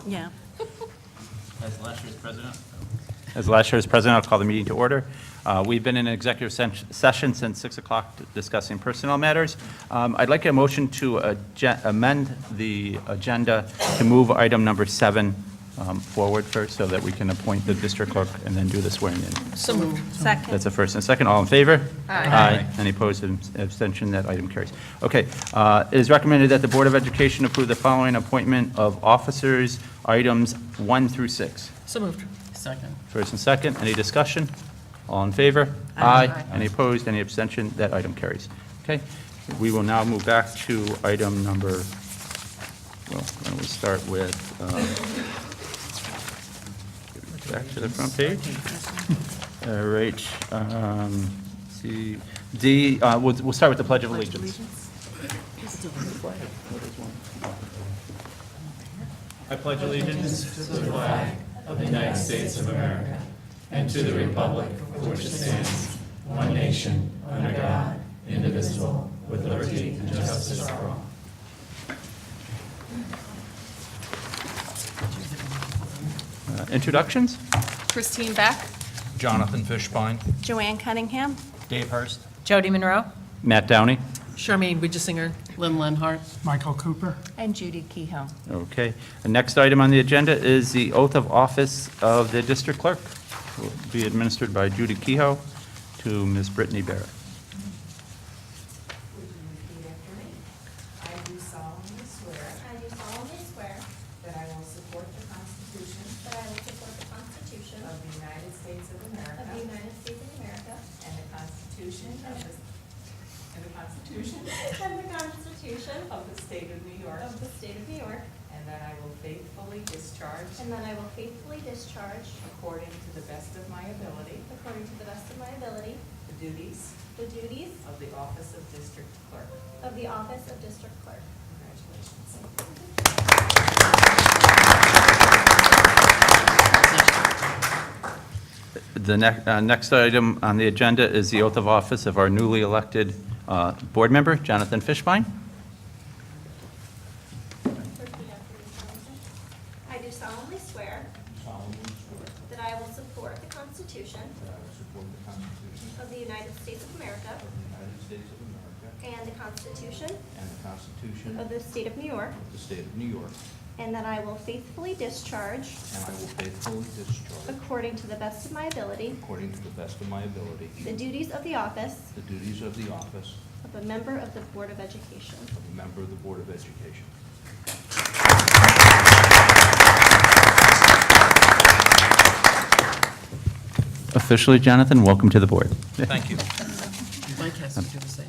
Yeah. As last year's president, I'll call the meeting to order. We've been in an executive session since 6 o'clock discussing personnel matters. I'd like a motion to amend the agenda to move item number 7 forward first so that we can appoint the district clerk and then do the swearing in. So moved. Second. That's a first and a second. All in favor? Aye. Any opposed, abstention? That item carries. Okay. It is recommended that the Board of Education approve the following appointment of officers, items 1 through 6. So moved. Second. First and second. Any discussion? All in favor? Aye. Any opposed? Any abstention? That item carries. Okay. We will now move back to item number, well, why don't we start with, back to the front page. All right. See, D, we'll start with the Pledge of Allegiance. I pledge allegiance to the flag of the United States of America and to the republic for which it stands, one nation, under God, indivisible, with liberty and justice for all. Introductions? Christine Beck. Jonathan Fishbein. Joanne Cunningham. Dave Hurst. Jody Monroe. Matt Downey. Charmaine Widgesinger. Lynn Lenhart. Michael Cooper. And Judy Kehoe. Okay. The next item on the agenda is the oath of office of the district clerk. Will be administered by Judy Kehoe to Ms. Brittany Barrett. Would you repeat after me? I do solemnly swear that I will support the Constitution of the United States of America and the Constitution of the State of New York, and that I will faithfully discharge according to the best of my ability the duties the duties of the office of district clerk. of the office of district clerk. Congratulations. The next item on the agenda is the oath of office of our newly elected board member, Jonathan Fishbein. Repeat after me, Jonathan. I do solemnly swear that I will support the Constitution of the United States of America and the Constitution of the State of New York, and that I will faithfully discharge according to the best of my ability the duties of the office of a member of the Board of Education. Officially, Jonathan, welcome to the board. Thank you. Mike has to do the same.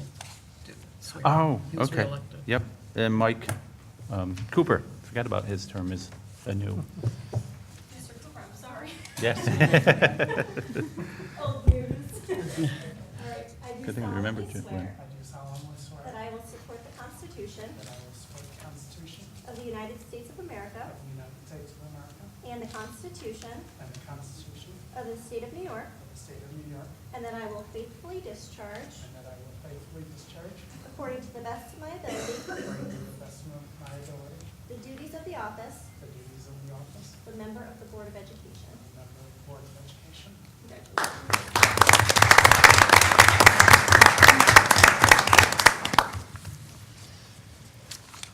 Swear. Oh, He was okay. reelected. Yep. And Mike Cooper, forgot about his term is anew. Mr. Cooper, I'm sorry. Yes. Old news. All right, I do Good thing I remembered solemnly you. swear I do solemnly swear that I will support the Constitution that I will support the Constitution of the United States of America of the United States of America and the Constitution and the Constitution of the State of New York, of the State of New York, and that I will faithfully discharge, and that I will faithfully discharge, according to the best of my ability, according to the best of my ability, the duties of the office the duties of the office of a member of the Board of Education. of a member of the Board of Education. Congratulations.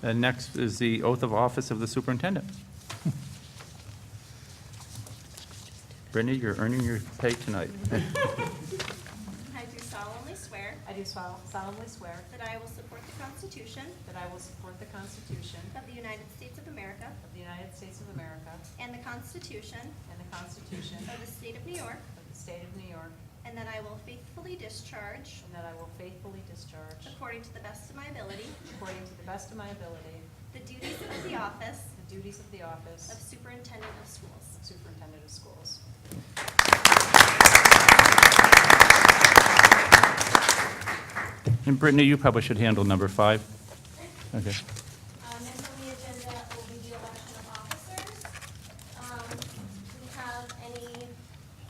And next is the oath of office of the superintendent. Brittany, you're earning your pay tonight. I do solemnly swear I do solemnly swear that I will support the Constitution that I will support the Constitution of the United States of America of the United States of America and the Constitution and the Constitution of the State of New York, of the State of New York, and that I will faithfully discharge, and that I will faithfully discharge, according to the best of my ability, according to the best of my ability, the duties of the office the duties of the office of Superintendent of Schools. of Superintendent of Schools. And Brittany, you probably should handle number 5. Okay. Next on the agenda will be the election of officers. Do we have any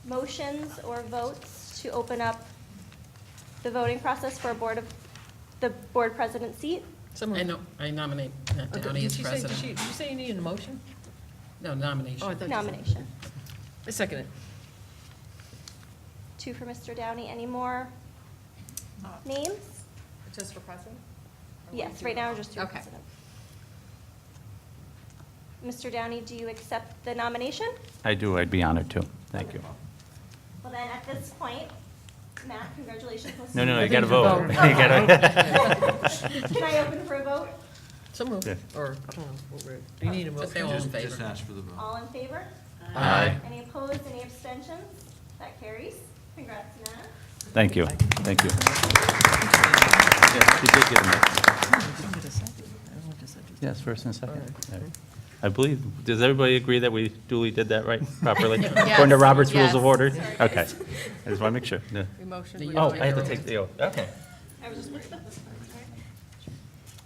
motions or votes to open up the voting process for the board president seat? I nominate Matt Downey as president. Did you say you needed a motion? No, nomination. Oh, I thought you said- Nomination. I second it. 2 for Mr. Downey. Any more names? Just for president? Yes, right now, just your Okay. president. Mr. Downey, do you accept the nomination? I do, I'd be honored to. Thank you. Well, then, at this point, Matt, congratulations. No, you think gotta you vote. vote. You gotta- Can I open for a vote? So moved. Yeah. Or, I don't know, what we're- do you need a vote? Just say all in favor. Just ask for the vote. All in favor? Aye. Any opposed, any abstentions? That carries. Congrats, Matt. Thank you, thank you. Yes, you did get a motion. Didn't get a second. I don't know what to say. Yes, first and second. All right. Yeah. I believe, does everybody agree that we duly did that right, properly? According to Robert's Rules of Yes. Order? Okay, I just want to make sure. Yeah. We motioned. The we oath. Oh, don't I have to do take the oath. Okay. I was just worried about this part.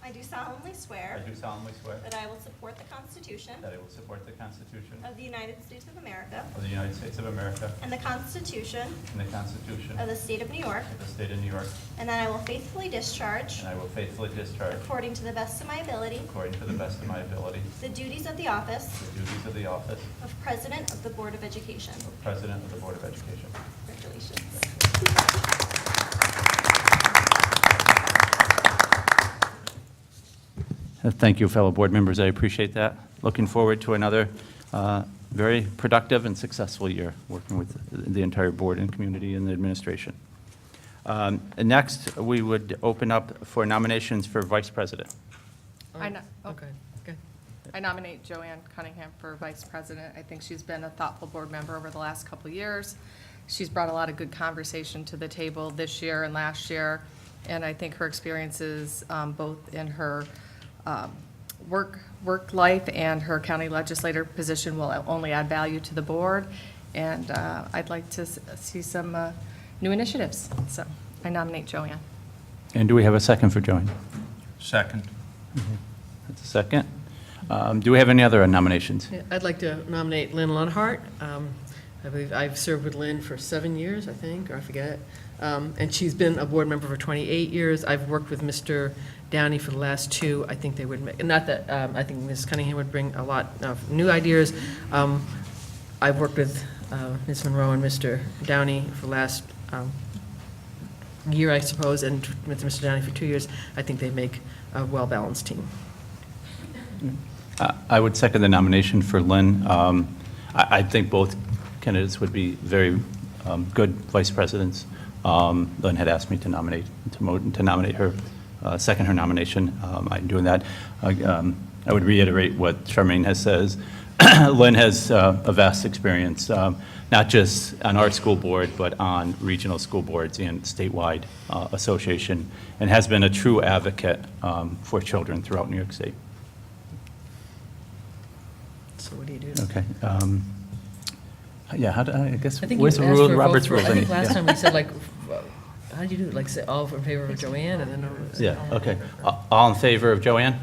I do solemnly swear I do solemnly swear that I will support the Constitution that I will support the Constitution of the United States of America of the United States of America and the Constitution and the Constitution of the State of New York, of the State of New York, and that I will faithfully discharge, and I will faithfully discharge, according to the best of my ability, according to the best of my ability, the duties of the office the duties of the office of President of the Board of Education. of President of the Board of Education. Congratulations. Thank you, fellow board members. I appreciate that. Looking forward to another very productive and successful year working with the entire board and community and the administration. And next, we would open up for nominations for vice president. I know- oh. Okay, okay. I nominate Joanne Cunningham for vice president. I think she's been a thoughtful board member over the last couple of years. She's brought a lot of good conversation to the table this year and last year, and I think her experiences, both in her work life and her county legislator position, will only add value to the board, and I'd like to see some new initiatives. So I nominate Joanne. And do we have a second for Joanne? Second. That's a second. Do we have any other nominations? Yeah, I'd like to nominate Lynn Lunhart. I believe I've served with Lynn for 7 years, I think, or I forget. And she's been a board member for 28 years. I've worked with Mr. Downey for the last 2. I think they would, not that, I think Ms. Cunningham would bring a lot of new ideas. I've worked with Ms. Monroe and Mr. Downey for the last year, I suppose, and with Mr. Downey for 2 years. I think they make a well-balanced team. I would second the nomination for Lynn. I think both candidates would be very good vice presidents. Lynn had asked me to nominate her, second her nomination. I'm doing that. I would reiterate what Charmaine has says. Lynn has a vast experience, not just on our school board, but on regional school boards and statewide association, and has been a true advocate for children throughout New York State. So what do you do? Okay. Yeah, I guess, I think where's you the asked rule, for a vote Robert's for- rules? I think Yeah. last time we said like, how did you do it? Like say all in favor of Joanne and then? Yeah, okay. All in favor of Joanne?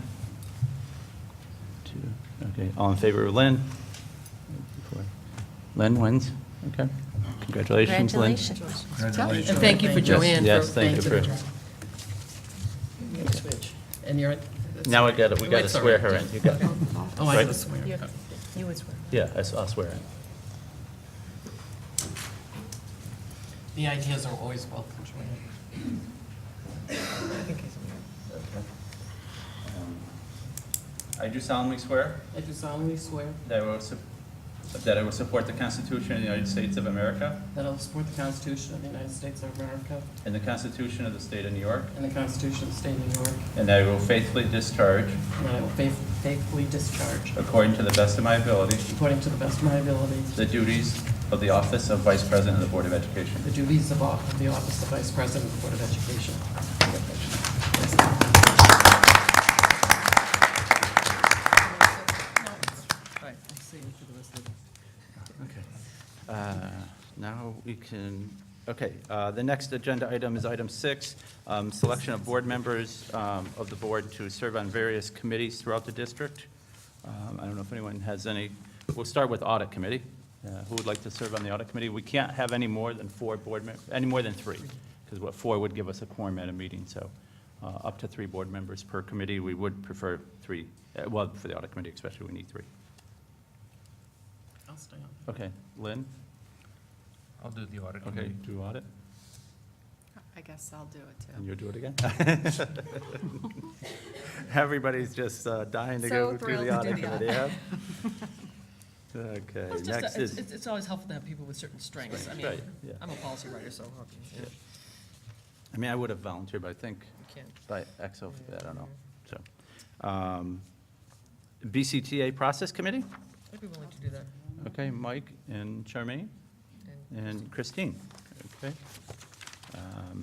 2, okay. All in favor of Lynn? 4. Lynn wins? Okay. Congratulations, Lynn. Congratulations. And thank you for Yes, Joanne for. yes, thank you for- You gotta switch. And you're. Now we got to Wait, swear sorry. her in. You got- Oh, I Right. gotta swear. You would swear. Yeah, I'll swear in. The ideas are always welcome, Joanne. I do solemnly swear I do solemnly swear that I will support the Constitution of the United States of America that I will support the Constitution of the United States of America and the Constitution of the State of New York, and the Constitution of the State of New York, and that I will faithfully discharge, and that I will faithfully discharge, according to the best of my ability, according to the best of my abilities, the duties of the office of Vice President of the Board of Education. the duties of the office of Vice President of the Board of Education. Right, I'll see you for the rest of the. Okay. Now we can, okay, the next agenda item is item 6, selection of board members of the board to serve on various committees throughout the district. I don't know if anyone has any, we'll start with audit committee. Who would like to serve on the audit committee? We can't have any more than 4 board members, any more than 3, because 4 would give us a quorum at a meeting, so up to 3 board members per committee. We would prefer 3, well, for the audit committee especially, we need 3. I'll stay on. Okay, Lynn? I'll do the audit Okay, committee. do audit, I guess I'll do it and too. you'll do it again? Everybody's just dying to So go thrilled do to the audit do the committee, yeah? Okay, It's next is, it's always helpful to have people with certain strengths. I mean, Right, yeah. I'm a policy writer, so yeah, I mean, I would have volunteered, but I think you can't. by ex officio, I don't know, so. BCTA Process Committee, I'd be willing to do that. okay, Mike and Charmaine and Christine, okay.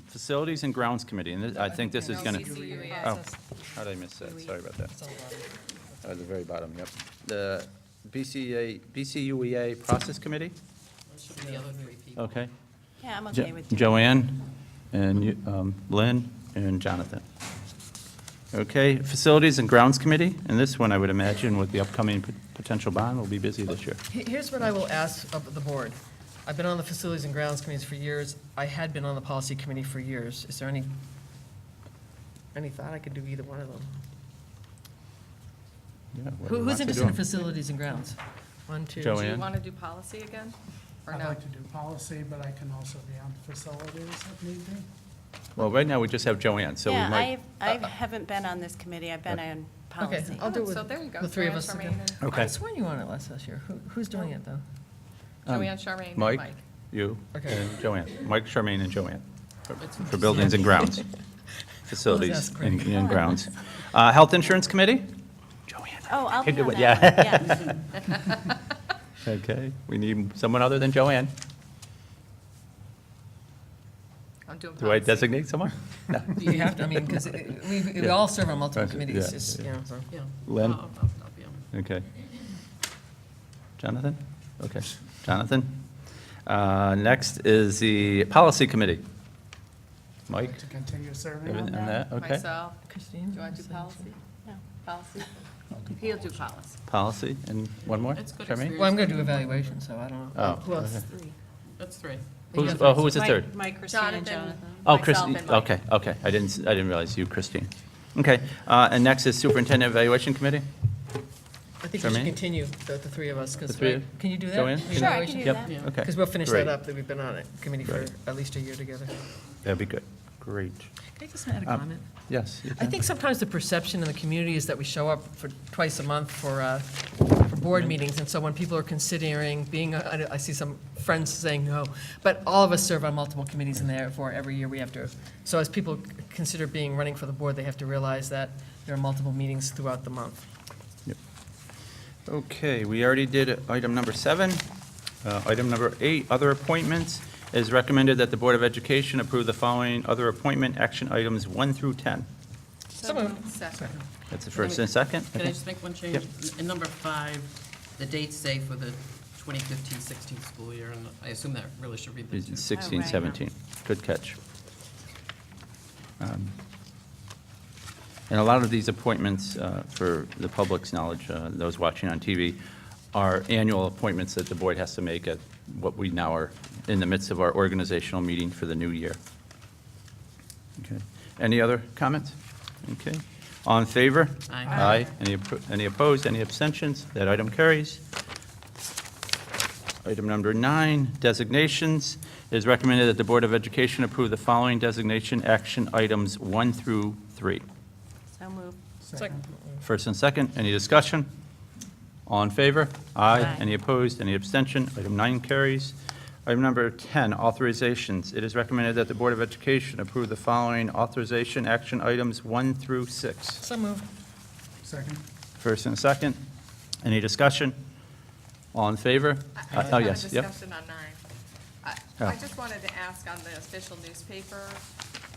Facilities and Grounds Committee, and I think this is No, gonna. CCUA. Oh, how did I miss that? Sorry about that. It's on the bottom. At the very bottom, yep. The BCUEA Process Committee, Those should be the other three people. okay. Yeah, I'm okay with that. Joanne and Lynn and Jonathan. Okay, Facilities and Grounds Committee, and this one, I would imagine, with the upcoming potential bond, will be busy this year. Here's what I will ask of the board. I've been on the Facilities and Grounds Committees for years. I had been on the Policy Committee for years. Is there any thought I could do either one of them? Yeah, whoever Who's wants to interested do in 'em. Facilities and Grounds? One, two. Joanne. Do you Ann? want to do policy again? Or I'd no? like to do policy, but I can also be on facilities if need be. Well, right now, we just have Joanne, so we Yeah, might. I haven't been on this committee, I've been on Okay, policy. I'll do it with So there you go. the three of Joanne, us Charmaine, again. and- Okay. I sworn you were on it last year. Who's doing it, though? Joanne, Charmaine, and Mike, Mike. you, Okay. and Joanne. Mike, Charmaine, and Joanne, for Buildings and Grounds, Facilities that's great. and Grounds. Health Insurance Committee? Joanne. Oh, I'll Can be do on it, that one, yeah. Okay, we need someone other than Joanne. I'm doing Do I policy. designate someone? No. You have to, I mean, because we Yeah. all serve on multiple Right, committees, yeah, it's, yeah. you know, so. Yeah. Lynn? I'll be on. Okay. Jonathan? Okay, Jonathan. Next is the Policy Committee. Mike? To continue serving And on that. that, okay. Myself. Christine? Do you want to do policy? No. Policy? He'll do policy. Policy, and one more? It's good Charmaine? experience. Well, I'm going to do evaluation, so I don't know. Oh, Who else? okay. That's three. Who's, oh, who was the Mike- third? Mike, Christine, and Jonathan. Jonathan. Oh, Myself Christine, and Mike. okay, I didn't realize you, Christine. Okay, and next is Superintendent Evaluation Committee? I think we should Charmaine? continue, the three of us, The because, three of- can you do that? Joanne? The Sure, I can evaluation? do Yep, that. Yeah. okay. Because we'll finish Great. that up, that we've been on a committee for Right. at least a year together. That'd be good, great. Can I just add a Um, comment? Yes. you I can. think sometimes the perception in the community is that we show up for twice a month for board meetings, and so when people are considering being, I see some friends saying no, but all of us serve on multiple committees, and therefore, every year we have to, so as people consider running for the board, they have to realize that there are multiple meetings throughout the month. Okay, we already did item number 7. Item number 8, other appointments. It is recommended that the Board of Education approve the following other appointment action items 1 through 10. So moved. Second. That's the first and second? Can I Okay. just make one change? Yep. In number 5, the dates say for the 2015-16 school year, and I assume that really should read this. It's too. 16, Oh, right. 17. Good catch. And a lot of these appointments, for the public's knowledge, those watching on TV, are annual appointments that the board has to make at what we now are in the midst of our organizational meeting for the new year. Okay. Any other comments? Okay. All in favor? Aye. Aye. Any opposed? Any abstentions? That item carries. Item number 9, designations. It is recommended that the Board of Education approve the following designation action items 1 through 3. So moved. Second. First and second, any discussion? All in favor? Aye. Any opposed? Any abstention? Item 9 carries. Item number 10, authorizations. It is recommended that the Board of Education approve the following authorization action items 1 through 6. So moved. Second. First and second, any discussion? All in favor? Oh, yes, I yep. have a discussion on 9. Oh. I just wanted to ask on the official newspaper,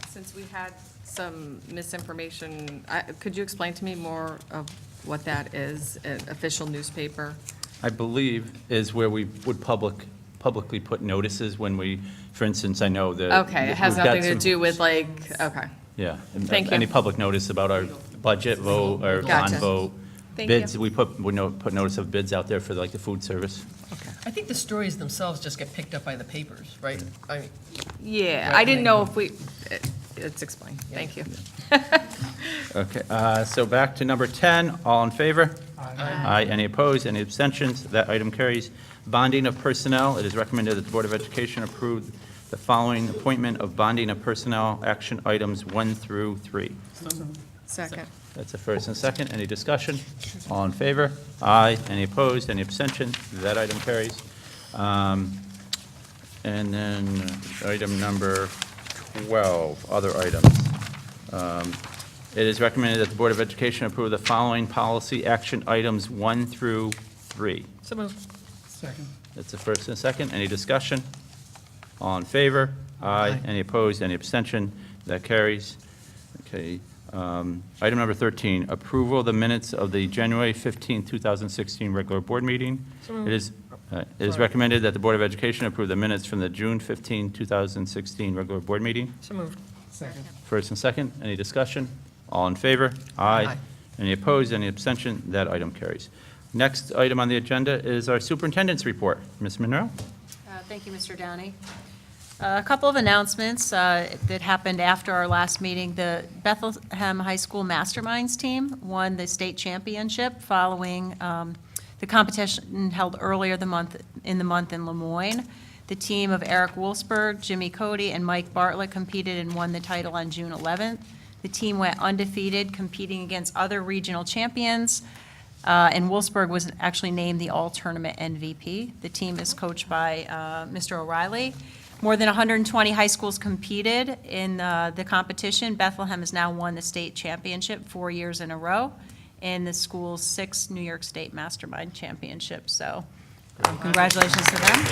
since we had some misinformation, could you explain to me more of what that is, an official newspaper? I believe is where we would publicly put notices when we, for instance, I know that. Okay, it has we've got nothing to some- do with like, okay. Yeah. and Thank you. Any public notice about our budget vote or Gotcha. bond vote. Thank you. Bids, we put notice of bids out there for like the food service. I think the stories themselves just get picked up by the papers, right? I mean, Yeah, I didn't know if it's explained, thank you. Okay, so back to number 10, all in favor? Aye. Any opposed? Any abstentions? That item carries. Bonding of personnel, it is recommended that the Board of Education approve the following appointment of bonding of personnel action items 1 through 3. Second. That's a first and second. Any discussion? All in favor? Aye. Any opposed? Any abstention? That item carries. And then item number 12, other items. It is recommended that the Board of Education approve the following policy action items 1 through 3. So moved. Second. That's a first and second. Any discussion? All in favor? Aye. Any opposed? Any abstention? That carries. Okay. Item number 13, approval of the minutes of the January 15, 2016 regular board meeting. It is recommended that the Board of Education approve the minutes from the June 15, 2016 regular board meeting. So moved. Second. First and second. Any discussion? All in favor? Aye. Any opposed? Any abstention? That item carries. Next item on the agenda is our superintendent's report. Ms. Monroe? Thank you, Mr. Downey. A couple of announcements that happened after our last meeting. The Bethlehem High School Masterminds team won the state championship following the competition held earlier in the month in Lemoyne. The team of Eric Wolfsberg, Jimmy Cody, and Mike Bartlett competed and won the title on June 11th. The team went undefeated, competing against other regional champions, and Wolfsburg was actually named the all-tournament MVP. The team is coached by Mr. O'Reilly. More than 120 high schools competed in the competition. Bethlehem has now won the state championship 4 years in a row, and the school's 6th New York State Mastermind Championship. So congratulations to them.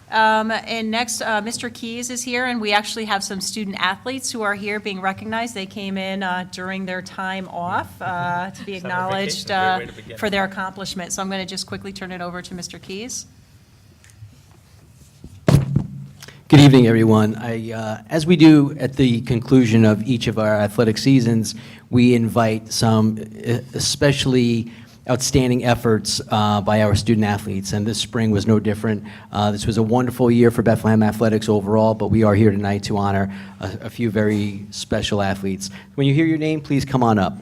And next, Mr. Keys is here, and we actually have some student athletes who are here being recognized. They came in during their time off to be acknowledged vacation, great way to begin. for their accomplishment. So I'm going to just quickly turn it over to Mr. Keys. Good evening, everyone. As we do at the conclusion of each of our athletic seasons, we invite some especially outstanding efforts by our student athletes, and this spring was no different. This was a wonderful year for Bethlehem Athletics overall, but we are here tonight to honor a few very special athletes. When you hear your name, please come on up.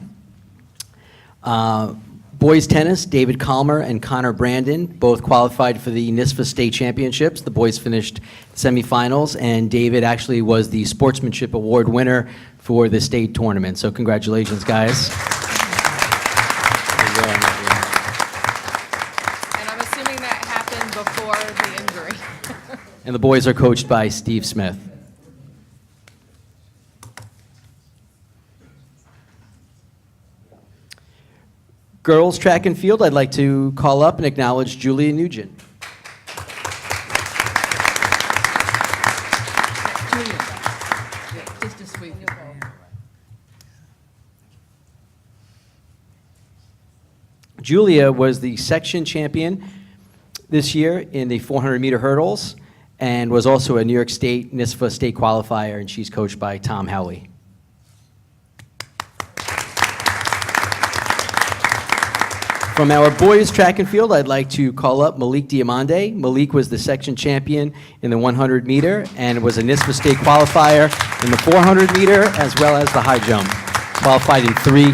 Boys tennis, David Calmer and Connor Brandon both qualified for the NISFA State Championships. The boys finished semifinals, and David actually was the Sportsmanship Award winner for the state tournament. So congratulations, guys. And I'm assuming that happened before the injury. And the boys are coached by Steve Smith. Girls track and field, I'd like to call up and acknowledge Julia Nugent. Just a sweep. Julia was the section champion this year in the 400-meter hurdles and was also a New York State NISFA state qualifier, and she's coached by Tom Howley. From our boys track and field, I'd like to call up Malik Diamande. Malik was the section champion in the 100-meter and was a NISFA state qualifier in the 400-meter as well as the high jump. Qualified in 3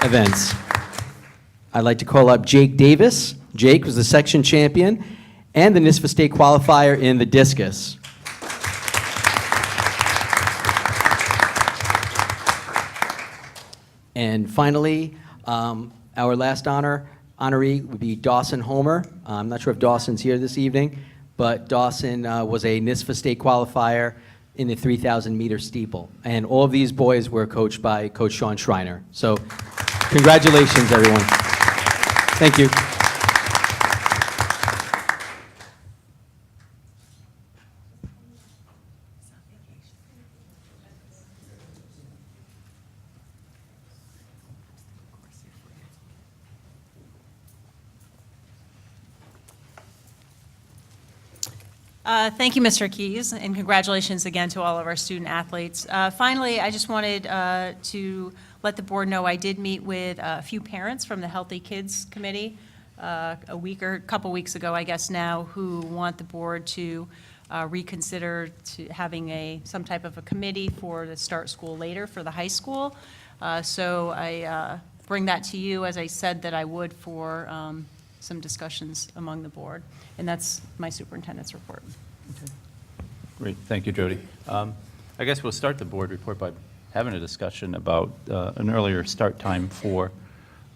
events. I'd like to call up Jake Davis. Jake was the section champion and the NISFA state qualifier in the discus. And finally, our last honoree would be Dawson Homer. I'm not sure if Dawson's here this evening, but Dawson was a NISFA state qualifier in the 3,000-meter steeple. And all of these boys were coached by Coach Sean Schreiner. So congratulations, everyone. Thank you. Thank you, Mr. Keys, and congratulations again to all of our student athletes. Finally, I just wanted to let the board know I did meet with a few parents from the Healthy Kids Committee a couple weeks ago, I guess now, who want the board to reconsider to having some type of a committee for the start school later for the high school. So I bring that to you, as I said that I would, for some discussions among the board. And that's my superintendent's report. Great, thank you, Jody. I guess we'll start the board report by having a discussion about an earlier start time for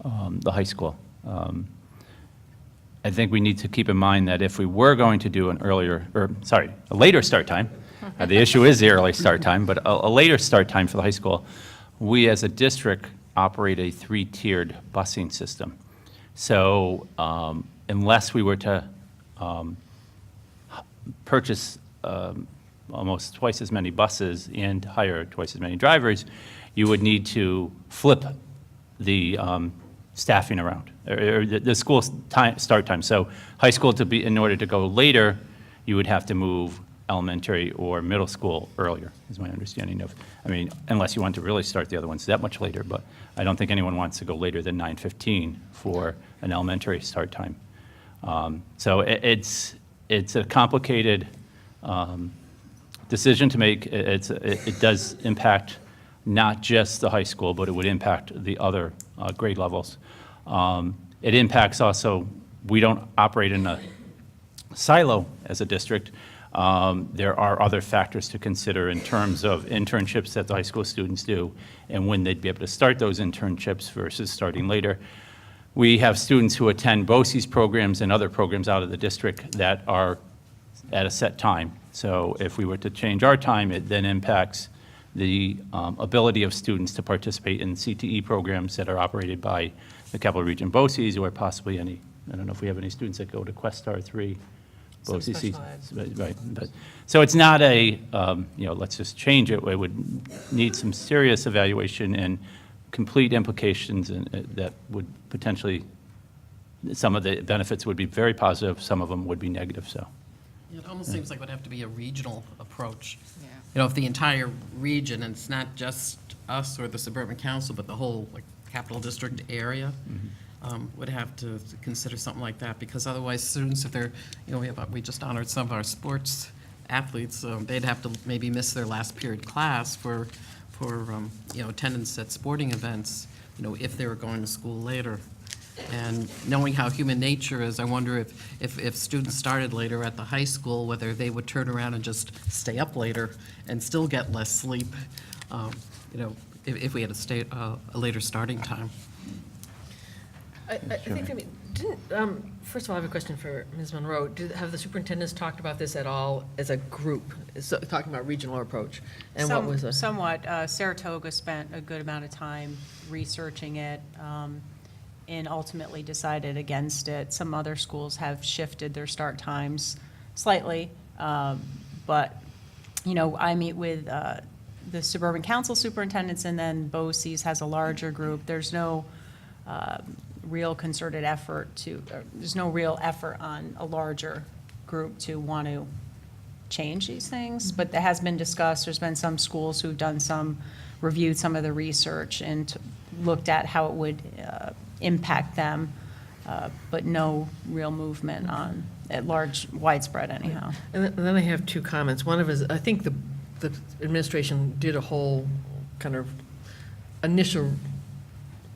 the high school. I think we need to keep in mind that if we were going to do a later start time, the issue is the early start time, but a later start time for the high school, we as a district operate a 3-tiered busing system. So unless we were to purchase almost twice as many buses and hire twice as many drivers, you would need to flip the staffing around, or the school start time. So high school, in order to go later, you would have to move elementary or middle school earlier, is my understanding of, unless you want to really start the other ones that much later, but I don't think anyone wants to go later than 9:15 for an elementary start time. So it's a complicated decision to make. It does impact not just the high school, but it would impact the other grade levels. It impacts also, we don't operate in a silo as a district. There are other factors to consider in terms of internships that the high school students do and when they'd be able to start those internships versus starting later. We have students who attend BOCES programs and other programs out of the district that are at a set time. So if we were to change our time, it then impacts the ability of students to participate in CTE programs that are operated by the Capital Region BOCES, or possibly any, I don't know if we have any students that go to Questar 3. Some BOCES. special ed. Right, but, so it's not a, let's just change it. It would need some serious evaluation and complete implications, and that would potentially, some of the benefits would be very positive, some of them would be negative, so. It almost seems like it would have to be a regional approach. Yeah. You know, if the entire region, and it's not just us or the suburban council, but the whole, like, capital district area, would have to consider something like that, because otherwise students, if they're, we just honored some of our sports athletes, they'd have to maybe miss their last period class for attendance at sporting events, if they were going to school later. And knowing how human nature is, I wonder if students started later at the high school, whether they would turn around and just stay up later and still get less sleep, if we had a later starting time. I think, first of all, I have a question for Ms. Monroe. Have the superintendents talked about this at all as a group, talking about regional approach? And what was Somewhat. Saratoga spent a good amount of time researching it, and ultimately decided against it. Some other schools have shifted their start times slightly, but, I meet with the suburban council superintendents, and then BOCES has a larger group. There's no real concerted effort there's no real effort on a larger group to want to change these things, but that has been discussed. There's been some schools who've reviewed some of the research and looked at how it would impact them, but no real movement at large, widespread anyhow. And then I have two comments. One of is, I think the administration did a whole kind of initial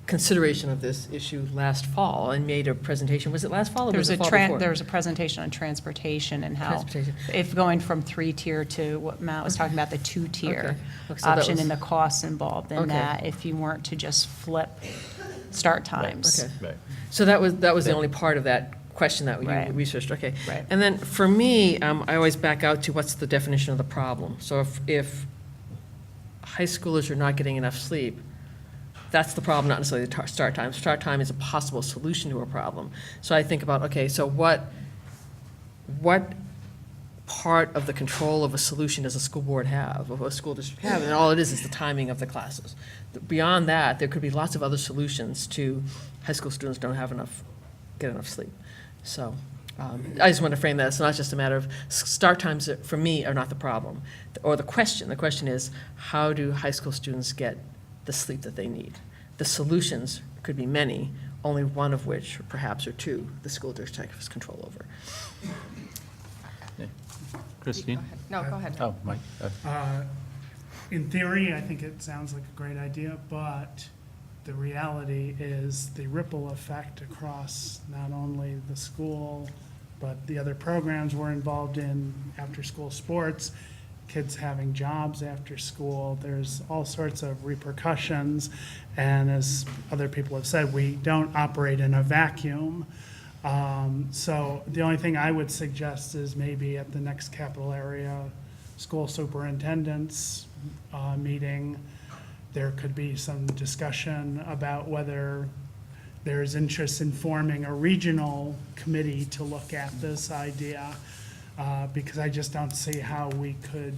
consideration of this issue last fall and made a presentation. Was it last fall or was it fall before? There was a presentation on transportation and how, Transportation. if going from 3-tier to what Matt was talking about, the 2-tier Okay. So that option was- and the costs involved in Okay. that, if you weren't to just flip start times. Okay. Right. So that was the only part of that question that you Right. researched, okay. Right. And then for me, I always back out to what's the definition of the problem. So if high schoolers are not getting enough sleep, that's the problem, not necessarily the start time. Start time is a possible solution to a problem. So I think about, okay, so what part of the control of a solution does a school board have, of a school district have? And all it is the timing of the classes. Beyond that, there could be lots of other solutions to high school students don't get enough sleep. So I just want to frame that. It's not just a matter of start times, for me, are not the problem, or the question. The question is, how do high school students get the sleep that they need? The solutions could be many, only one of which, or perhaps, or two, the school district has control over. Christine? Go ahead. No, go ahead. Oh, Mike. In theory, I think it sounds like a great idea, but the reality is the ripple effect across not only the school, but the other programs we're involved in, after-school sports, kids having jobs after school. There's all sorts of repercussions. And as other people have said, we don't operate in a vacuum. So the only thing I would suggest is maybe at the next capital area school superintendent's meeting, there could be some discussion about whether there's interest in forming a regional committee to look at this idea, because I just don't see how we could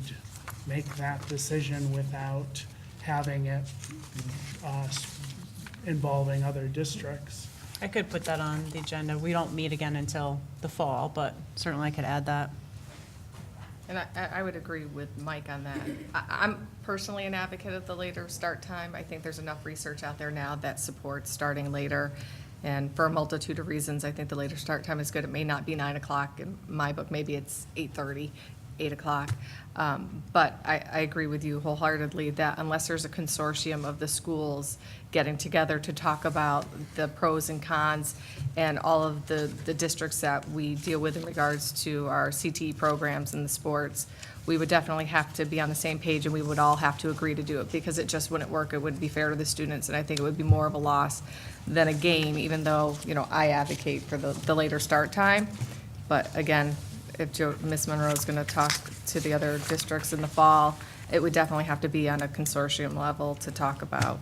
make that decision without having it involving other districts. I could put that on the agenda. We don't meet again until the fall, but certainly I could add that. And I would agree with Mike on that. I'm personally an advocate of the later start time. I think there's enough research out there now that supports starting later. And for a multitude of reasons, I think the later start time is good. It may not be 9 o'clock. In my book, maybe it's 8:30, 8 o'clock. But I agree with you wholeheartedly that unless there's a consortium of the schools getting together to talk about the pros and cons and all of the districts that we deal with in regards to our CTE programs and the sports, we would definitely have to be on the same page, and we would all have to agree to do it, because it just wouldn't work. It wouldn't be fair to the students, and I think it would be more of a loss than a gain, even though, I advocate for the later start time. But again, if Ms. Monroe is going to talk to the other districts in the fall, it would definitely have to be on a consortium level to talk about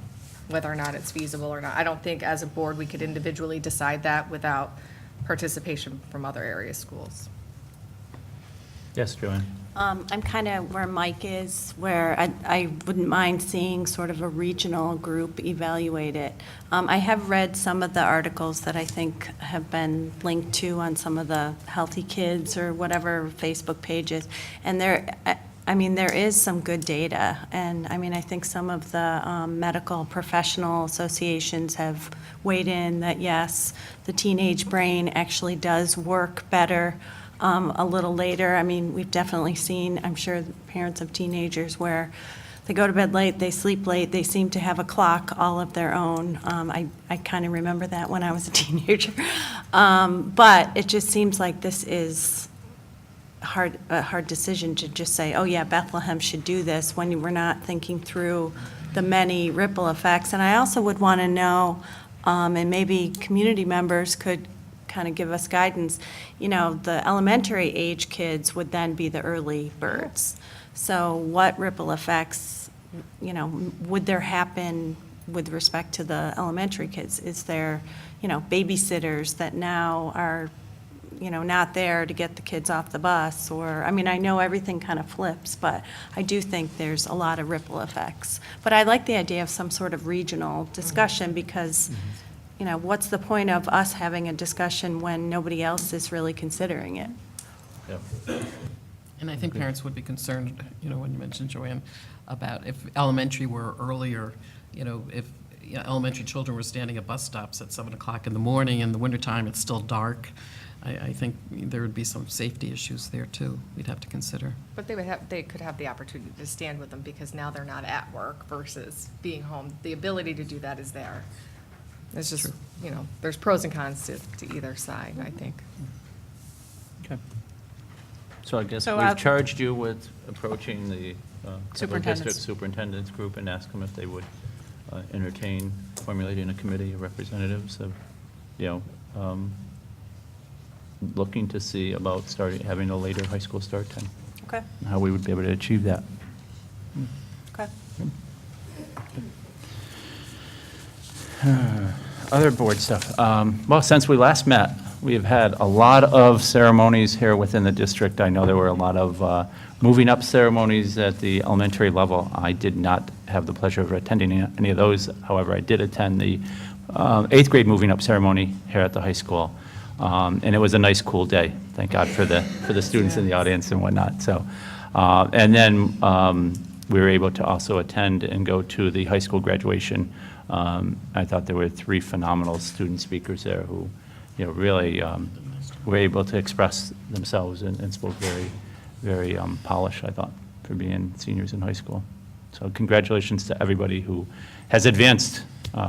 whether or not it's feasible or not. I don't think as a board we could individually decide that without participation from other area schools. Yes, Joanne? I'm kind of where Mike is, where I wouldn't mind seeing sort of a regional group evaluate it. I have read some of the articles that I think have been linked to on some of the Healthy Kids or whatever Facebook pages, and there is some good data, and I think some of the medical professional associations have weighed in that, yes, the teenage brain actually does work better a little later. We've definitely seen, I'm sure, parents of teenagers where they go to bed late, they sleep late, they seem to have a clock all of their own. I kind of remember that when I was a teenager. But it just seems like this is a hard decision to just say, oh yeah, Bethlehem should do this, when we're not thinking through the many ripple effects. And I also would want to know, and maybe community members could kind of give us guidance, the elementary age kids would then be the early birds. So what ripple effects, would there happen with respect to the elementary kids? Is there, babysitters that now are, not there to get the kids off the bus? Or, I know everything kind of flips, but I do think there's a lot of ripple effects. But I like the idea of some sort of regional discussion, because what's the point of us having a discussion when nobody else is really considering it? And I think parents would be concerned, when you mentioned, Joanne, about if elementary were earlier, if elementary children were standing at bus stops at 7 o'clock in the morning, in the wintertime, it's still dark. I think there would be some safety issues there, too, we'd have to consider. But they could have the opportunity to stand with them, because now they're not at work versus being home. The ability to do that is there. It's just, there's pros and cons to either side, I think. Okay. So I guess So, we've charged you with approaching the Superintendents. district superintendents group and ask them if they would entertain formulating a committee of representatives of, looking to see about having a later high school start time, Okay, and how we would be able to achieve that. okay. Other board stuff. Well, since we last met, we have had a lot of ceremonies here within the district. I know there were a lot of moving up ceremonies at the elementary level. I did not have the pleasure of attending any of those. However, I did attend the 8th grade moving up ceremony here at the high school. And it was a nice, cool day. Thank God for the students in the audience and whatnot. So, and then we were able to also attend and go to the high school graduation. I thought there were 3 phenomenal student speakers there who, really were able to express themselves and spoke very, very polished, I thought, for being seniors in high school. So congratulations to everybody who has advanced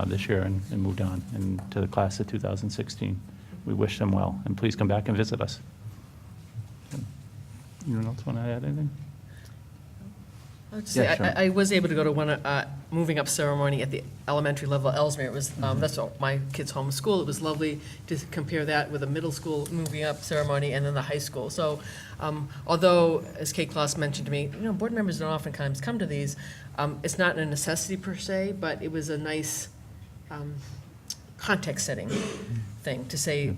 this year and moved on, and to the class of 2016. We wish them well, and please come back and visit us. Anyone else want to add anything? I would Yeah, say, sure. I was able to go to one moving up ceremony at the elementary level at Ellesmere. It was, that's all, my kids' home school. It was lovely to compare that with a middle school moving up ceremony and then the high school. So although, as Kate Kloss mentioned to me, board members don't oftentimes come to these, it's not a necessity per se, but it was a nice context-setting thing to say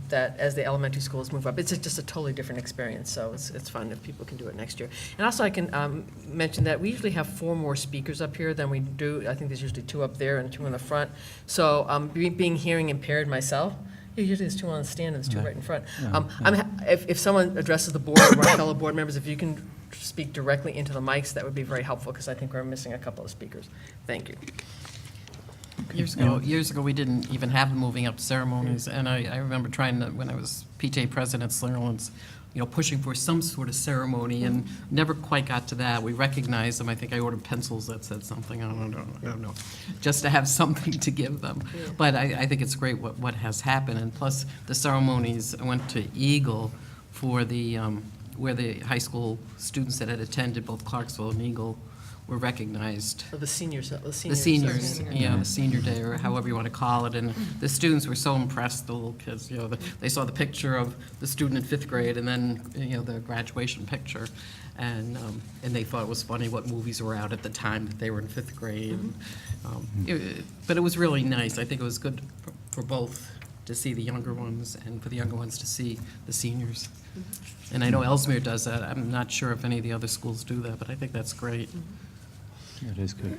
that as the elementary schools move up, it's just a totally different experience, so it's fun if people can do it next year. And also I can mention that we usually have 4 more speakers up here than we do, I think there's usually 2 up there and 2 in the front. So being hearing impaired myself, usually there's 2 on the stand and there's 2 right in front. If someone addresses the board or our fellow board members, if you can speak directly into the mics, that would be very helpful, because I think we're missing a couple of speakers. Thank you. Years ago, we didn't even have moving up ceremonies, and I remember trying to, when I was PTA president at Slingerland's, pushing for some sort of ceremony, and never quite got to that. We recognized them. I think I ordered pencils that said something, I don't know, just to have something to give them. But I think it's great what has happened, and plus the ceremonies, I went to Eagle for the, where the high school students that had attended both Clarksville and Eagle were recognized. The seniors. The seniors, yeah, the senior day, or however you want to call it, and the students were so impressed, the little kids, they saw the picture of the student in 5th grade, and then, the graduation picture, and they thought it was funny what movies were out at the time that they were in 5th grade. But it was really nice. I think it was good for both to see the younger ones, and for the younger ones to see the seniors. And I know Ellesmere does that. I'm not sure if any of the other schools do that, but I think that's great. It is good.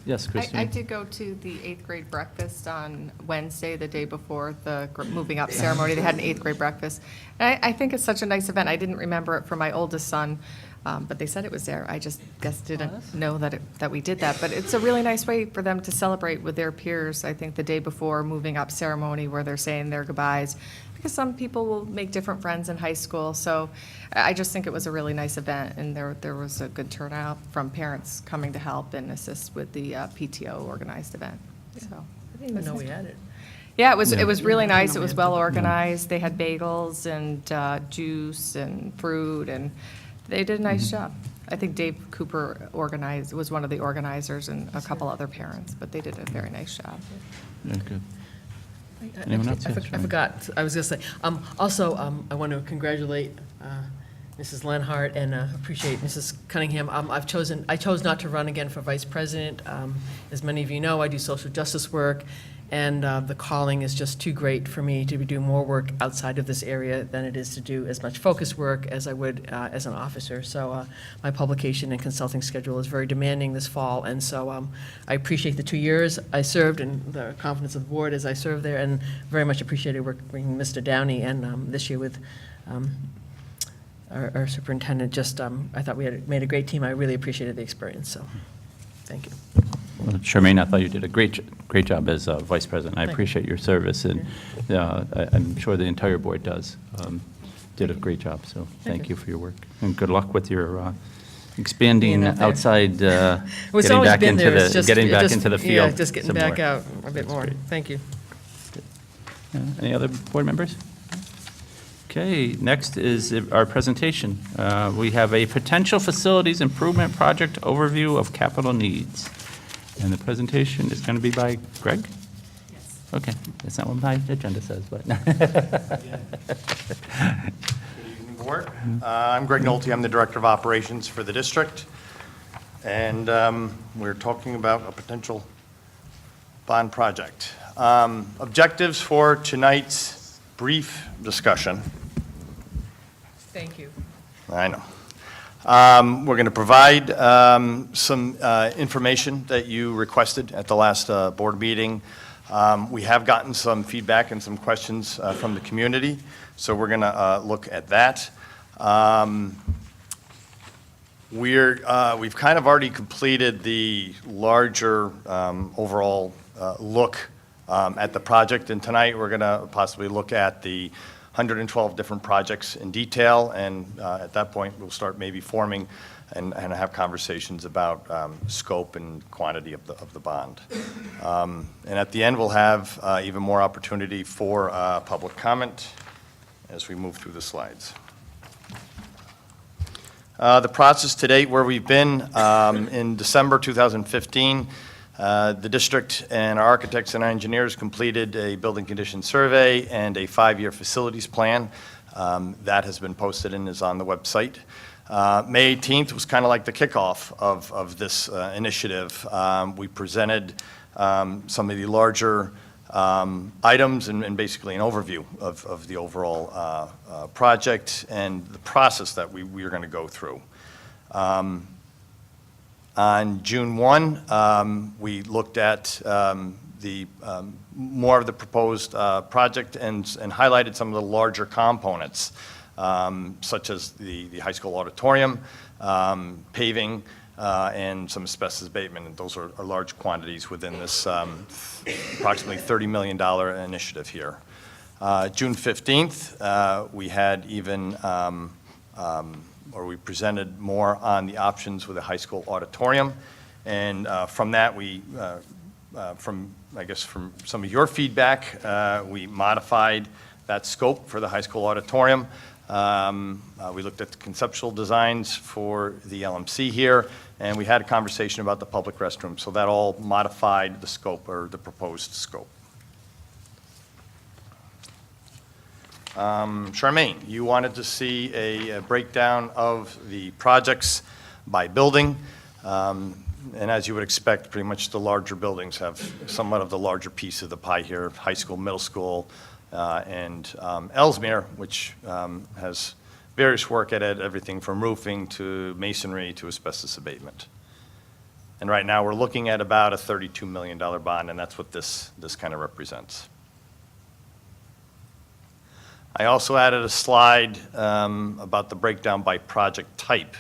Yes, Christine? I did go to the 8th grade breakfast on Wednesday, the day before the moving up ceremony. They had an 8th grade breakfast. And I think it's such a nice event. I didn't remember it for my oldest son, but they said it was there. I just guess didn't know that we did that. But it's a really nice way for them to celebrate with their peers, I think, the day before moving up ceremony, where they're saying their goodbyes. Because some people will make different friends in high school. So I just think it was a really nice event, and there was a good turnout from parents coming to help and assist with the PTO organized event. So I didn't even know we had it. yeah, it was really nice. It was well organized. They had bagels and juice and fruit, and they did a nice job. I think Dave Cooper was one of the organizers, and a couple other parents, but they did a very nice job. Yeah, good. Anyone else? I Yes, Sharon. forgot, I was going to say, also, I want to congratulate Mrs. Lenhart and appreciate Mrs. Cunningham. I chose not to run again for vice president. As many of you know, I do social justice work, and the calling is just too great for me to be doing more work outside of this area than it is to do as much focus work as I would as an officer. So my publication and consulting schedule is very demanding this fall, and so I appreciate the 2 years I served and the confidence of the board as I served there, and very much appreciated working with Mr. Downey, and this year with our superintendent. Just, I thought we had made a great team. I really appreciated the experience, so thank you. Well, Charmaine, I thought you did a great job as vice president. I Thank you. appreciate your service, and I'm sure the entire board does. Did a great job, so thank you for your work. And good luck with your expanding Being out there. outside, Well, it's getting always back been into there. It's the, just- getting it back just- into the Yeah, field. just getting some back more. out a bit That's more. great. Thank you. Any other board members? Okay, next is our presentation. We have a potential facilities improvement project overview of capital needs. And the presentation is going to be by Greg? Yes. Okay, that's not what my agenda says, but. Good evening, Board. I'm Greg Nolte. I'm the Director of Operations for the district. And we're talking about a potential bond project. Objectives for tonight's brief discussion. Thank you. I know. We're going to provide some information that you requested at the last board meeting. We have gotten some feedback and some questions from the community, so we're going to look at that. We've kind of already completed the larger overall look at the project, and tonight we're going to possibly look at the 112 different projects in detail, and at that point, we'll start maybe forming and have conversations about scope and quantity of the bond. And at the end, we'll have even more opportunity for public comment as we move through the slides. The process to date, where we've been, in December 2015, the district and our architects and our engineers completed a building condition survey and a 5-year facilities plan. That has been posted and is on the website. May 18th was kind of like the kickoff of this initiative. We presented some of the larger items and basically an overview of the overall project and the process that we are going to go through. On June 1, we looked at more of the proposed project and highlighted some of the larger components, such as the high school auditorium, paving, and some asbestos abatement. And those are large quantities within this approximately $30 million initiative here. June 15th, we had even, or we presented more on the options with the high school auditorium. And from that, from some of your feedback, we modified that scope for the high school auditorium. We looked at the conceptual designs for the LMC here, and we had a conversation about the public restroom. So that all modified the scope, or the proposed scope. Charmaine, you wanted to see a breakdown of the projects by building. And as you would expect, pretty much the larger buildings have somewhat of the larger piece of the pie here: high school, middle school, and Ellesmere, which has various work at it, everything from roofing to masonry to asbestos abatement. And right now, we're looking at about a $32 million bond, and that's what this kind of represents. I also added a slide about the breakdown by project type,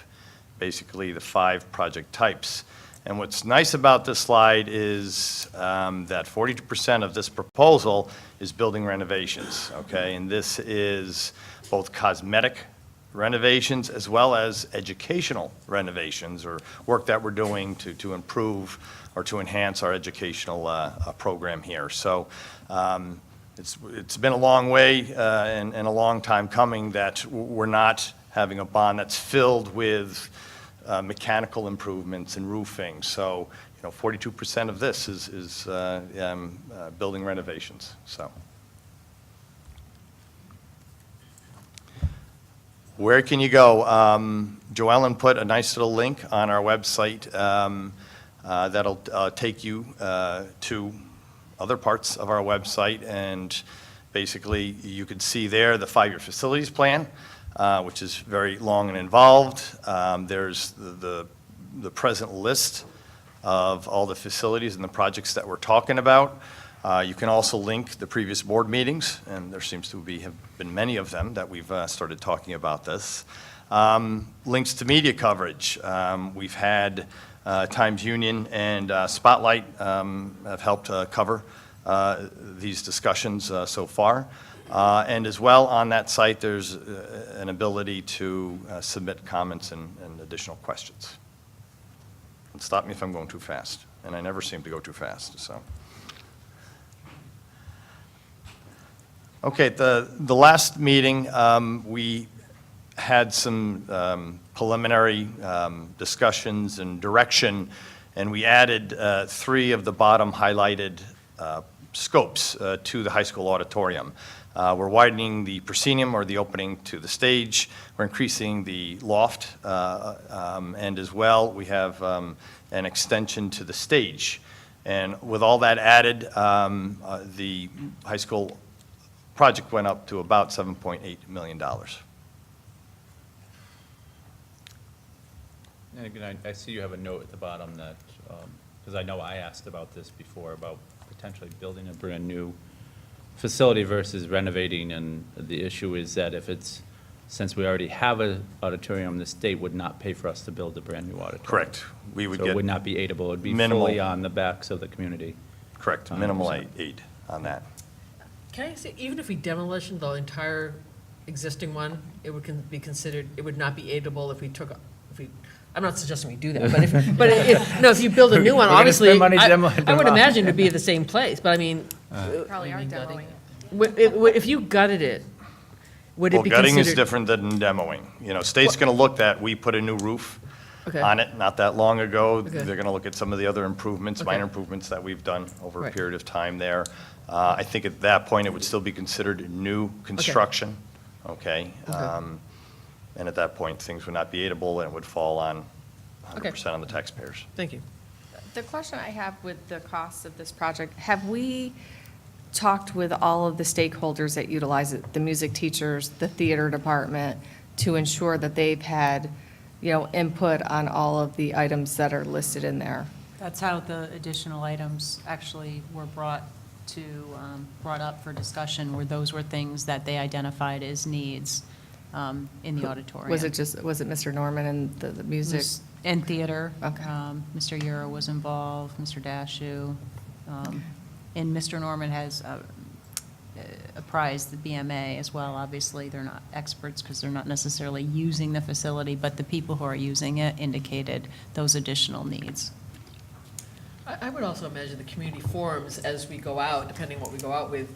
basically the 5 project types. And what's nice about this slide is that 42% of this proposal is building renovations, okay? And this is both cosmetic renovations as well as educational renovations, or work that we're doing to improve or to enhance our educational program here. So it's been a long way and a long time coming that we're not having a bond that's filled with mechanical improvements and roofing. So, 42% of this is building renovations. So, where can you go? Joellen put a nice little link on our website that'll take you to other parts of our website, and basically you could see there the 5-year facilities plan, which is very long and involved. There's the present list of all the facilities and the projects that we're talking about. You can also link the previous board meetings, and there seems to have been many of them that we've started talking about this. Links to media coverage. We've had Times Union and Spotlight have helped cover these discussions so far. And as well, on that site, there's an ability to submit comments and additional questions. And stop me if I'm going too fast, and I never seem to go too fast, so. Okay, the last meeting, we had some preliminary discussions and direction, and we added 3 of the bottom highlighted scopes to the high school auditorium. We're widening the proscenium, or the opening to the stage. We're increasing the loft, and as well, we have an extension to the stage. And with all that added, the high school project went up to about $7.8 million. And again, I see you have a note at the bottom that, because I know I asked about this before, about potentially building a brand-new facility versus renovating, and the issue is that since we already have an auditorium, the state would not pay for us to build a brand-new auditorium. Correct. We would So get it would not be aidable, it would be minimal- fully on the backs of the community. Correct, minimal aid on that. Can I say, even if we demolition the entire existing one, it would be considered, it would not be aidable if we I'm not suggesting we do that, but if you build a new one, We're gonna obviously, spend money to I would demolish. imagine it'd be the same place, but I mean, Probably are demoing if you gutted it, would it Well, be gutting is considered? different than demoing. You know, state's going to look at, we put a new roof Okay. on it not that long ago. Okay. They're going to look at some of the other improvements, Okay. minor improvements that we've done over a Right. period of time there. I think at that point, it would still be considered new construction, okay? And at that point, things would not be aidable, and it would fall on 100% on the taxpayers. Thank you. The question I have with the cost of this project, have we talked with all of the stakeholders that utilize it, the music teachers, the theater department, to ensure that they've had, input on all of the items that are listed in there? That's how the additional items actually were brought up for discussion, where those were things that they identified as needs in the auditorium. Was it Mr. Norman and the music? And theater. Okay. Mr. Euro was involved, Mr. Dashu. And Mr. Norman has apprised the BMA as well. Obviously, they're not experts because they're not necessarily using the facility, but the people who are using it indicated those additional needs. I would also imagine the community forums as we go out, depending what we go out with,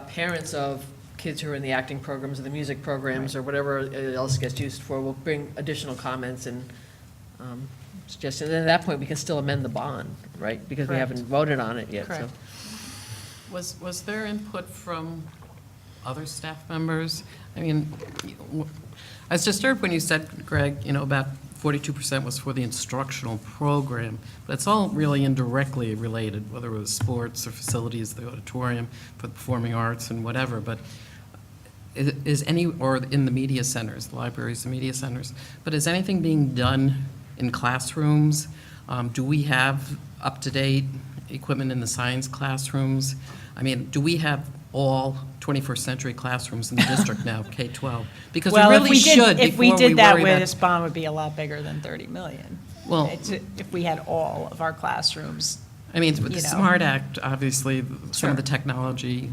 parents of kids who are in the acting programs or the music programs or whatever else gets used for will bring additional comments and suggestions. And at that point, we can still amend the bond, right? Because we Correct. haven't voted on it yet, so. Correct. Was there input from other staff members? I mean, I was disturbed when you said, Greg, about 42% was for the instructional program, but it's all really indirectly related, whether it was sports or facilities, the auditorium, for the performing arts and whatever, but or in the media centers, the libraries, the media centers, but is anything being done in classrooms? Do we have up-to-date equipment in the science classrooms? I mean, do we have all 21st century classrooms in the district now, K-12? Because we really should If we before we did that worry way, about. this bond would be a lot bigger than 30 million. Well- If we had all of our classrooms. I mean, with the you know. SMART Act, obviously, some Sure. of the technology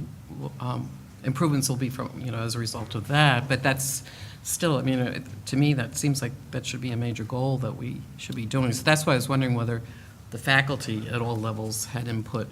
improvements will be from, as a result of that, but that's still, I mean, to me, that seems like that should be a major goal that we should be doing. So that's why I was wondering whether the faculty at all levels had input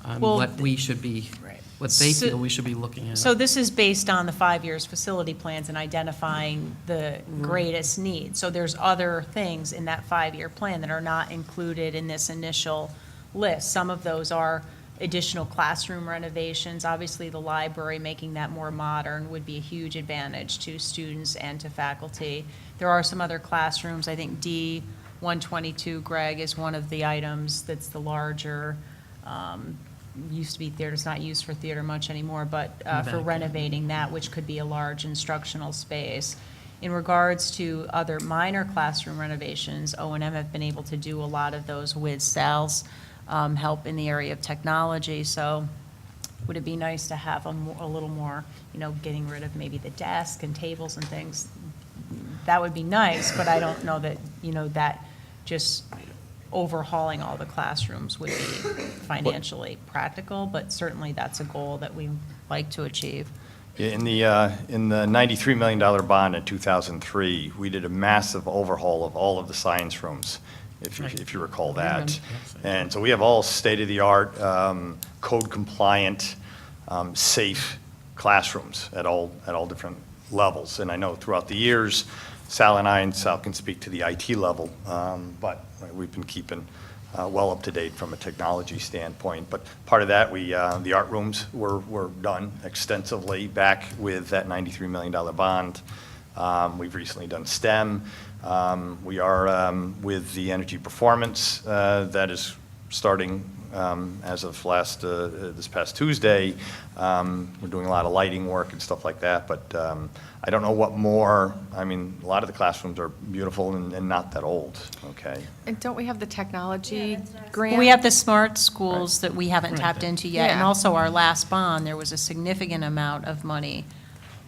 on Well, what we should be, Right. what they So- feel we should be looking at. So this is based on the 5 years facility plans and identifying the greatest needs. So there's other things in that 5-year plan that are not included in this initial list. Some of those are additional classroom renovations. Obviously, the library, making that more modern would be a huge advantage to students and to faculty. There are some other classrooms. I think D122, Greg, is one of the items that's the larger, used to be theater, it's not used for theater much anymore, but for renovating that, which could be a large instructional space. In regards to other minor classroom renovations, O&M have been able to do a lot of those with Sal's help in the area of technology. So would it be nice to have a little more, getting rid of maybe the desk and tables and things? That would be nice, but I don't know that, that just overhauling all the classrooms would be financially practical, but certainly that's a goal that we like to achieve. In the $93 million bond in 2003, we did a massive overhaul of all of the science rooms, if you recall that. And so we have all state-of-the-art, code-compliant, safe classrooms at all different levels. And I know throughout the years, Sal and Sal can speak to the IT level, but we've been keeping well up to date from a technology standpoint. But part of that, the art rooms were done extensively back with that $93 million bond. We've recently done STEM. We are with the energy performance that is starting as of this past Tuesday. We're doing a lot of lighting work and stuff like that, but I don't know what more. I mean, a lot of the classrooms are beautiful and not that old, okay? And don't we have the technology grant? We have the smart schools that we haven't tapped into yet, and Yeah. also our last bond, there was a significant amount of money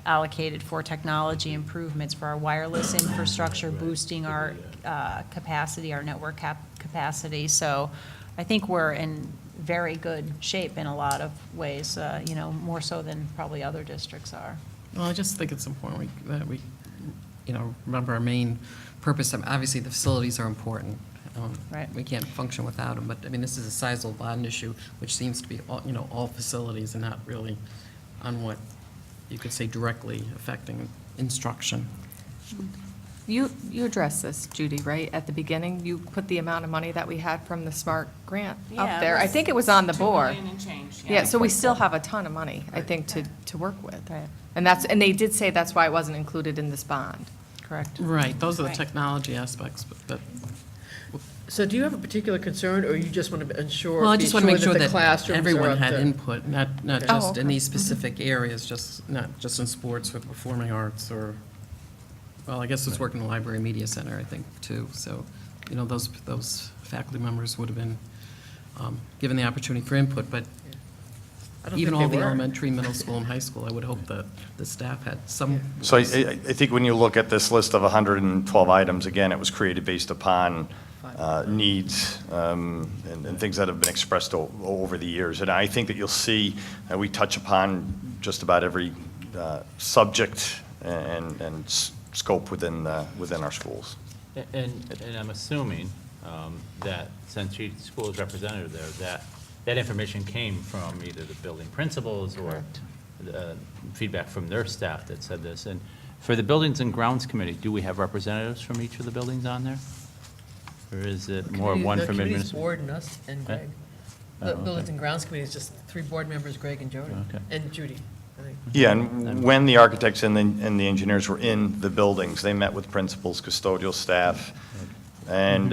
allocated for technology improvements for our wireless infrastructure, boosting our capacity, our network capacity. So I think we're in very good shape in a lot of ways, more so than probably other districts are. Well, I just think it's important that we, remember our main purpose. Obviously, the facilities are important. Right. We can't function without them, but, I mean, this is a sizable bond issue, which seems to be, all facilities and not really on what you could say directly affecting instruction. You addressed this, Judy, right, at the beginning? You put the amount of money that we had from the SMART grant Yeah, up it there. I was think it was on the board. and change, Yeah, so we still have a ton of money, I think, to work with. And and they did say that's why it wasn't included in this bond. Correct. Right, those are the Right. technology aspects, but So do you have a particular concern, or you just want to ensure? well, I just want to make sure the that classrooms are everyone up had to- input, not Okay. just in okay. these specific areas, not just in sports or performing arts or, well, I guess it's working in the library media center, I think, too. So, those faculty members would have been given the opportunity for input, but I don't even think all they the were. elementary, middle school, and high school, I would hope that the staff had some. So I think when you look at this list of 112 items, again, it was created based upon needs and things that have been expressed over the years. And I think that you'll see, we touch upon just about every subject and scope within our schools. And I'm assuming that since each school is represented there, that information came from either the building principals or feedback from their staff that said this. And for the Buildings and Grounds Committee, do we have representatives from each of the buildings on there? Or is it more one from The committee's administration? board and us and Greg. Oh, The okay. Buildings and Grounds Committee is just 3 board members, Greg and Jody. Okay. And Judy, I think. Yeah, and when the architects and the engineers were in the buildings, they met with principals, custodial staff, and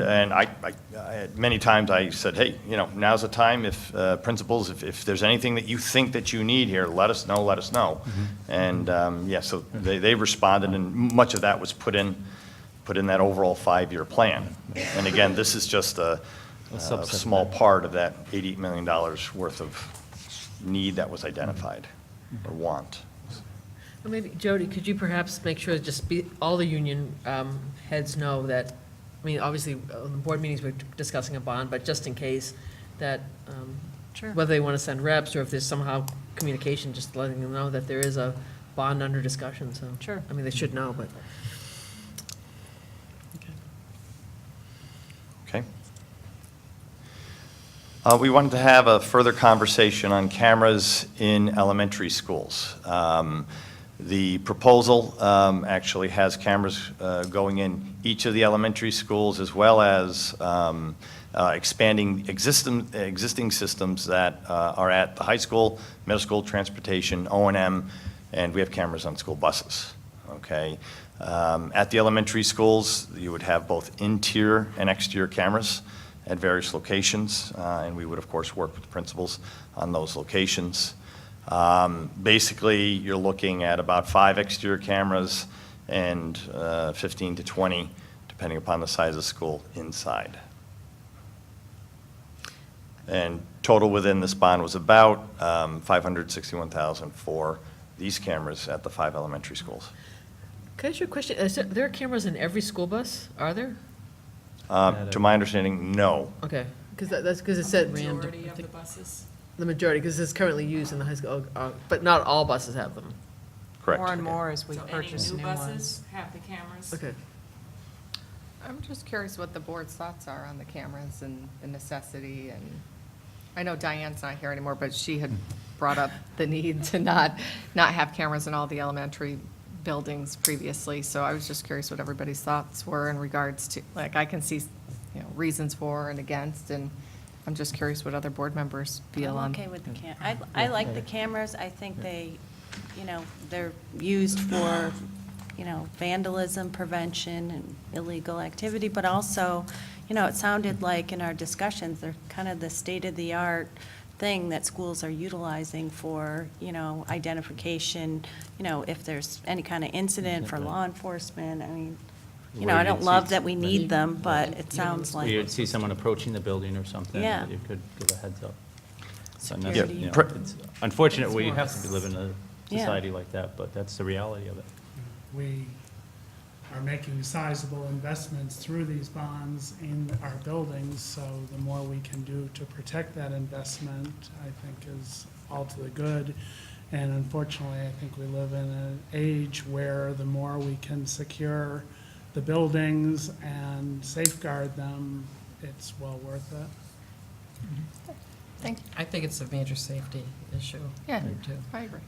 many times I said, hey, now's the time, if principals, if there's anything that you think that you need here, let us know. And, so they responded, and much of that was put in that overall 5-year plan. And again, this is just a small part of that $88 million worth of need that was identified, or want. Well, maybe, Jody, could you perhaps make sure all the union heads know that, obviously, on the board meetings, we're discussing a bond, but just in case, that Sure. whether they want to send reps, or if there's somehow communication, just letting them know that there is a bond under discussion, so. Sure. They should know, but. Okay. We wanted to have a further conversation on cameras in elementary schools. The proposal actually has cameras going in each of the elementary schools, as well as expanding existing systems that are at the high school, middle school, transportation, O&M, and we have cameras on school buses. Okay. At the elementary schools, you would have both interior and exterior cameras at various locations, and we would, of course, work with the principals on those locations. Basically, you're looking at about 5 exterior cameras and 15 to 20, depending upon the size of the school, inside. And total within this bond was about $561,000 for these cameras at the 5 elementary schools. Can I ask you a question? There are cameras in every school bus, are there? To my understanding, no. Okay, because that's, because it said. Majority I of the think buses. The majority, because it's currently used in the high school, but not all buses have them. Correct. More and more as we purchase new ones. have the cameras. Okay. I'm just curious what the board's thoughts are on the cameras and the necessity, and I know Diane's not here anymore, but she had brought up the need to not have cameras in all the elementary buildings previously, so I was just curious what everybody's thoughts were in regards to, I can see, reasons for and against, and I'm just curious what other board members feel on. I'm okay with the I like the cameras. I think they, they're used for, vandalism prevention and illegal activity, but also, it sounded like in our discussions, they're kind of the state-of-the-art thing that schools are utilizing for, identification, if there's any kind of incident for law enforcement. I don't love that we need them, but it sounds like. You'd see someone approaching the building or something, Yeah. you could give a heads up. So, and that's, Security. it's unfortunate we have to live in a Yeah. society like that, but that's the reality of it. We are making sizable investments through these bonds in our buildings, so the more we can do to protect that investment, I think is all to the good. And unfortunately, I think we live in an age where the more we can secure the buildings and safeguard them, it's well worth it. Thank you. I think it's a major safety issue. Yeah, too. I agree.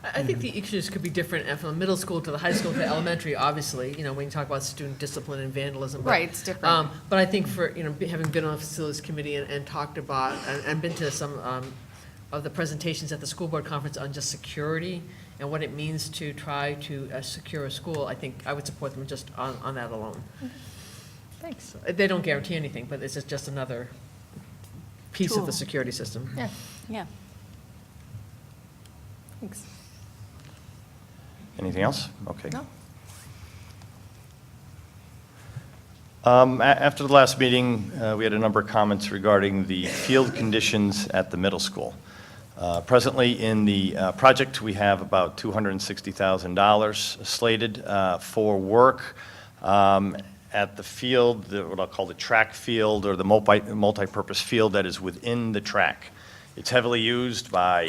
I think the issues could be different from the middle school to the high school to elementary, obviously, when you talk about student discipline and vandalism. but, Right, it's different. But I think for, having been on the facilities committee and talked about, and been to some of the presentations at the school board conference on just security and what it means to try to secure a school, I think I would support them just on that alone. Thanks. They don't guarantee anything, but it's just another piece of the Tool. security system. Yeah, Yeah. thanks. Anything else? Okay. No? After the last meeting, we had a number of comments regarding the field conditions at the middle school. Presently, in the project, we have about $260,000 slated for work at the field, what I'll call the track field, or the multi-purpose field that is within the track. It's heavily used by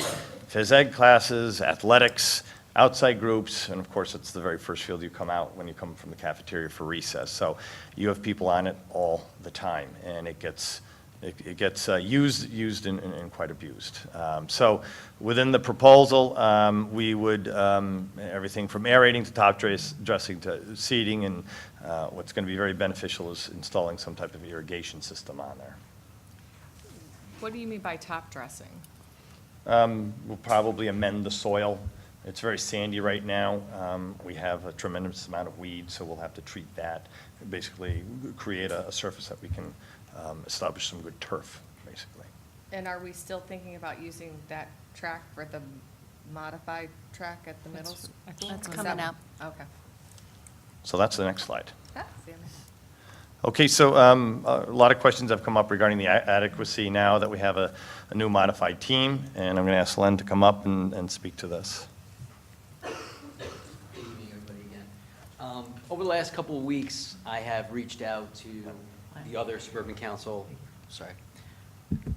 phys ed classes, athletics, outside groups, and of course, it's the very first field you come out when you come from the cafeteria for recess. So you have people on it all the time, and it gets used and quite abused. So within the proposal, we would, everything from aerating to top dressing to seating, and what's going to be very beneficial is installing some type of irrigation system on there. What do you mean by top dressing? We'll probably amend the soil. It's very sandy right now. We have a tremendous amount of weeds, so we'll have to treat that, and basically create a surface that we can establish some good turf, basically. And are we still thinking about using that track for the modified track at the middle school? That's Is coming that- up. Okay. So that's the next slide. Ah, see you. Okay, so a lot of questions have come up regarding the adequacy now that we have a new modified team, and I'm going to ask Len to come up and speak to this. Good evening, everybody, again. Over the last couple of weeks, I have reached out to the other suburban council,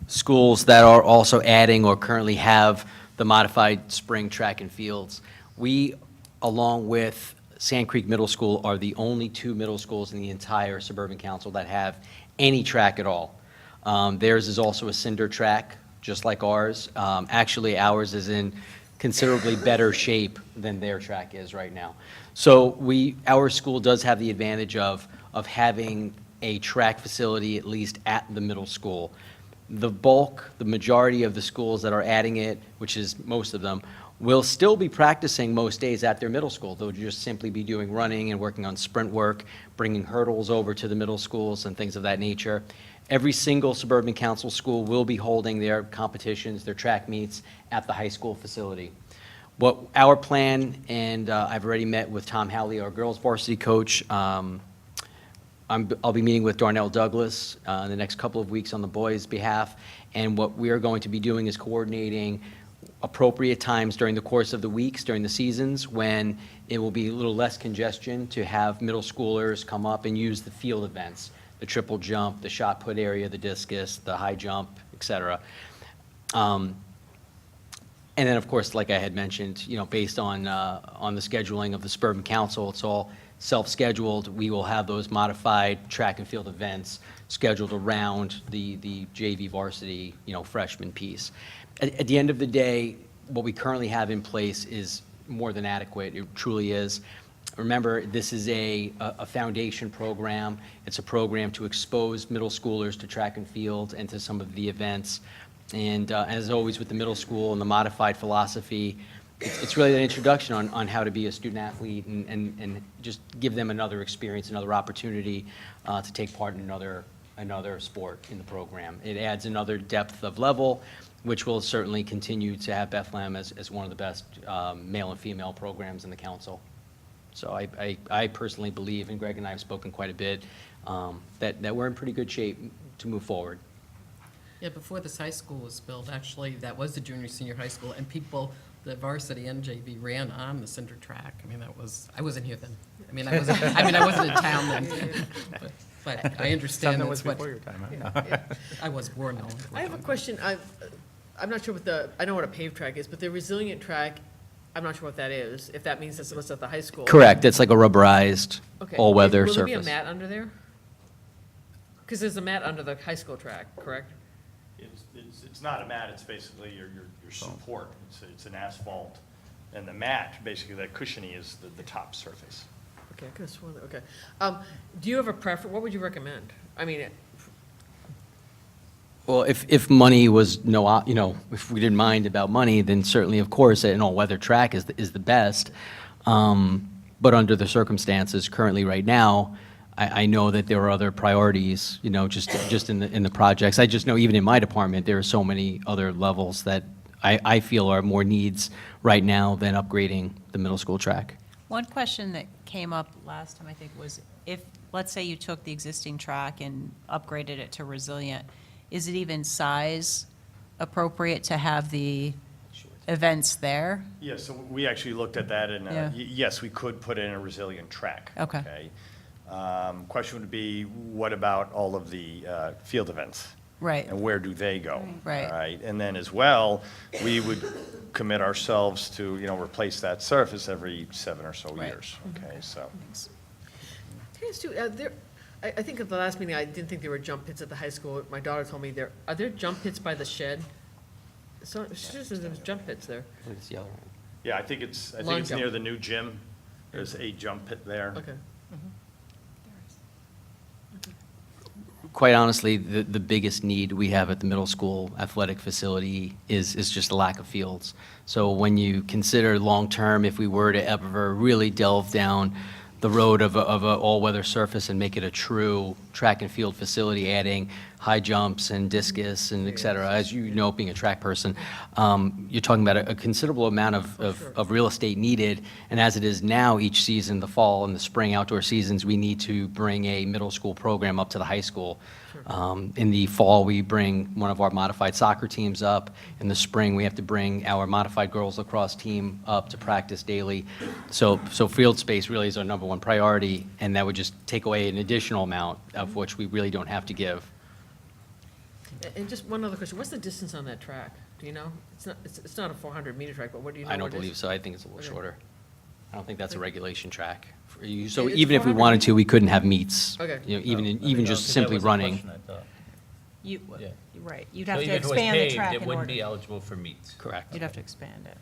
schools that are also adding or currently have the modified spring track and fields. We, along with Sand Creek Middle School, are the only two middle schools in the entire suburban council that have any track at all. Theirs is also a cinder track, just like ours. Actually, ours is in considerably better shape than their track is right now. So our school does have the advantage of having a track facility at least at the middle school. The majority of the schools that are adding it, which is most of them, will still be practicing most days at their middle school. They'll just simply be doing running and working on sprint work, bringing hurdles over to the middle schools and things of that nature. Every single suburban council school will be holding their competitions, their track meets at the high school facility. What our plan, and I've already met with Tom Howley, our girls varsity coach. I'll be meeting with Darnell Douglas in the next couple of weeks on the boys' behalf. And what we are going to be doing is coordinating appropriate times during the course of the weeks, during the seasons, when it will be a little less congestion to have middle schoolers come up and use the field events, the triple jump, the shot put area, the discus, the high jump, et cetera. And then, of course, like I had mentioned, based on the scheduling of the suburban council, it's all self-scheduled. We will have those modified track and field events scheduled around the JV varsity, freshman piece. At the end of the day, what we currently have in place is more than adequate. It truly is. Remember, this is a foundation program. It's a program to expose middle schoolers to track and field and to some of the events. And as always with the middle school and the modified philosophy, it's really an introduction on how to be a student athlete and just give them another experience, another opportunity to take part in another sport in the program. It adds another depth of level, which will certainly continue to have Bethlehem as one of the best male and female programs in the council. So I personally believe, and Greg and I have spoken quite a bit, that we're in pretty good shape to move forward. Yeah, before this high school was built, actually, that was the junior, senior high school, and people, the varsity and JV ran on the cinder track. I mean, I wasn't here then. I wasn't in town then. But I understand Something that's was what. before your time, huh? Yeah, I was born though. I have a question. I'm not sure I know what a paved track is, but the resilient track, I'm not sure what that is, if that means it's what's at the high school. Correct, it's like a rubberized, Okay. all-weather Will there be a surface. mat under there? Because there's a mat under the high school track, correct? It's not a mat, it's basically your support. It's an asphalt, and the mat, basically that cushiony is the top surface. Okay, I could have sworn that, okay. Do you have a preference, what would you recommend? I mean, Well, if money was if we didn't mind about money, then certainly, of course, an all-weather track is the best. But under the circumstances currently right now, I know that there are other priorities, just in the projects. I just know even in my department, there are so many other levels that I feel are more needs right now than upgrading the middle school track. One question that came up last time, I think, was if, let's say you took the existing track and upgraded it to resilient, is it even size appropriate to have the events there? Yeah, so we actually looked at that, and Yeah. yes, we could put in a resilient track. Okay. Question would be, what about all of the field events? Right. And where do they go? Right. All right, and then as well, we would commit ourselves to, replace that surface every 7 or so Right. years, okay, so. can I ask you, I think at the last meeting, I didn't think there were jump pits at the high school. My daughter told me are there jump pits by the shed? So, she just says there's jump pits there. It's the other one. Yeah, I think it's Long near jump. the new gym. There's a jump pit there. Okay. Quite honestly, the biggest need we have at the middle school athletic facility is just the lack of fields. So when you consider long-term, if we were to ever really delve down the road of a all-weather surface and make it a true track and field facility, adding high jumps and discus and et cetera, as you know, being a track person, you're talking about a considerable amount of real estate needed. And as it is now, each season, the fall and the spring outdoor seasons, we need to bring a middle school program up to the high school. In the fall, we bring one of our modified soccer teams up. In the spring, we have to bring our modified girls lacrosse team up to practice daily. So field space really is our number one priority, and that would just take away an additional amount of which we really don't have to give. And just one other question, what's the distance on that track? Do you know? It's not a 400-meter track, but what do you know? I don't what it is? believe so. I think it's a little Okay. shorter. I don't think that's a regulation track. So It's even if we 400 wanted to, we couldn't have meets. Okay. Even just simply running. You, Yeah. right, you'd So have to even if it was expand the paved, track it in wouldn't order. be eligible for meets. Correct. You'd have to expand it.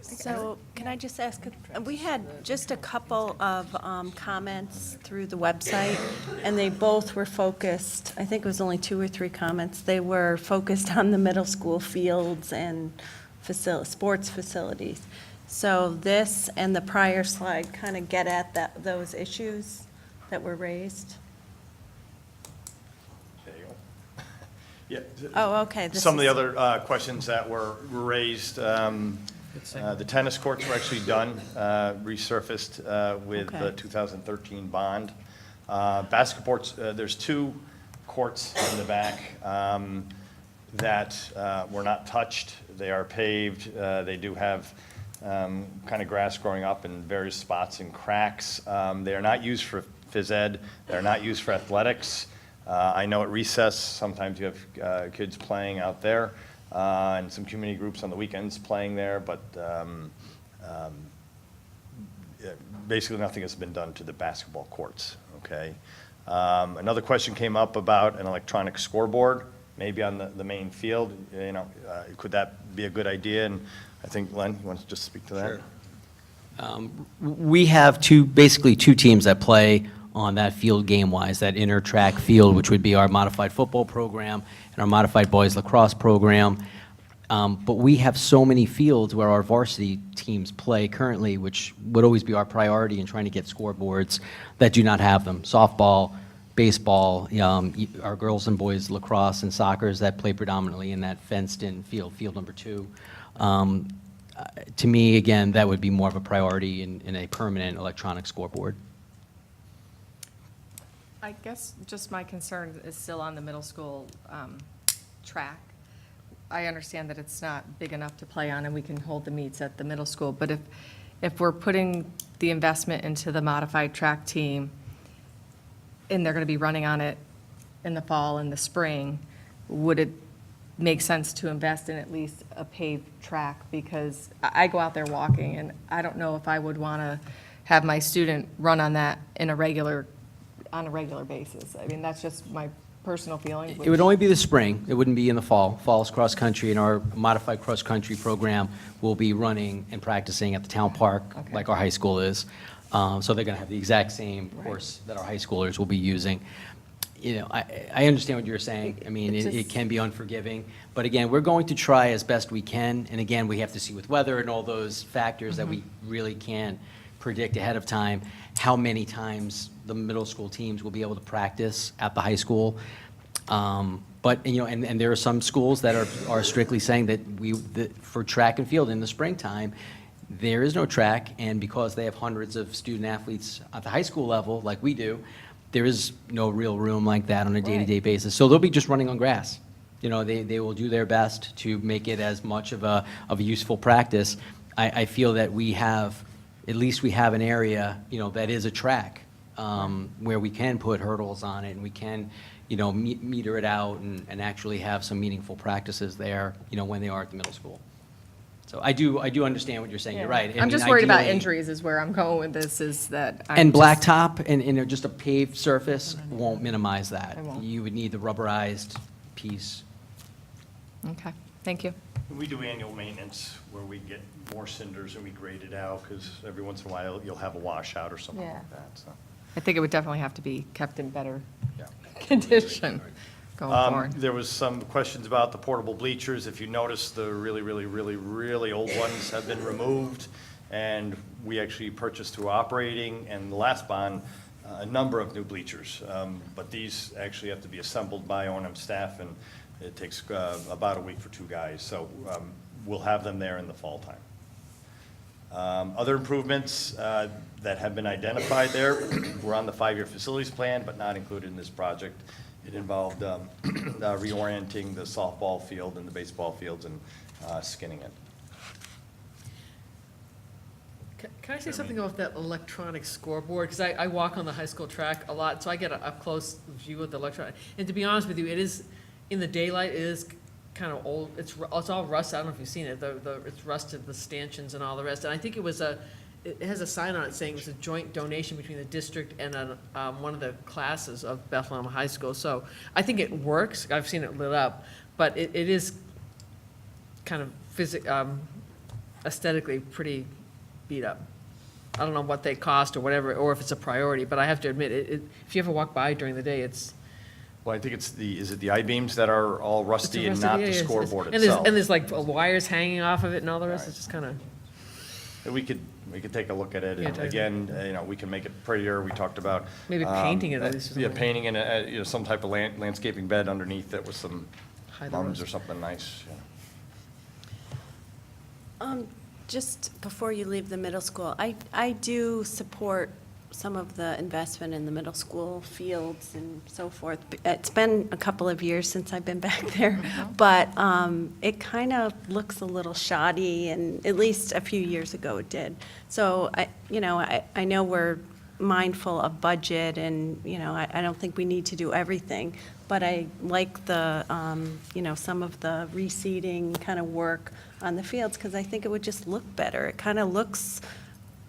So can I just ask, we had just a couple of comments through the website, and they both were focused, I think it was only 2 or 3 comments. They were focused on the middle school fields and sports facilities. So this and the prior slide kind of get at those issues that were raised. There you go. Yeah. Oh, okay. this Some of the is- other questions that were raised, the tennis courts were actually done, resurfaced with the Okay. 2013 bond. Basketballs, there's 2 courts in the back that were not touched. They are paved. They do have kind of grass growing up in various spots and cracks. They are not used for phys ed. They're not used for athletics. I know at recess, sometimes you have kids playing out there, and some community groups on the weekends playing there, but basically nothing has been done to the basketball courts, okay? Another question came up about an electronic scoreboard, maybe on the main field. Could that be a good idea? And I think, Len, you want to just speak to that? We have basically two teams that play on that field game-wise, that inner track field, which would be our modified football program and our modified boys lacrosse program. But we have so many fields where our varsity teams play currently, which would always be our priority in trying to get scoreboards, that do not have them. Softball, baseball, our girls and boys lacrosse and soccer that play predominantly in that fenced-in field number 2. To me, again, that would be more of a priority in a permanent electronic scoreboard. I guess just my concern is still on the middle school track. I understand that it's not big enough to play on, and we can hold the meets at the middle school, but if we're putting the investment into the modified track team, and they're going to be running on it in the fall and the spring, would it make sense to invest in at least a paved track? Because I go out there walking, and I don't know if I would want to have my student run on that on a regular basis. I mean, that's just my personal feeling. It would only be the spring, it wouldn't be in the fall. Fall's cross-country, and our modified cross-country program will be running and practicing at the town park, Okay. like our high school is. So they're going to have the exact same course that our high schoolers will be using. You know, I understand what you're saying. I mean, It it just- can be unforgiving. But again, we're going to try as best we can. And again, we have to see with weather and all those factors that we really can't predict ahead of time, how many times the middle school teams will be able to practice at the high school. But, you know, and there are some schools that are strictly saying that for track and field in the springtime, there is no track, and because they have hundreds of student athletes at the high school level, like we do, there is no real room like that on a day-to-day basis. So they'll be just running on grass. You know, they will do their best to make it as much of a useful practice. I feel that at least we have an area, you know, that is a track, where we can put hurdles on it, and we can, you know, meter it out and actually have some meaningful practices there, you know, when they are at the middle school. So I do understand what you're saying, you're right. I I'm mean, just worried about ideally- injuries is where I'm going with this, is that. And blacktop and just a paved surface won't minimize that. It won't. You would need the rubberized piece. Okay, thank you. We do annual maintenance where we get more cinders and we grade it out, because every once in a while, you'll have a washout or something Yeah. like that, so. I think it would definitely have to be kept in better Yeah. condition going forward. There was some questions about the portable bleachers. If you notice, the really old ones have been removed, and we actually purchased through operating, and the last bond, a number of new bleachers. But these actually have to be assembled by O&M staff, and it takes about a week for 2 guys. So we'll have them there in the fall time. Other improvements that have been identified there were on the 5-year facilities plan, but not included in this project. It involved reorienting the softball field and the baseball fields and skinning it. Can I say something about that electronic scoreboard? Because I walk on the high school track a lot, so I get an up-close view of the electronic. And to be honest with you, it is, in the daylight, it is kind of old. It's all rusted. I don't know if you've seen it. It's rusted, the stanchions and all the rest. And I think it has a sign on it saying it's a joint donation between the district and one of the classes of Bethlehem High School. So I think it works. I've seen it lit up, but it is kind of aesthetically pretty beat up. I don't know what they cost or whatever, or if it's a priority, but I have to admit, if you ever walk by during the day, it's. Well, I think it's is it the I-beams that are all rusty and not the scoreboard and itself? there's like wires hanging off of it and all the rest. Right. It's just kind of. We could take a look at it, and Yeah, again, you know, we can make it prettier. We talked about. Maybe painting it at least or Yeah, something. painting in you know, some type of landscaping bed underneath it with some Hide the mums rust. or something nice. Yeah. Just before you leave the middle school, I do support some of the investment in the middle school fields and so forth. It's been a couple of years since I've been back there, but it kind of looks a little shoddy, and at least a few years ago it did. So I know we're mindful of budget, and, you know, I don't think we need to do everything, but I like the, some of the reseeding kind of work on the fields, because I think it would just look better. It kind of looks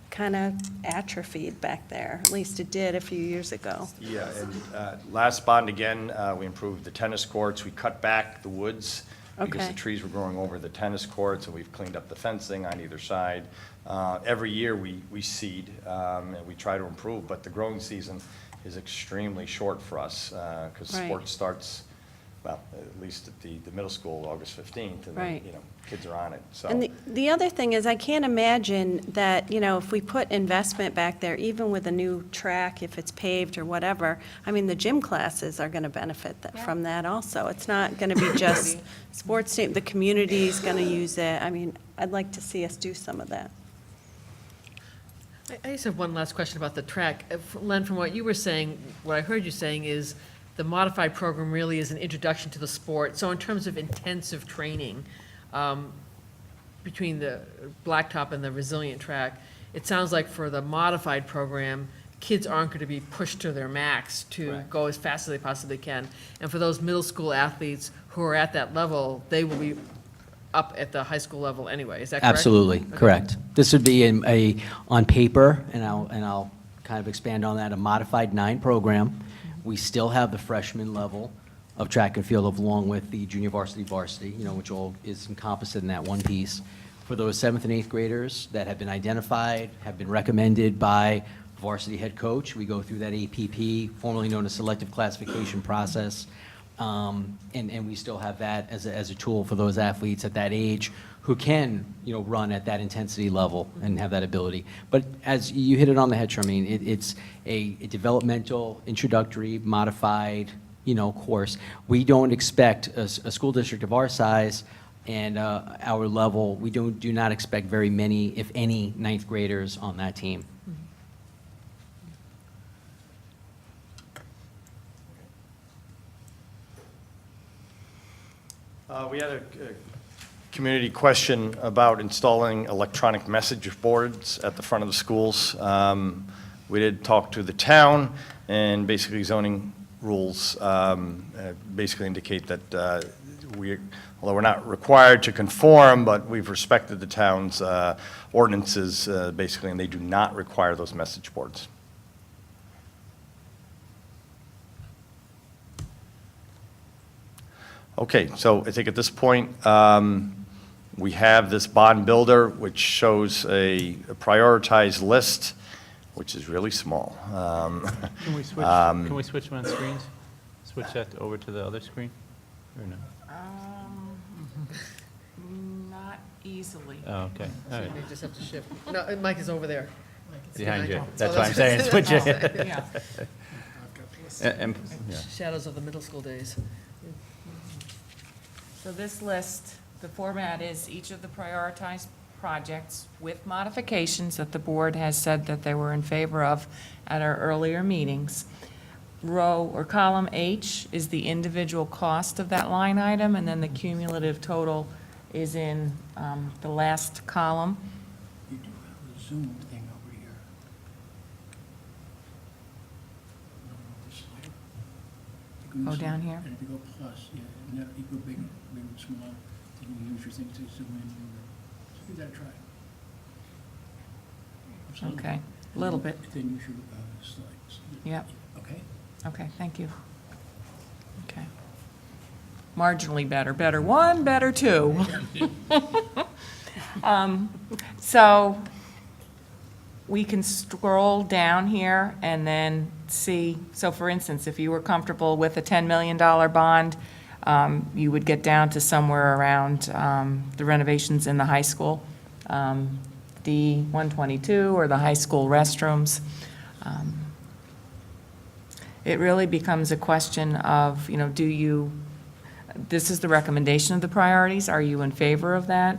kind of atrophied back there, at least it did a few years ago. Yeah, and last bond, again, we improved the tennis courts. We cut back the woods because Okay. the trees were growing over the tennis courts, and we've cleaned up the fencing on either side. Every year, we seed, and we try to improve, but the growing season is extremely short for us, because Right. sports starts, well, at least at the middle school, August 15th, and then, Right. you know, kids are on it, so. And the other thing is, I can't imagine that, you know, if we put investment back there, even with a new track, if it's paved or whatever, I mean, the gym classes are going to benefit from that also. It's not going to be just sports team, the community's going to use it. I mean, I'd like to see us do some of that. I just have one last question about the track. Len, from what you were saying, what I heard you saying is the modified program really is an introduction to the sport. So in terms of intensive training, between the blacktop and the resilient track, it sounds like for the modified program, kids aren't going to be pushed to their max to Correct. go as fast as they possibly can. And for those middle school athletes who are at that level, they will be up at the high school level anyway. Is that correct? Absolutely, Okay. correct. This would be on paper, and I'll kind of expand on that, a modified 9 program. We still have the freshman level of track and field along with the junior varsity, which all is encompassed in that one piece. For those 7th and 8th graders that have been identified, have been recommended by varsity head coach, we go through that APP, formerly known as selective classification process. And we still have that as a tool for those athletes at that age who can, run at that intensity level and have that ability. But as you hit it on the head, Charmaine, it's a developmental, introductory, modified, course. We don't expect a school district of our size and our level, we do not expect very many, if any, 9th graders on that team. We had a community question about installing electronic message boards at the front of the schools. We did talk to the town, and basically zoning rules basically indicate that although we're not required to conform, but we've respected the town's ordinances, basically, and they do not require those message boards. Okay, so I think at this point, we have this bond builder, which shows a prioritized list, which is really small. Can we switch one screens? Switch that over to the other screen, or no? Not easily. Oh, okay, all right. They just have to shift. No, Mike is over there. Behind you, Oh, that's why I'm saying switch it. Yeah. And- yeah. Shadows of the middle school days. So this list, the format is each of the prioritized projects with modifications that the board has said that they were in favor of at our earlier meetings. Row or column H is the individual cost of that line item, and then the cumulative total is in the last column. You do have a Zoom thing over here. Oh, down here? And if you go plus, yeah, and then you go big and small, you can use your thing to zoom in. So give that a try. Absolutely. Okay, a little bit. Then you should slides. Yep. Okay? Okay, thank you. Okay. Marginally better, better one, better two. So we can scroll down here and then see, so for instance, if you were comfortable with a $10 million bond, you would get down to somewhere around the renovations in the high school, the 122 or the high school restrooms. It really becomes a question of, this is the recommendation of the priorities, are you in favor of that?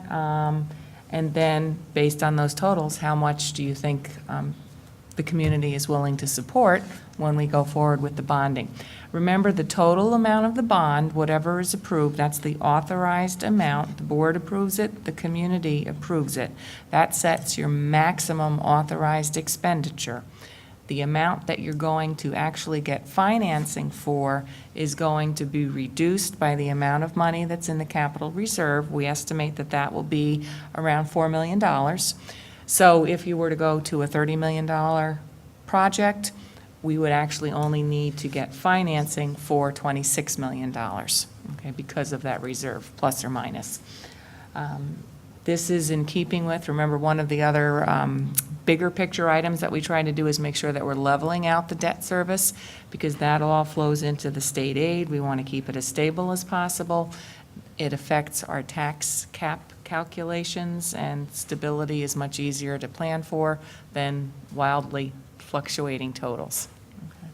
And then, based on those totals, how much do you think the community is willing to support when we go forward with the bonding? Remember, the total amount of the bond, whatever is approved, that's the authorized amount. The board approves it, the community approves it. That sets your maximum authorized expenditure. The amount that you're going to actually get financing for is going to be reduced by the amount of money that's in the capital reserve. We estimate that that will be around $4 million. So if you were to go to a $30 million project, we would actually only need to get financing for $26 million, okay, because of that reserve, plus or minus. This is in keeping with, remember, one of the other bigger picture items that we try to do is make sure that we're leveling out the debt service, because that all flows into the state aid. We want to keep it as stable as possible. It affects our tax cap calculations, and stability is much easier to plan for than wildly fluctuating totals. Okay.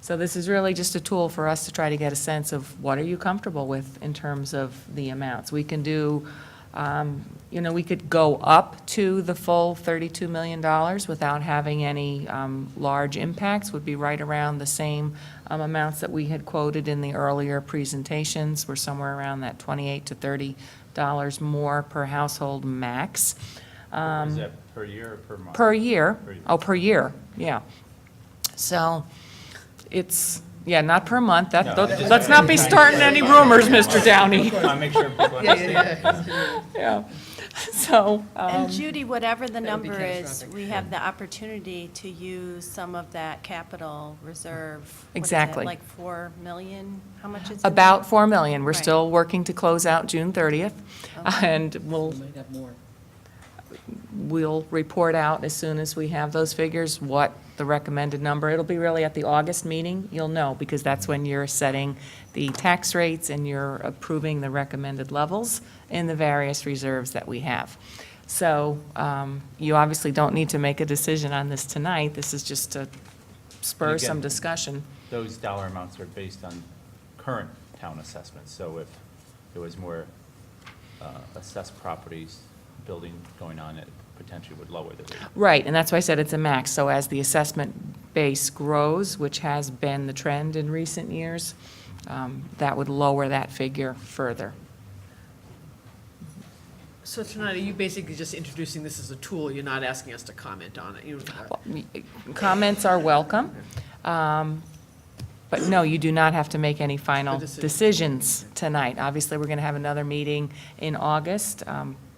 So this is really just a tool for us to try to get a sense of what are you comfortable with in terms of the amounts. We can do We could go up to the full $32 million without having any large impacts, would be right around the same amounts that we had quoted in the earlier presentations. We're somewhere around that $28 to $30 more per household max. Is that per year or per month? Per year. Per year. Oh, per year, yeah. So it's, yeah, not per month. No, I just- Let's not be starting any rumors, Mr. Downey. I want to make sure people understand. Yeah. So, And Judy, whatever the that would be number is, catastrophic. we have the opportunity to use some of that capital reserve. What is it, Exactly. like 4 million? How much is it? about 4 million. We're Right. still working to close out June 30th. And We might have more. we'll report out as soon as we have those figures, what the recommended number. It'll be really at the August meeting, you'll know, because that's when you're setting the tax rates and you're approving the recommended levels in the various reserves that we have. So you obviously don't need to make a decision on this tonight. This is just to spur And again, some discussion. Those dollar amounts are based on current town assessments, so if there was more assessed properties, building going on, it potentially would lower the rate. Right, and that's why I said it's a max. So as the assessment base grows, which has been the trend in recent years, that would lower that figure further. So tonight, are you basically just introducing this as a tool? You're not asking us to comment on it? Comments are welcome, but no, you do not have to make any final A decision. decisions tonight. Obviously, we're going to have another meeting in August.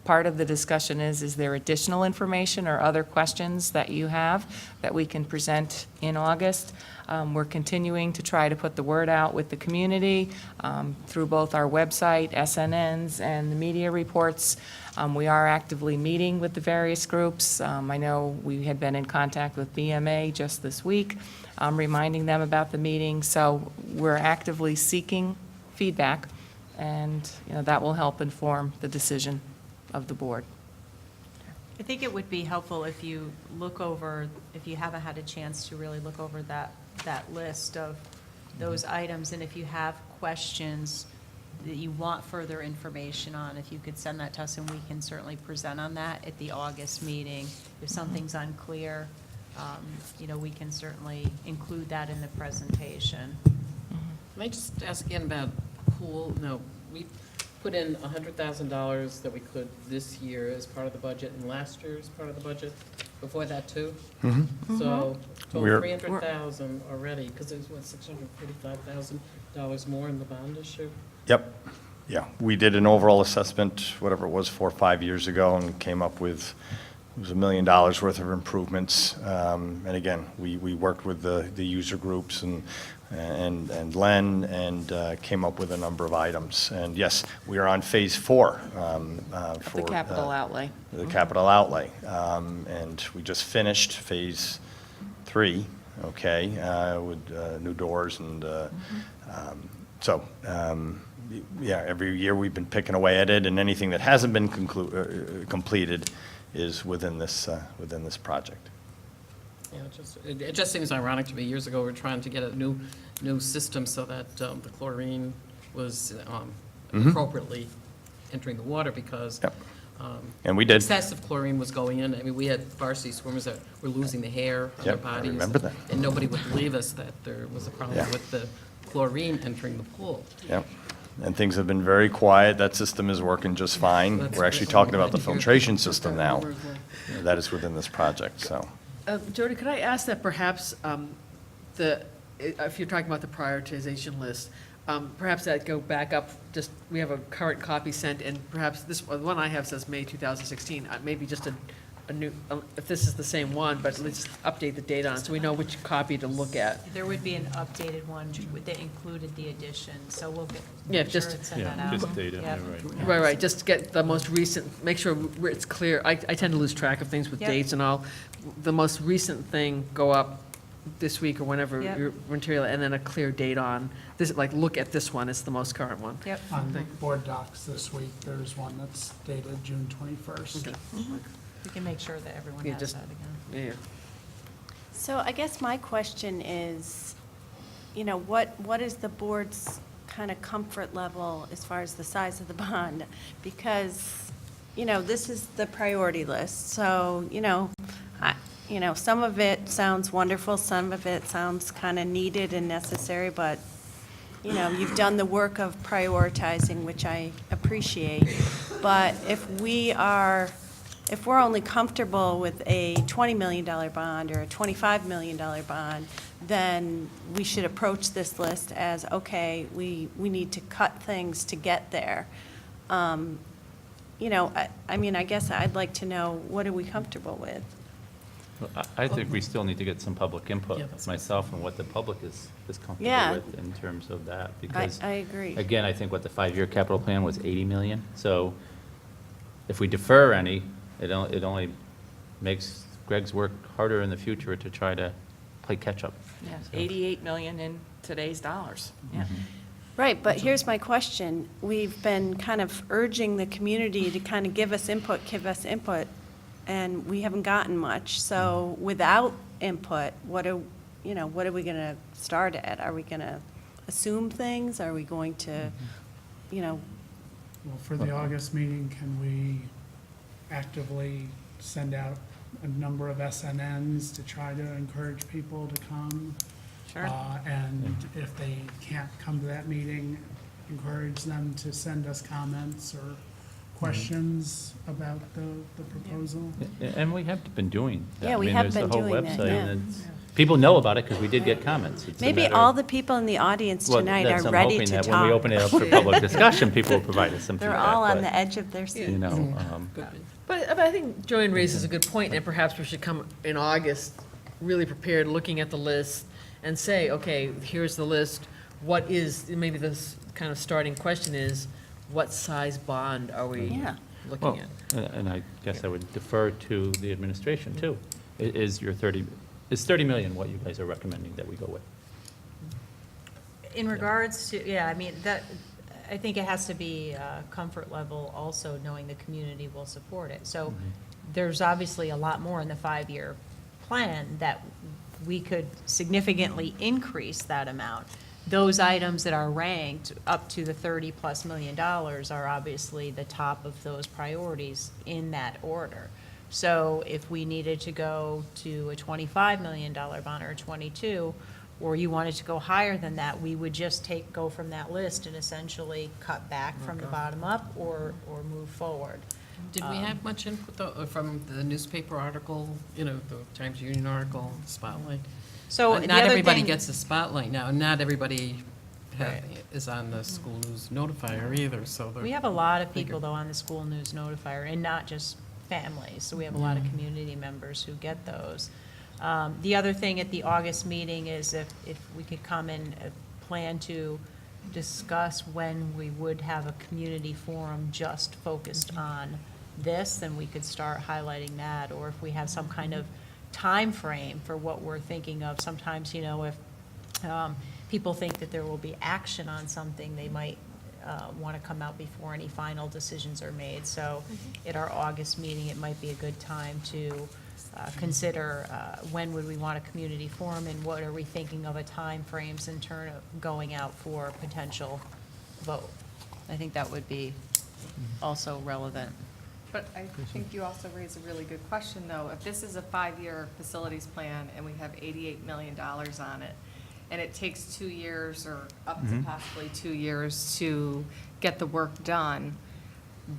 Part of the discussion is there additional information or other questions that you have that we can present in August? We're continuing to try to put the word out with the community through both our website, SNNs, and the media reports. We are actively meeting with the various groups. I know we had been in contact with BMA just this week, reminding them about the meeting. So we're actively seeking feedback, and that will help inform the decision of the board. I think it would be helpful if you look over, if you haven't had a chance to really look over that list of those items, and if you have questions that you want further information on, if you could send that to us, and we can certainly present on that at the August meeting. If something's unclear, we can certainly include that in the presentation. Can I just ask again about pool? No, we put in $100,000 that we could this year as part of the budget, and last year as part of the budget, before that too. So, We're- 300,000 already, because there's, $645,000 more in the bond issue? Yep, yeah. We did an overall assessment, whatever it was, 4 or 5 years ago, and came up with, it was $1 million worth of improvements. And again, we worked with the user groups and Len, and came up with a number of items. And yes, we are on phase 4. The capital outlay. The capital outlay. And we just finished phase 3, okay, with new doors and, yeah, every year we've been picking away at it, and anything that hasn't been completed is within this project. Yeah, it just seems ironic to me. Years ago, we were trying to get a new system so that the chlorine was appropriately entering the water, because Yep. And we did. excessive chlorine was going in. I mean, we had varsity swimmers that were losing the hair on their Yep, I bodies. remember that. And nobody would believe us that there was a problem Yeah. with the chlorine entering the pool. Yep. And things have been very quiet. That system is working just fine. That's We're actually good. talking about the filtration system now. That is within this project, so. Jody, could I ask that perhaps if you're talking about the prioritization list, perhaps that go back up, just, we have a current copy sent, and perhaps this, the one I have says May 2016, maybe just a new, if this is the same one, but let's update the date on it, so we know which copy to look at. There would be an updated one that included the addition, so we'll Yeah, make sure just- and send Yeah, that out. just data, Yep. yeah, Right, just get the most recent, make sure it's clear. I tend to lose track of things with Yep. dates and all. The most recent thing go up this week or whenever Yep. your material, and then a clear date on, this, like, look at this one, it's the most current one. Yep. On the board docs this week, there's one that's dated June 21st. Okay. We can make sure that everyone Yeah, has just- that again. Yeah. So I guess my question is, what is the board's kind of comfort level as far as the size of the bond? Because this is the priority list, so, some of it sounds wonderful, some of it sounds kind of needed and necessary, but, you've done the work of prioritizing, which I appreciate. But if we're only comfortable with a $20 million bond or a $25 million bond, then we should approach this list as, okay, we need to cut things to get there. I guess I'd like to know, what are we comfortable with? Well, I think we still need to get some public input, Yeah, that's- myself, and what the public is comfortable Yeah. with in terms of that. Because, I agree. again, I think what the 5-year capital plan was 80 million. So if we defer any, it only makes Greg's work harder in the future to try to play catch-up. Yes, 88 million in today's dollars. Yeah. Right, but here's my question. We've been kind of urging the community to kind of give us input, and we haven't gotten much. So without input, what are we going to start at? Are we going to assume things? Are we going to, Well, for the August meeting, can we actively send out a number of SNNs to try to encourage people to come? Sure. And if they can't come to that meeting, encourage them to send us comments or questions about the proposal? And we have been doing that. Yeah, we I mean, have there's the been whole doing that, website, yeah. and people know about it because we did get comments. It's a maybe matter all of- the people in the audience Well, tonight that's- are I'm ready hoping to that talk. when we open it up for public discussion, people will provide us some They're feedback. all on but, the edge of their seat. But I think Joanne raises a good point, and perhaps we should come in August really prepared, looking at the list, and say, okay, here's the list. What is, maybe this kind of starting question is, what size bond are we Yeah. looking Well, at? and I guess I would defer to the administration, too. Is 30 million what you guys are recommending that we go with? In regards to, yeah, I mean, I think it has to be comfort level also knowing the community will support it. So there's obviously a lot more in the 5-year plan that we could significantly increase that amount. Those items that are ranked up to the $30+ million are obviously the top of those priorities in that order. So if we needed to go to a $25 million bond or a 22, or you wanted to go higher than that, we would just go from that list and essentially cut back from the bottom up or move forward. Did we have much input though, from the newspaper article, the Times Union article, Spotlight? So the Not other everybody thing- gets the Spotlight now, and not everybody Right. is on the school news notifier either, so. We have a lot of people, though, on the school news notifier, and not just families, so we have a lot of community members who get those. The other thing at the August meeting is if we could come and plan to discuss when we would have a community forum just focused on this, then we could start highlighting that, or if we have some kind of time frame for what we're thinking of. Sometimes, if people think that there will be action on something, they might want to come out before any final decisions are made. So at our August meeting, it might be a good time to consider when would we want a community forum, and what are we thinking of a time frames in turn of going out for potential vote. I think that would be also relevant. But I think you also raise a really good question, though. If this is a 5-year facilities plan and we have $88 million on it, and it takes 2 years or up to possibly 2 years to get the work done,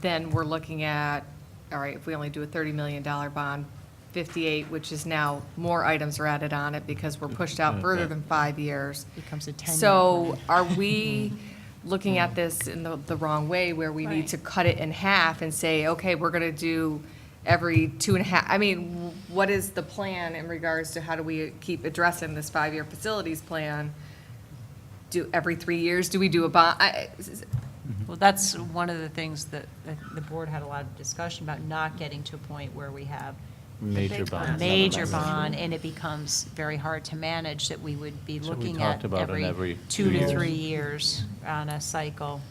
then we're looking at, all right, if we only do a $30 million bond, 58, which is now more items are added on it because we're pushed out further than 5 years. Becomes a 10-year So plan. are we looking at this in the wrong way, where we need to cut it in half and say, okay, we're going to do every 2.5? I mean, what is the plan in regards to how do we keep addressing this 5-year facilities plan? Do every 3 years, do we do a bond? Well, that's one of the things that the board had a lot of discussion about, not getting to a point where we have Major a bonds. major bond, and it becomes very hard to manage, that we would be So we looking talked at about it every 2 2 to years. 3 years on a cycle.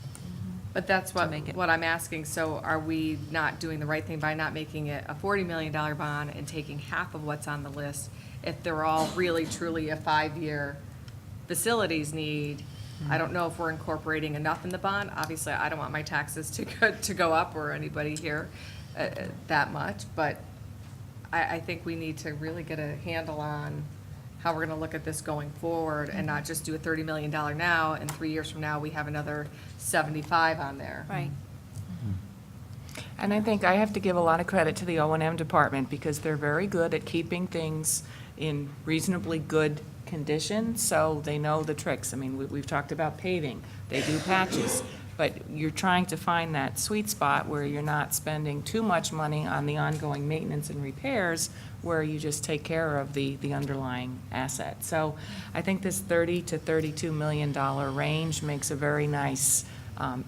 But that's To make it- what I'm asking. So are we not doing the right thing by not making it a $40 million bond and taking half of what's on the list if they're all really truly a 5-year facilities need? I don't know if we're incorporating enough in the bond. Obviously, I don't want my taxes to go up, or anybody here. that much, but I think we need to really get a handle on how we're gonna look at this going forward and not just do a $30 million now, and 3 years from now, we have another 75 on there. Right. And I think I have to give a lot of credit to the O&M department because they're very good at keeping things in reasonably good condition, so they know the tricks. I mean, we've talked about paving, they do patches, but you're trying to find that sweet spot where you're not spending too much money on the ongoing maintenance and repairs, where you just take care of the underlying asset. So I think this $30 to $32 million range makes a very nice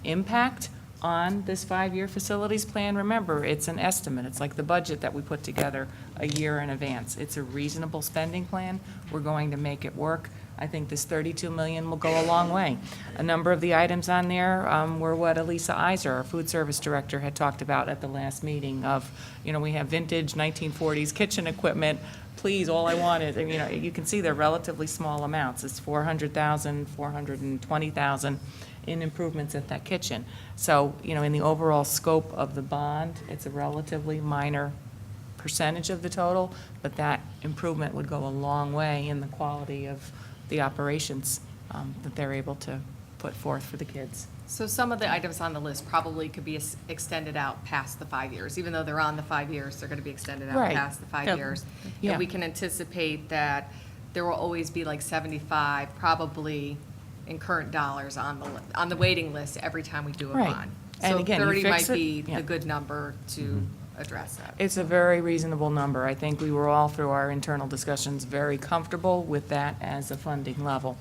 impact on this 5-year facilities plan. Remember, it's an estimate. It's like the budget that we put together a year in advance. It's a reasonable spending plan. We're going to make it work. I think this $32 million will go a long way. A number of the items on there were what Elisa Iser, our food service director, had talked about at the last meeting of, we have vintage 1940s kitchen equipment. Please, all I want is, you can see they're relatively small amounts. It's $400,000, $420,000 in improvements at that kitchen. So, in the overall scope of the bond, it's a relatively minor percentage of the total, but that improvement would go a long way in the quality of the operations that they're able to put forth for the kids. So some of the items on the list probably could be extended out past the 5 years. Even though they're on the 5 years, they're gonna be extended out Right. past the 5 Yep. years. Yeah. And we can anticipate that there will always be like 75, probably in current dollars on the waiting list every time we do a Right. bond. And So again, you 30 fix might it, be yeah. the good number to address that. It's a very reasonable number. I think we were all, through our internal discussions, very comfortable with that as a funding level,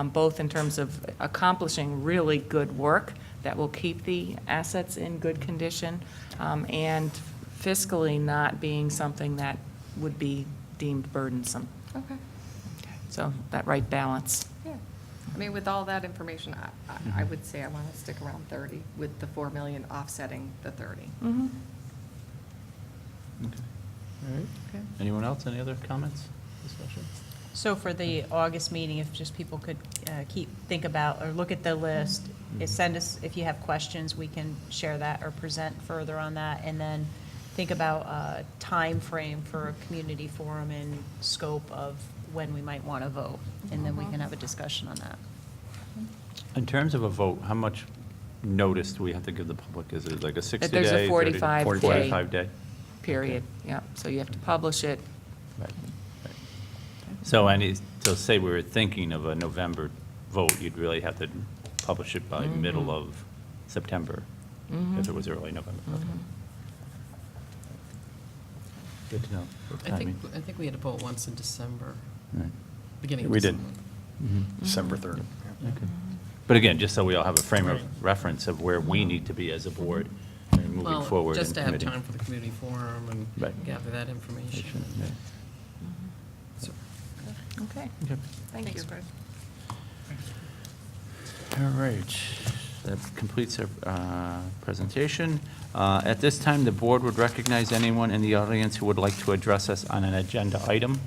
both in terms of accomplishing really good work that will keep the assets in good condition, and fiscally not being something that would be deemed burdensome. Okay. So that right balance. Yeah. I mean, with all that information, I would say I want to stick around 30 with the 4 million offsetting the 30. Mhm. All right. Okay. Anyone else? Any other comments, discussion? So for the August meeting, if just people could think about, or look at the list, send us, if you have questions, we can share that or present further on that, and then think about a timeframe for a community forum and scope of when we might want to vote, and then we can have a discussion on that. In terms of a vote, how much notice do we have to give the public? Is it like a 60-day? There's a 30 45 day. 45-day? Period, yeah. So you have to publish it. Right. So so say we were thinking of a November vote, you'd really have to publish it by middle of September, if it was early November. Okay. Good to know. Good I think timing. we had a vote once in December, Right. beginning of We did. December. December 3rd. Okay. But again, just so we all have a frame of reference of where we need to be as a board and moving Well, forward. just in to have committee. time for the community forum and Right. gather that information. Right. So- Okay, Okay. thank you. Thanks, Fred. All right, that completes our presentation. At this time, the board would recognize anyone in the audience who would like to address us on an agenda item.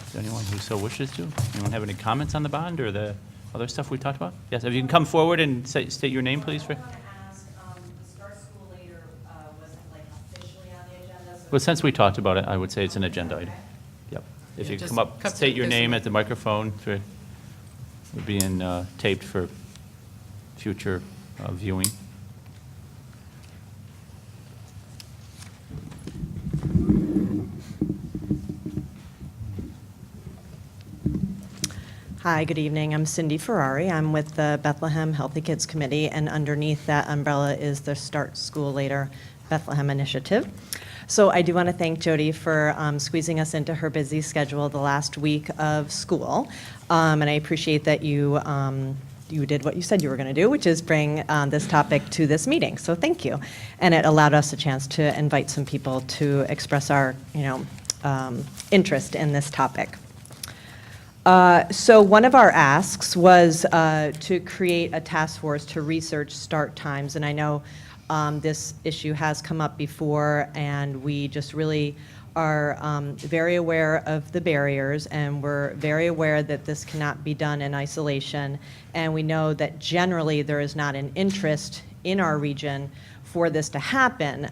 Is there anyone who so wishes to? Anyone have any comments on the bond or the other stuff we talked about? Yes, if you can come forward and state your name, please. I want to ask, the Start School Later wasn't like officially on the agenda, so. Well, since we talked about it, I would say it's an agenda item. Yep. If Yeah, you just come up, cut state your this name one. at the microphone, we're being taped for future viewing. Hi, good evening. I'm Cindy Ferrari. I'm with the Bethlehem Healthy Kids Committee, and underneath that umbrella is the Start School Later Bethlehem Initiative. So I do want to thank Jody for squeezing us into her busy schedule the last week of school. And I appreciate that you did what you said you were going to do, which is bring this topic to this meeting. So thank you. And it allowed us a chance to invite some people to express our, interest in this topic. So one of our asks was to create a task force to research start times. And I know this issue has come up before, and we just really are very aware of the barriers, and we're very aware that this cannot be done in isolation. And we know that generally there is not an interest in our region for this to happen.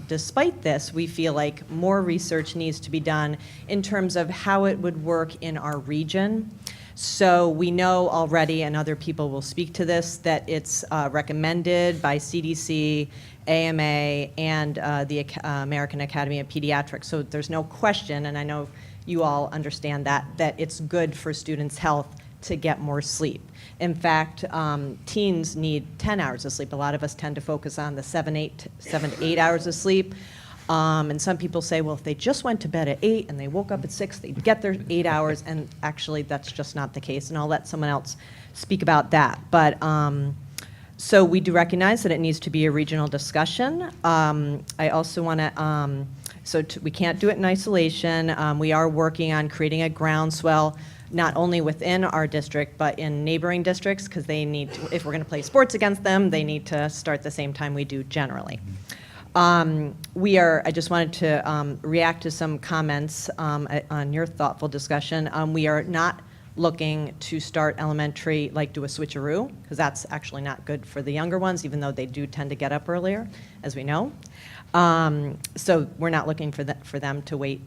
Despite this, we feel like more research needs to be done in terms of how it would work in our region. So we know already, and other people will speak to this, that it's recommended by CDC, AMA, and the American Academy of Pediatrics. So there's no question, and I know you all understand that it's good for students' health to get more sleep. In fact, teens need 10 hours of sleep. A lot of us tend to focus on the 7 to 8 hours of sleep. And some people say, well, if they just went to bed at 8 and they woke up at 6, they'd get their 8 hours, and actually that's just not the case, and I'll let someone else speak about that. But so we do recognize that it needs to be a regional discussion. I also want to, we can't do it in isolation. We are working on creating a groundswell, not only within our district, but in neighboring districts, because they need to, if we're going to play sports against them, they need to start the same time we do generally. I just wanted to react to some comments on your thoughtful discussion. We are not looking to start elementary, like do a switcheroo, because that's actually not good for the younger ones, even though they do tend to get up earlier, as we know. So we're not looking for them to wait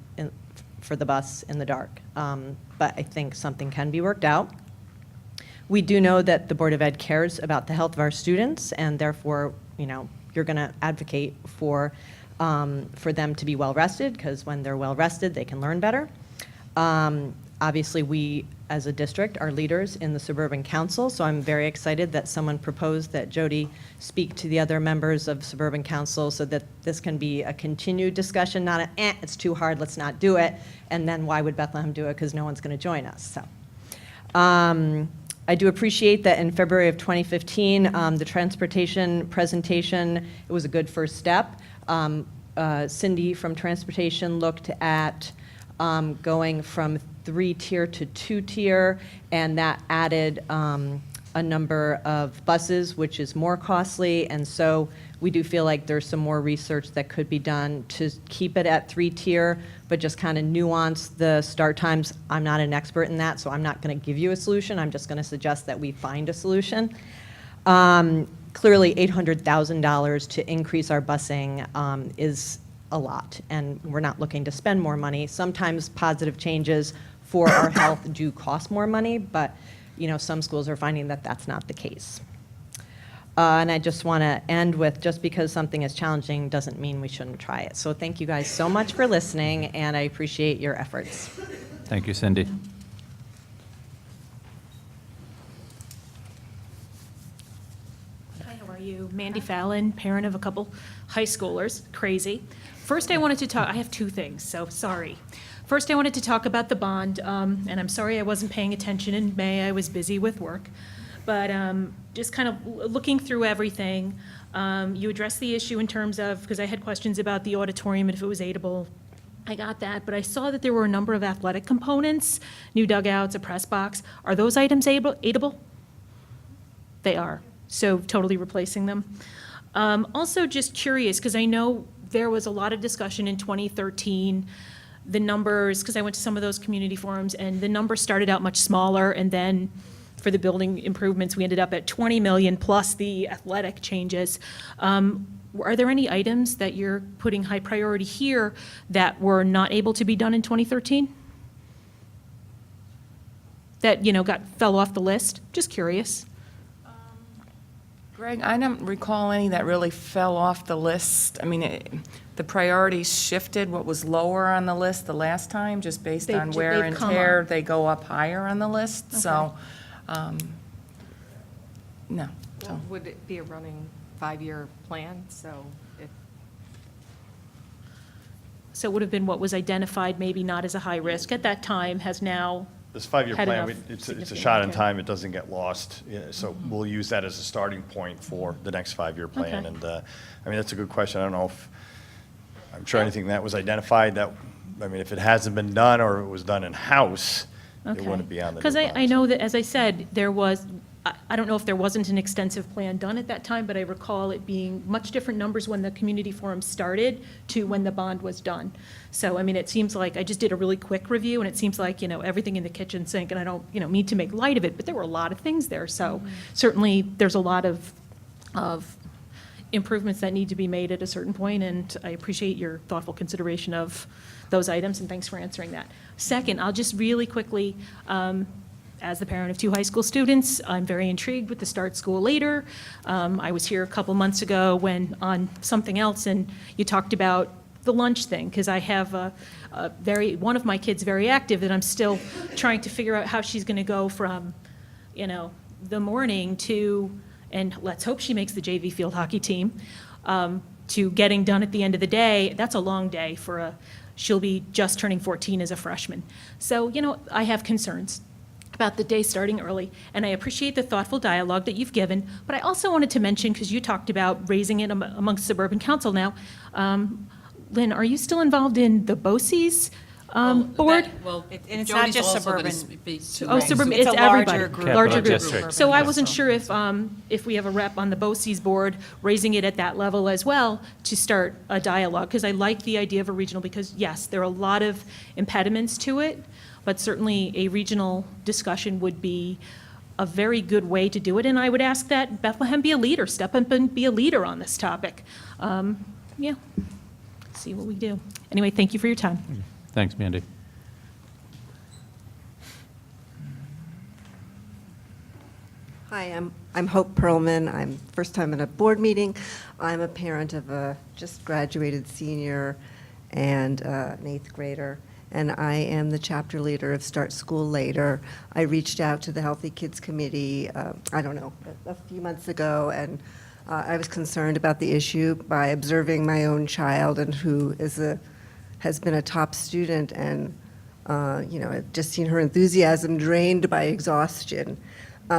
for the bus in the dark. But I think something can be worked out. We do know that the Board of Ed cares about the health of our students, and therefore, you're going to advocate for them to be well rested, because when they're well rested, they can learn better. Obviously, we as a district are leaders in the Suburban Council, so I'm very excited that someone proposed that Jody speak to the other members of Suburban Council so that this can be a continued discussion, not it's too hard, let's not do it, and then why would Bethlehem do it, because no one's going to join us. So. I do appreciate that in February of 2015, the transportation presentation, it was a good first step. Cindy from Transportation looked at going from 3-tier to 2-tier, and that added a number of buses, which is more costly, and so we do feel like there's some more research that could be done to keep it at 3-tier, but just kind of nuance the start times. I'm not an expert in that, so I'm not going to give you a solution. I'm just going to suggest that we find a solution. Clearly, $800,000 to increase our busing is a lot, and we're not looking to spend more money. Sometimes positive changes for our health do cost more money, but some schools are finding that that's not the case. And I just want to end with, just because something is challenging doesn't mean we shouldn't try it. So thank you guys so much for listening, and I appreciate your efforts. Thank you, Cindy. Hi, how are you? Mandy Fallon, parent of a couple high schoolers, crazy. First, I wanted to talk, I have two things, so sorry. First, I wanted to talk about the bond, and I'm sorry I wasn't paying attention in May. I was busy with work. But just kind of looking through everything, you addressed the issue in terms of, because I had questions about the auditorium and if it was aidable. I got that, but I saw that there were a number of athletic components, new dugouts, a press box. Are those items aidable? They are, so totally replacing them. Also just curious, because I know there was a lot of discussion in 2013, the numbers, because I went to some of those community forums, and the numbers started out much smaller, and then for the building improvements, we ended up at 20 million plus the athletic changes. Are there any items that you're putting high priority here that were not able to be done in 2013? That, fell off the list? Just curious. Greg, I don't recall any that really fell off the list. I mean, the priorities shifted. What was lower on the list the last time, just based on wear and tear, they go up higher on the list. Okay. So, no. Well, would it be a running 5-year plan? So it would have been what was identified, maybe not as a high risk at that time, has now. This 5-year had plan, enough it's a significant shot in care. time, it doesn't get lost, so we'll use that as a starting point for the next 5-year plan. Okay. And, that's a good question. I don't know if, I'm sure anything that was identified that, if it hasn't been done or it was done in-house, it wouldn't be on the new Because I bonds. know that, as I said, there was, I don't know if there wasn't an extensive plan done at that time, but I recall it being much different numbers when the community forum started to when the bond was done. So, it seems like, I just did a really quick review, and it seems like, everything in the kitchen sink, and I don't, mean to make light of it, but there were a lot of things there. So certainly, there's a lot of improvements that need to be made at a certain point, and I appreciate your thoughtful consideration of those items, and thanks for answering that. Second, I'll just really quickly, as the parent of 2 high school students, I'm very intrigued with the Start School Later. I was here a couple months ago when, on something else, and you talked about the lunch thing, because I have one of my kids very active, and I'm still trying to figure out how she's going to go from, the morning to, and let's hope she makes the JV field hockey team, to getting done at the end of the day. That's a long day she'll be just turning 14 as a freshman. So, I have concerns about the day starting early, and I appreciate the thoughtful dialogue that you've given, but I also wanted to mention, because you talked about raising it amongst Suburban Council now, Lynn, are you still involved in the BOCES board? And it's not just Suburban. Suburban, It's it's a everybody. larger group. Larger group. District. So I wasn't sure if we have a rep on the BOCES board, raising it at that level as well, to start a dialogue, because I like the idea of a regional, because yes, there are a lot of impediments to it, but certainly a regional discussion would be a very good way to do it, and I would ask that Bethlehem be a leader, step up and be a leader on this topic. Yeah, see what we do. Anyway, thank you for your time. Thanks, Mandy. Hi, I'm Hope Perlman. I'm first time in a board meeting. I'm a parent of a just graduated senior and an 8th grader, and I am the chapter leader of Start School Later. I reached out to the Healthy Kids Committee, a few months ago, and I was concerned about the issue by observing my own child, and who has been a top student, and I've just seen her enthusiasm drained by exhaustion.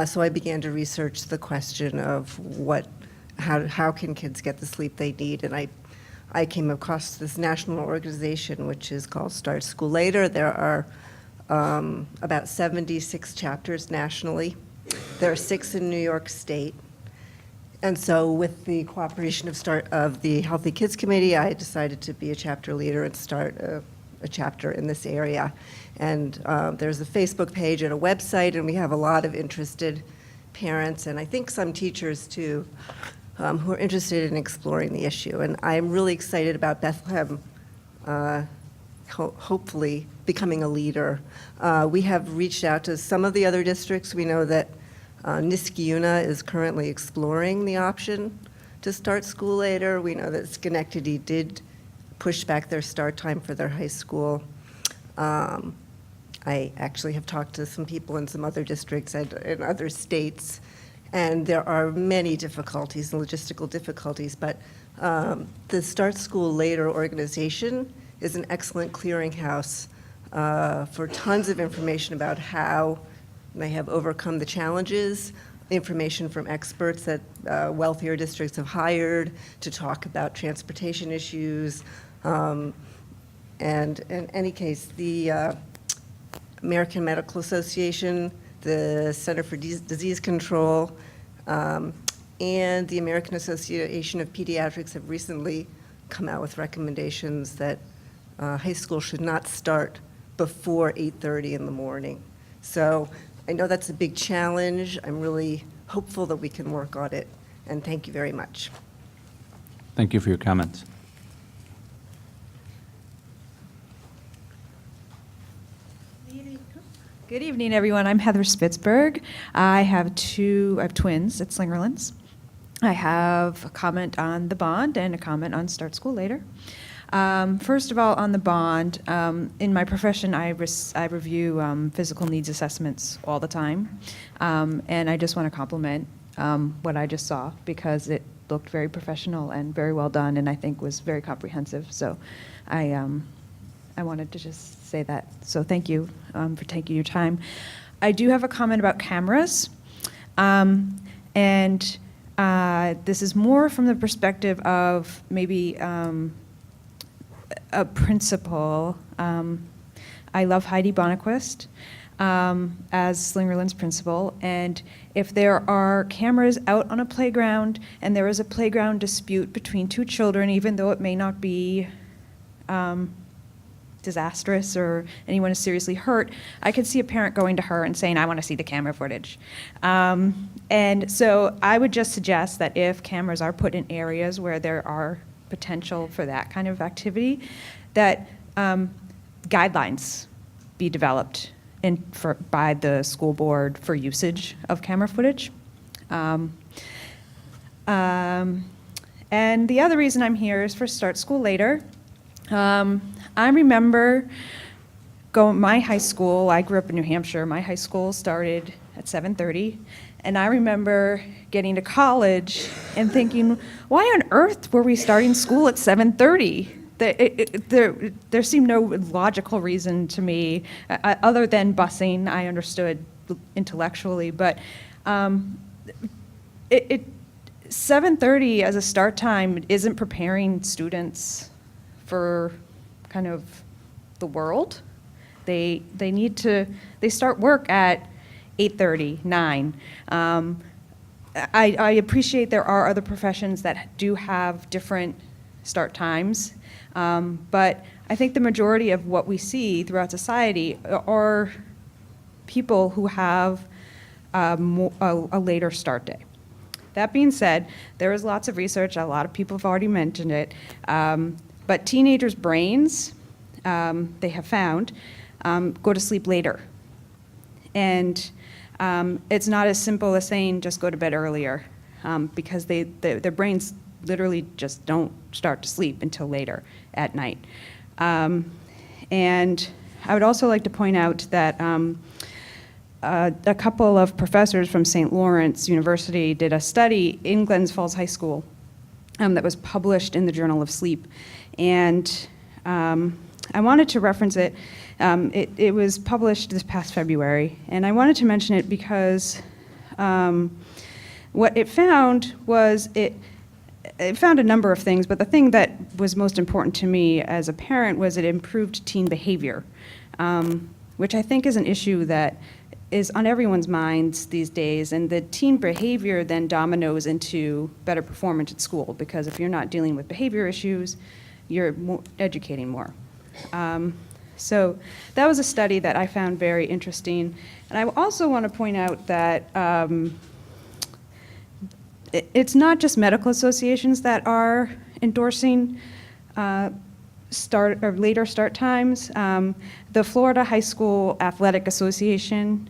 So I began to research the question of how can kids get the sleep they need, and I came across this national organization which is called Start School Later. There are about 76 chapters nationally. There are 6 in New York State. And so with the cooperation of the Healthy Kids Committee, I decided to be a chapter leader and start a chapter in this area. And there's a Facebook page and a website, and we have a lot of interested parents, and I think some teachers too, who are interested in exploring the issue. And I'm really excited about Bethlehem hopefully becoming a leader. We have reached out to some of the other districts. We know that Niskayuna is currently exploring the option to start school later. We know that Schenectady did push back their start time for their high school. I actually have talked to some people in some other districts and in other states, and there are many difficulties and logistical difficulties, but the Start School Later organization is an excellent clearinghouse for tons of information about how they have overcome the challenges, information from experts that wealthier districts have hired to talk about transportation issues. And in any case, the American Medical Association, the Center for Disease Control, and the American Association of Pediatrics have recently come out with recommendations that high school should not start before 8:30 in the morning. So I know that's a big challenge. I'm really hopeful that we can work on it, and thank you very much. Thank you for your comments. Good evening, everyone. I'm Heather Spitzberg. I have twins at Slingerlands. I have a comment on the bond and a comment on Start School Later. First of all, on the bond, in my profession, I review physical needs assessments all the time, and I just want to compliment what I just saw, because it looked very professional and very well done, and I think was very comprehensive. So I wanted to just say that. So thank you for taking your time. I do have a comment about cameras, and this is more from the perspective of maybe a principal. I love Heidi Bonnequist as Slingerland's principal, and if there are cameras out on a playground and there is a playground dispute between 2 children, even though it may not be disastrous or anyone is seriously hurt, I could see a parent going to her and saying, I want to see the camera footage. And so I would just suggest that if cameras are put in areas where there are potential for that kind of activity, that guidelines be developed by the school board for usage of camera footage. And the other reason I'm here is for Start School Later. I remember my high school, I grew up in New Hampshire, my high school started at 7:30, and I remember getting to college and thinking, why on earth were we starting school at 7:30? There seemed no logical reason to me, other than busing. I understood intellectually, but 7:30 as a start time isn't preparing students for kind of the world. They start work at 8:30, 9. I appreciate there are other professions that do have different start times, but I think the majority of what we see throughout society are people who have a later start day. That being said, there is lots of research, a lot of people have already mentioned it, but teenagers' brains, they have found, go to sleep later. And it's not as simple as saying just go to bed earlier, because their brains literally just don't start to sleep until later at night. And I would also like to point out that a couple of professors from St. Lawrence University did a study in Glens Falls High School that was published in the Journal of Sleep. And I wanted to reference it. It was published this past February, and I wanted to mention it because what it found was it found a number of things, but the thing that was most important to me as a parent was it improved teen behavior, which I think is an issue that is on everyone's minds these days, and the teen behavior then dominoes into better performance at school, because if you're not dealing with behavior issues, you're educating more. So that was a study that I found very interesting. And I also want to point out that it's not just medical associations that are endorsing later start times. The Florida High School Athletic Association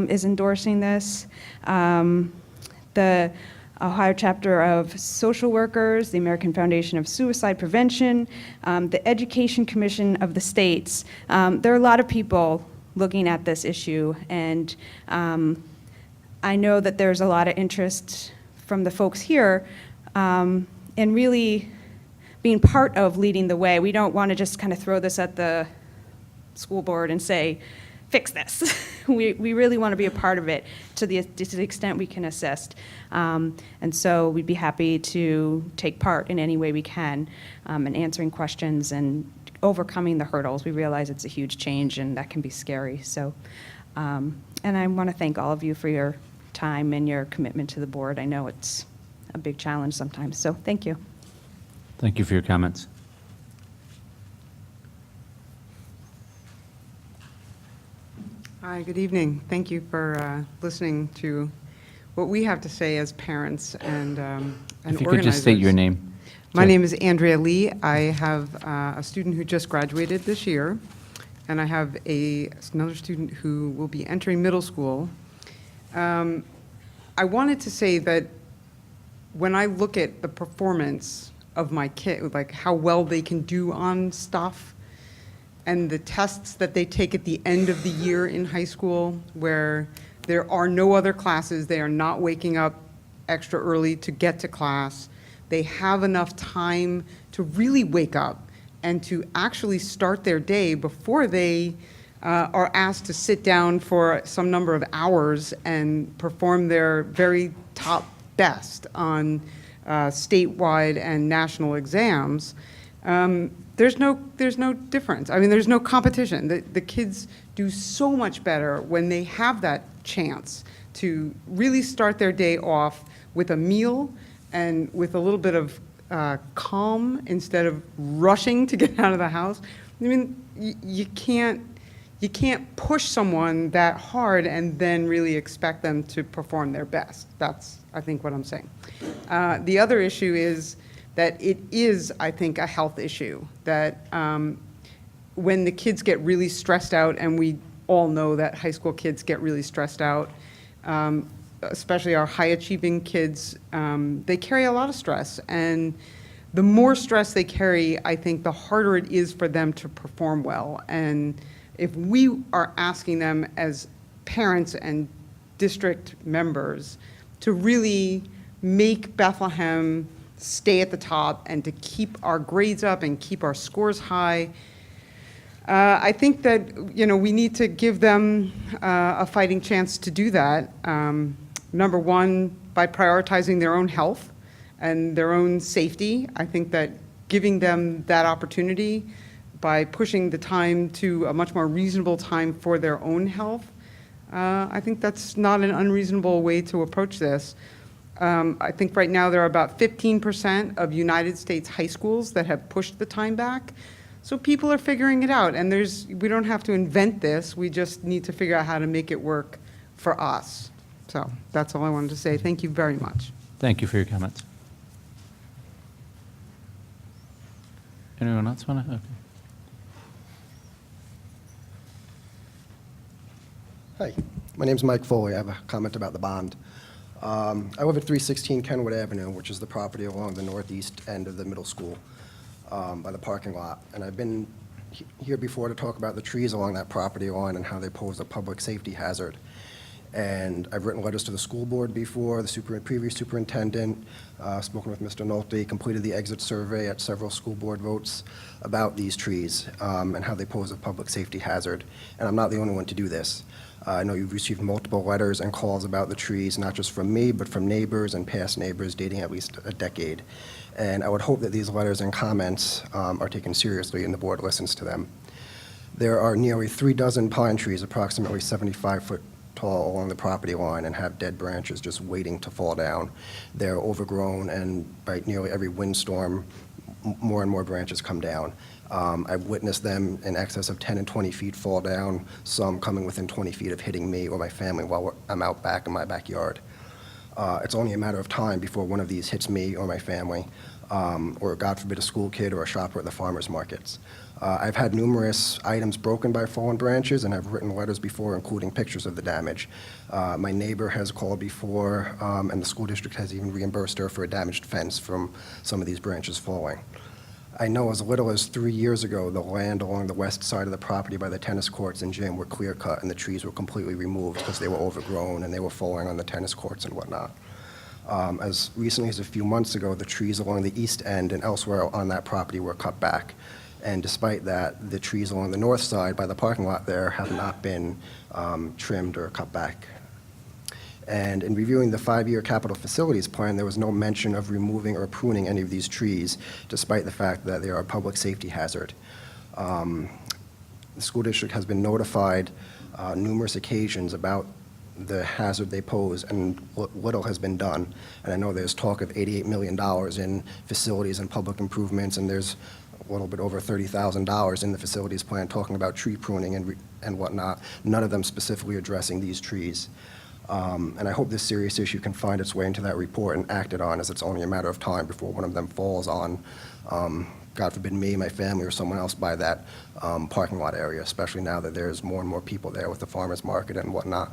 is endorsing this. The Ohio chapter of social workers, the American Foundation of Suicide Prevention, the Education Commission of the states. There are a lot of people looking at this issue, and I know that there's a lot of interest from the folks here in really being part of leading the way. We don't want to just kind of throw this at the school board and say, fix this. We really want to be a part of it to the extent we can assist. And so we'd be happy to take part in any way we can in answering questions and overcoming the hurdles. We realize it's a huge change and that can be scary. So, and I want to thank all of you for your time and your commitment to the board. I know it's a big challenge sometimes, so thank you. Thank you for your comments. Hi, good evening. Thank you for listening to what we have to say as parents and organizers. If you could just state your name. My name is Andrea Lee. I have a student who just graduated this year, and I have another student who will be entering middle school. I wanted to say that when I look at the performance of my kid, like how well they can do on stuff, and the tests that they take at the end of the year in high school, where there are no other classes, they are not waking up extra early to get to class, they have enough time to really wake up and to actually start their day before they are asked to sit down for some number of hours and perform their very top best on statewide and national exams. There's no difference. I mean, there's no competition. The kids do so much better when they have that chance to really start their day off with a meal and with a little bit of calm instead of rushing to get out of the house. I mean, you can't push someone that hard and then really expect them to perform their best. That's, I think, what I'm saying. The other issue is that it is, I think, a health issue, that when the kids get really stressed out, and we all know that high school kids get really stressed out, especially our high-achieving kids, they carry a lot of stress. And the more stress they carry, I think the harder it is for them to perform well. And if we are asking them as parents and district members to really make Bethlehem stay at the top and to keep our grades up and keep our scores high, I think that, we need to give them a fighting chance to do that. Number one, by prioritizing their own health and their own safety. I think that giving them that opportunity by pushing the time to a much more reasonable time for their own health, I think that's not an unreasonable way to approach this. I think right now there are about 15% of United States high schools that have pushed the time back. So people are figuring it out, and we don't have to invent this. We just need to figure out how to make it work for us. So that's all I wanted to say. Thank you very much. Thank you for your comments. Anyone else want to? Okay. Hi, my name's Mike Foley. I have a comment about the bond. I live at 316 Kenwood Avenue, which is the property along the northeast end of the middle school by the parking lot. And I've been here before to talk about the trees along that property line and how they pose a public safety hazard. And I've written letters to the school board before, the previous superintendent, spoken with Mr. Nolte, completed the exit survey at several school board votes about these trees and how they pose a public safety hazard. And I'm not the only one to do this. I know you've received multiple letters and calls about the trees, not just from me, but from neighbors and past neighbors dating at least a decade. And I would hope that these letters and comments are taken seriously and the board listens to them. There are nearly 3 dozen pine trees, approximately 75 foot tall, along the property line and have dead branches just waiting to fall down. They're overgrown, and by nearly every windstorm, more and more branches come down. I've witnessed them in excess of 10 and 20 feet fall down, some coming within 20 feet of hitting me or my family while I'm out back in my backyard. It's only a matter of time before one of these hits me or my family, or God forbid a school kid or a shopper at the farmers markets. I've had numerous items broken by fallen branches, and I've written letters before, including pictures of the damage. My neighbor has called before, and the school district has even reimbursed her for a damaged fence from some of these branches falling. I know as little as 3 years ago, the land along the west side of the property by the tennis courts and gym were clear cut, and the trees were completely removed because they were overgrown and they were falling on the tennis courts and whatnot. As recently as a few months ago, the trees along the east end and elsewhere on that property were cut back. And despite that, the trees along the north side by the parking lot there have not been trimmed or cut back. And in reviewing the 5-year capital facilities plan, there was no mention of removing or pruning any of these trees, despite the fact that they are a public safety hazard. The school district has been notified numerous occasions about the hazard they pose, and little has been done. And I know there's talk of $88 million in facilities and public improvements, and there's a little bit over $30,000 in the facilities plan talking about tree pruning and whatnot, none of them specifically addressing these trees. And I hope this serious issue can find its way into that report and acted on, as it's only a matter of time before one of them falls on, God forbid, me, my family, or someone else by that parking lot area, especially now that there's more and more people there with the farmers market and whatnot.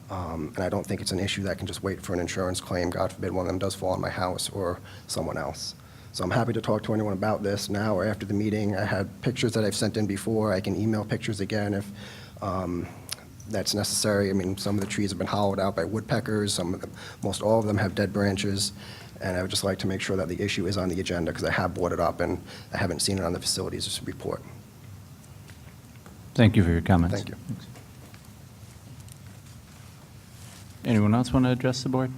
And I don't think it's an issue that can just wait for an insurance claim. God forbid one of them does fall on my house or someone else. So I'm happy to talk to anyone about this now or after the meeting. I had pictures that I've sent in before. I can email pictures again if that's necessary. I mean, some of the trees have been hollowed out by woodpeckers. Most all of them have dead branches. And I would just like to make sure that the issue is on the agenda, because I have brought it up and I haven't seen it on the facilities report. Thank you for your comments. Thank you. Anyone else want to address the board?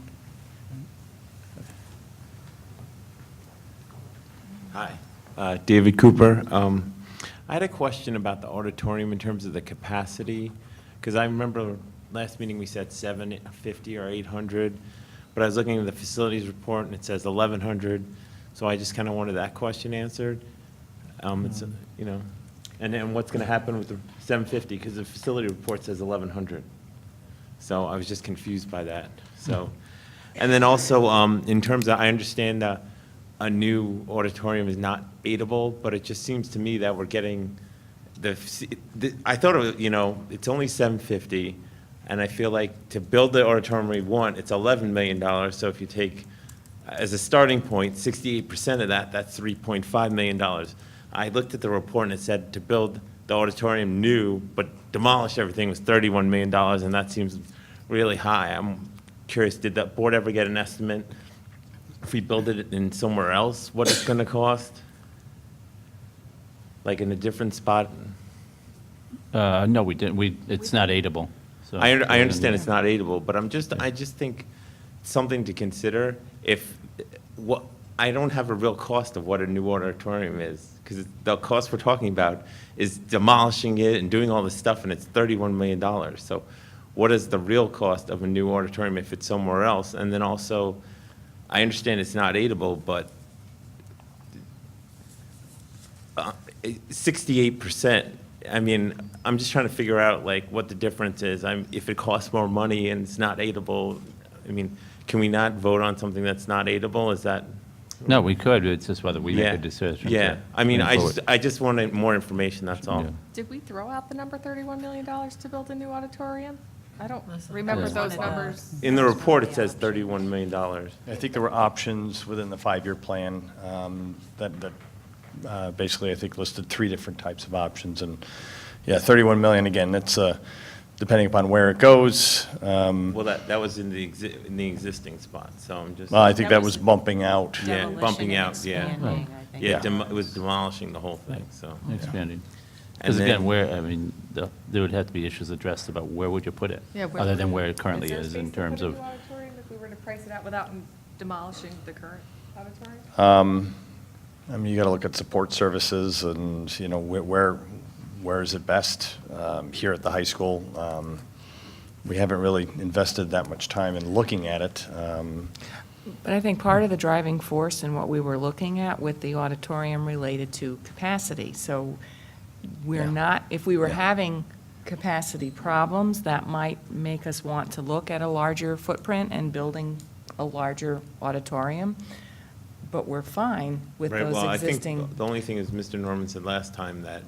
Hi, David Cooper. I had a question about the auditorium in terms of the capacity, because I remember last meeting we said 750 or 800, but I was looking at the facilities report and it says 1,100, so I just kind of wanted that question answered. It's, And then what's gonna happen with the 750, because the facility report says 1,100. So I was just confused by that, so. And then also, in terms of, I understand that a new auditorium is not aidable, but it just seems to me that we're getting I thought, it's only 750, and I feel like to build the auditorium we want, it's $11 million, so if you take, as a starting point, 68% of that, that's $3.5 million. I looked at the report and it said to build the auditorium new, but demolish everything was $31 million, and that seems really high. I'm curious, did the board ever get an estimate if we build it in somewhere else, what it's gonna cost? Like in a different spot? No, we didn't. It's not aidable. So I understand it's not aidable, but I just think something to consider I don't have a real cost of what a new auditorium is, because the cost we're talking about is demolishing it and doing all this stuff, and it's $31 million. So what is the real cost of a new auditorium if it's somewhere else? And then also, I understand it's not aidable, but 68%, I mean, I'm just trying to figure out like what the difference is. If it costs more money and it's not aidable, I mean, can we not vote on something that's not aidable? Is that? No, we could, it's just whether we make a decision. Yeah, I mean, I just wanted more information, that's all. Yeah. Did we throw out the number $31 million to build a new auditorium? I don't remember those numbers. In the report, it says $31 million. I think there were options within the 5-year plan that basically, I think, listed 3 different types of options. And, yeah, 31 million, again, that's depending upon where it goes. Well, that was in the existing spot, so I'm just. Well, I think that was bumping out. Yeah, bumping out, yeah. Expanding, I think. Yeah, it was demolishing the whole thing, so. Expanding. And Because again, then- there would have to be issues addressed about where would you put it? Yeah, Other than where it currently there is in space to terms put a of. new auditorium if we were to price it out without demolishing the current auditorium? I mean, you got to look at support services and, where is it best? Here at the high school, we haven't really invested that much time in looking at it. But I think part of the driving force in what we were looking at with the auditorium related to capacity. So we're not, if we were having capacity problems, that might make us want to look at a larger footprint and building a larger auditorium. But we're fine with Right, those well, I existing. think the only thing is Mr. Norman said last time that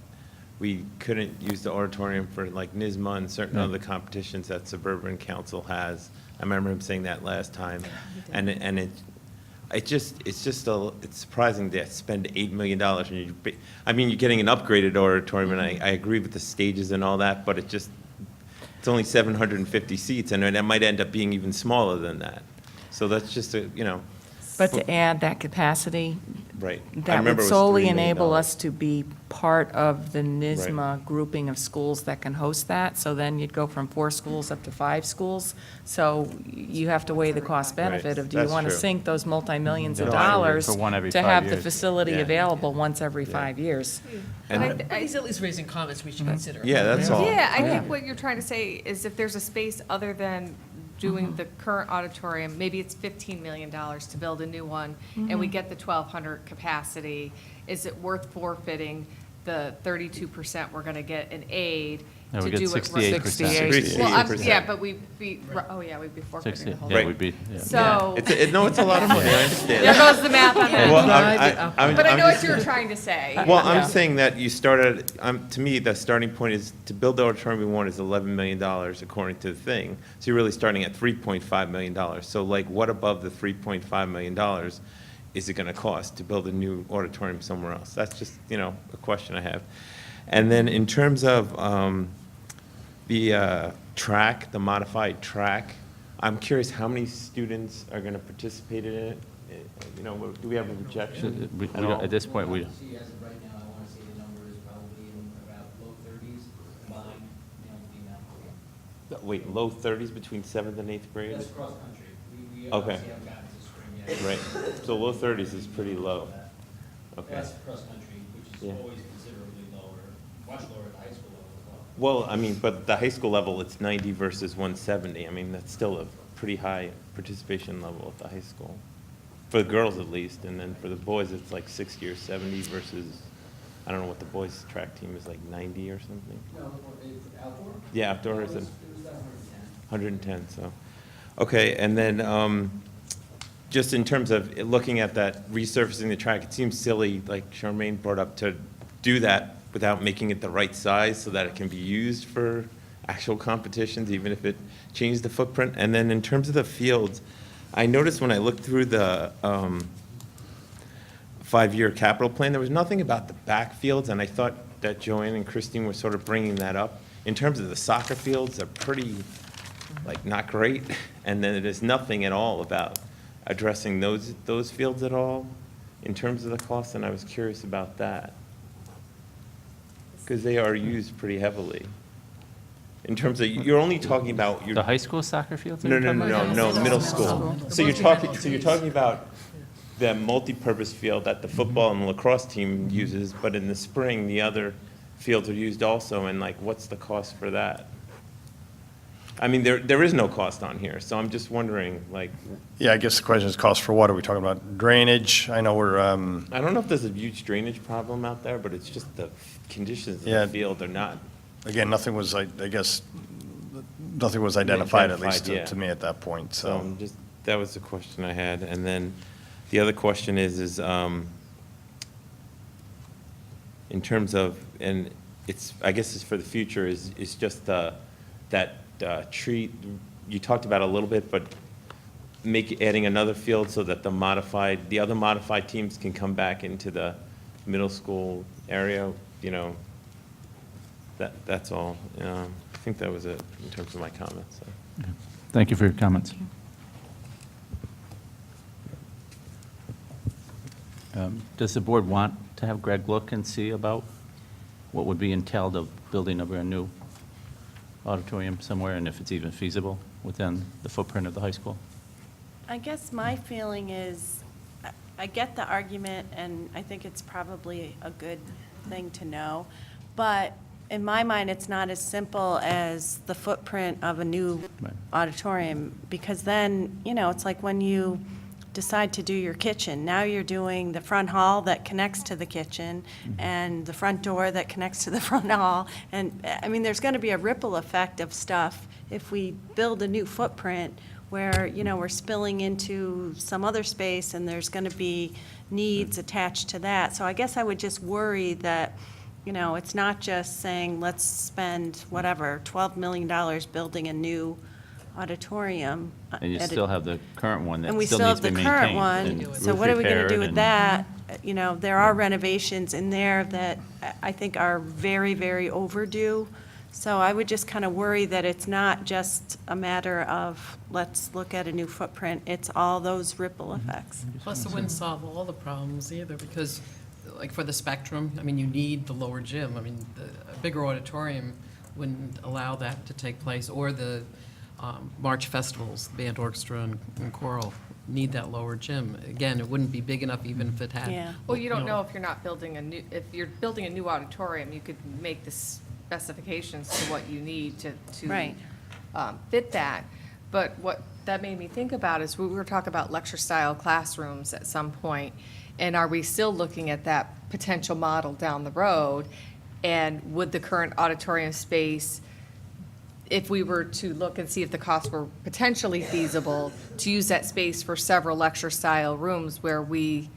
we couldn't use the auditorium for like NISMA and certain other competitions that Suburban Council has. I remember him saying that last time. And it's surprising to spend $8 million. You're getting an upgraded auditorium, and I agree with the stages and all that, but it's only 750 seats, and that might end up being even smaller than that. So that's just But to add that capacity, right. I that remember would it was solely $3 million. enable us to be part of the NISMA grouping of schools that can host that. So then you'd go from 4 schools up to 5 schools. So you have to weigh the cost benefit of, do you That's want to true. sink those multi-millions of Yeah. dollars For one every to 5 have the years. facility Yeah. available once every 5 years? And He's at least raising comments we should consider. Yeah, that's all. Yeah, I think what you're trying to say is if there's a space other than doing the current auditorium, maybe it's $15 million to build a new one, and we get the 1,200 capacity, is it worth forfeiting the 32% we're going to get in aid No, to we get do it? 68%. Well, 68%. yeah, but we'd be forfeiting the whole Yeah, thing. we'd be, yeah. So, It's a lot of money, I understand. there goes the math on that. Well, But I know I'm what just- you were trying to say. Well, I'm saying that you started, to me, the starting point is, to build the auditorium we want is $11 million according to the thing. So you're really starting at $3.5 million. So like, what above the $3.5 million is it gonna cost to build a new auditorium somewhere else? That's just, a question I have. And then in terms of the track, the modified track, I'm curious how many students are gonna participate in it? Do we have a projection at all? At this point, we, As of right now, I want to say the number is probably in about low 30s combined, male and female. Wait, low 30s between 7th and 8th grade? That's cross country. We Okay. obviously haven't gotten to spring yet. Right, so low 30s is pretty low. Okay. That's cross country, which is Yeah. always considerably lower, much lower at the high school level as well. Well, but the high school level, it's 90 versus 170. That's still a pretty high participation level at the high school. For the girls at least, and then for the boys, it's like 60 or 70 versus I don't know what the boys' track team is, like 90 or something? No, it's outdoor? Yeah, outdoor is it? 110, so, okay, and then, just in terms of looking at that, resurfacing the track, it seems silly, like Charmaine brought up, to do that without making it the right size so that it can be used for actual competitions, even if it changed the footprint. And then in terms of the fields, I noticed when I looked through the 5-year capital plan, there was nothing about the backfields, and I thought that Joanne and Christine were sort of bringing that up. In terms of the soccer fields, they're pretty, like, not great, and then there's nothing at all about addressing those fields at all in terms of the cost, and I was curious about that. Because they are used pretty heavily. In terms of, you're only talking about your. The high school soccer fields? No, middle school. So you're talking about the multi-purpose field that the football and lacrosse team uses, but in the spring, the other fields are used also, and like, what's the cost for that? I mean, there is no cost on here, so I'm just wondering, like. Yeah, I guess the question is cost for what? Are we talking about drainage? I know we're, I don't know if there's a huge drainage problem out there, but it's just the conditions of Yeah. the field are not. again, nothing was, I guess, nothing was identified, at least yeah. to me at that point, So so. just, that was the question I had. And then the other question is in terms of, and it's, I guess it's for the future, is just that tree, you talked about a little bit, but adding another field so that the other modified teams can come back into the middle school area, you know, that's all. I think that was it in terms of my comments, so. Thank you for your comments. Does the board want to have Greg look and see about what would be entailed of building a brand-new auditorium somewhere, and if it's even feasible within the footprint of the high school? I guess my feeling is, I get the argument, and I think it's probably a good thing to know, but in my mind, it's not as simple as the footprint of a new Right. auditorium, because then, you know, it's like when you decide to do your kitchen, now you're doing the front hall that connects to the kitchen, and the front door that connects to the front hall, and, I mean, there's gonna be a ripple effect of stuff if we build a new footprint where, you know, we're spilling into some other space, and there's gonna be needs attached to that. So I guess I would just worry that, you know, it's not just saying, let's spend whatever, $12 million building a new auditorium. And you at a- still have the current one And that we still still needs have to the be current maintained. one, and so roof what are we gonna repaired do with and- that? You know, there are renovations in there that I think are very, very overdue. So I would just kind of worry that it's not just a matter of, let's look at a new footprint, it's all those ripple effects. Plus, it wouldn't solve all the problems either, because, like, for the spectrum, I mean, you need the lower gym. I mean, a bigger auditorium wouldn't allow that to take place, or the March festivals, band, orchestra, and choral need that lower gym. Again, it wouldn't be big enough even if it had. Yeah. Well, you don't know if you're not building if you're building a new auditorium, you could make the specifications to what you need to Right. fit that. But what that made me think about is we were talking about lecture-style classrooms at some point, and are we still looking at that potential model down the road? And would the current auditorium space, if we were to look and see if the costs were potentially feasible, to use that space for several lecture-style rooms where we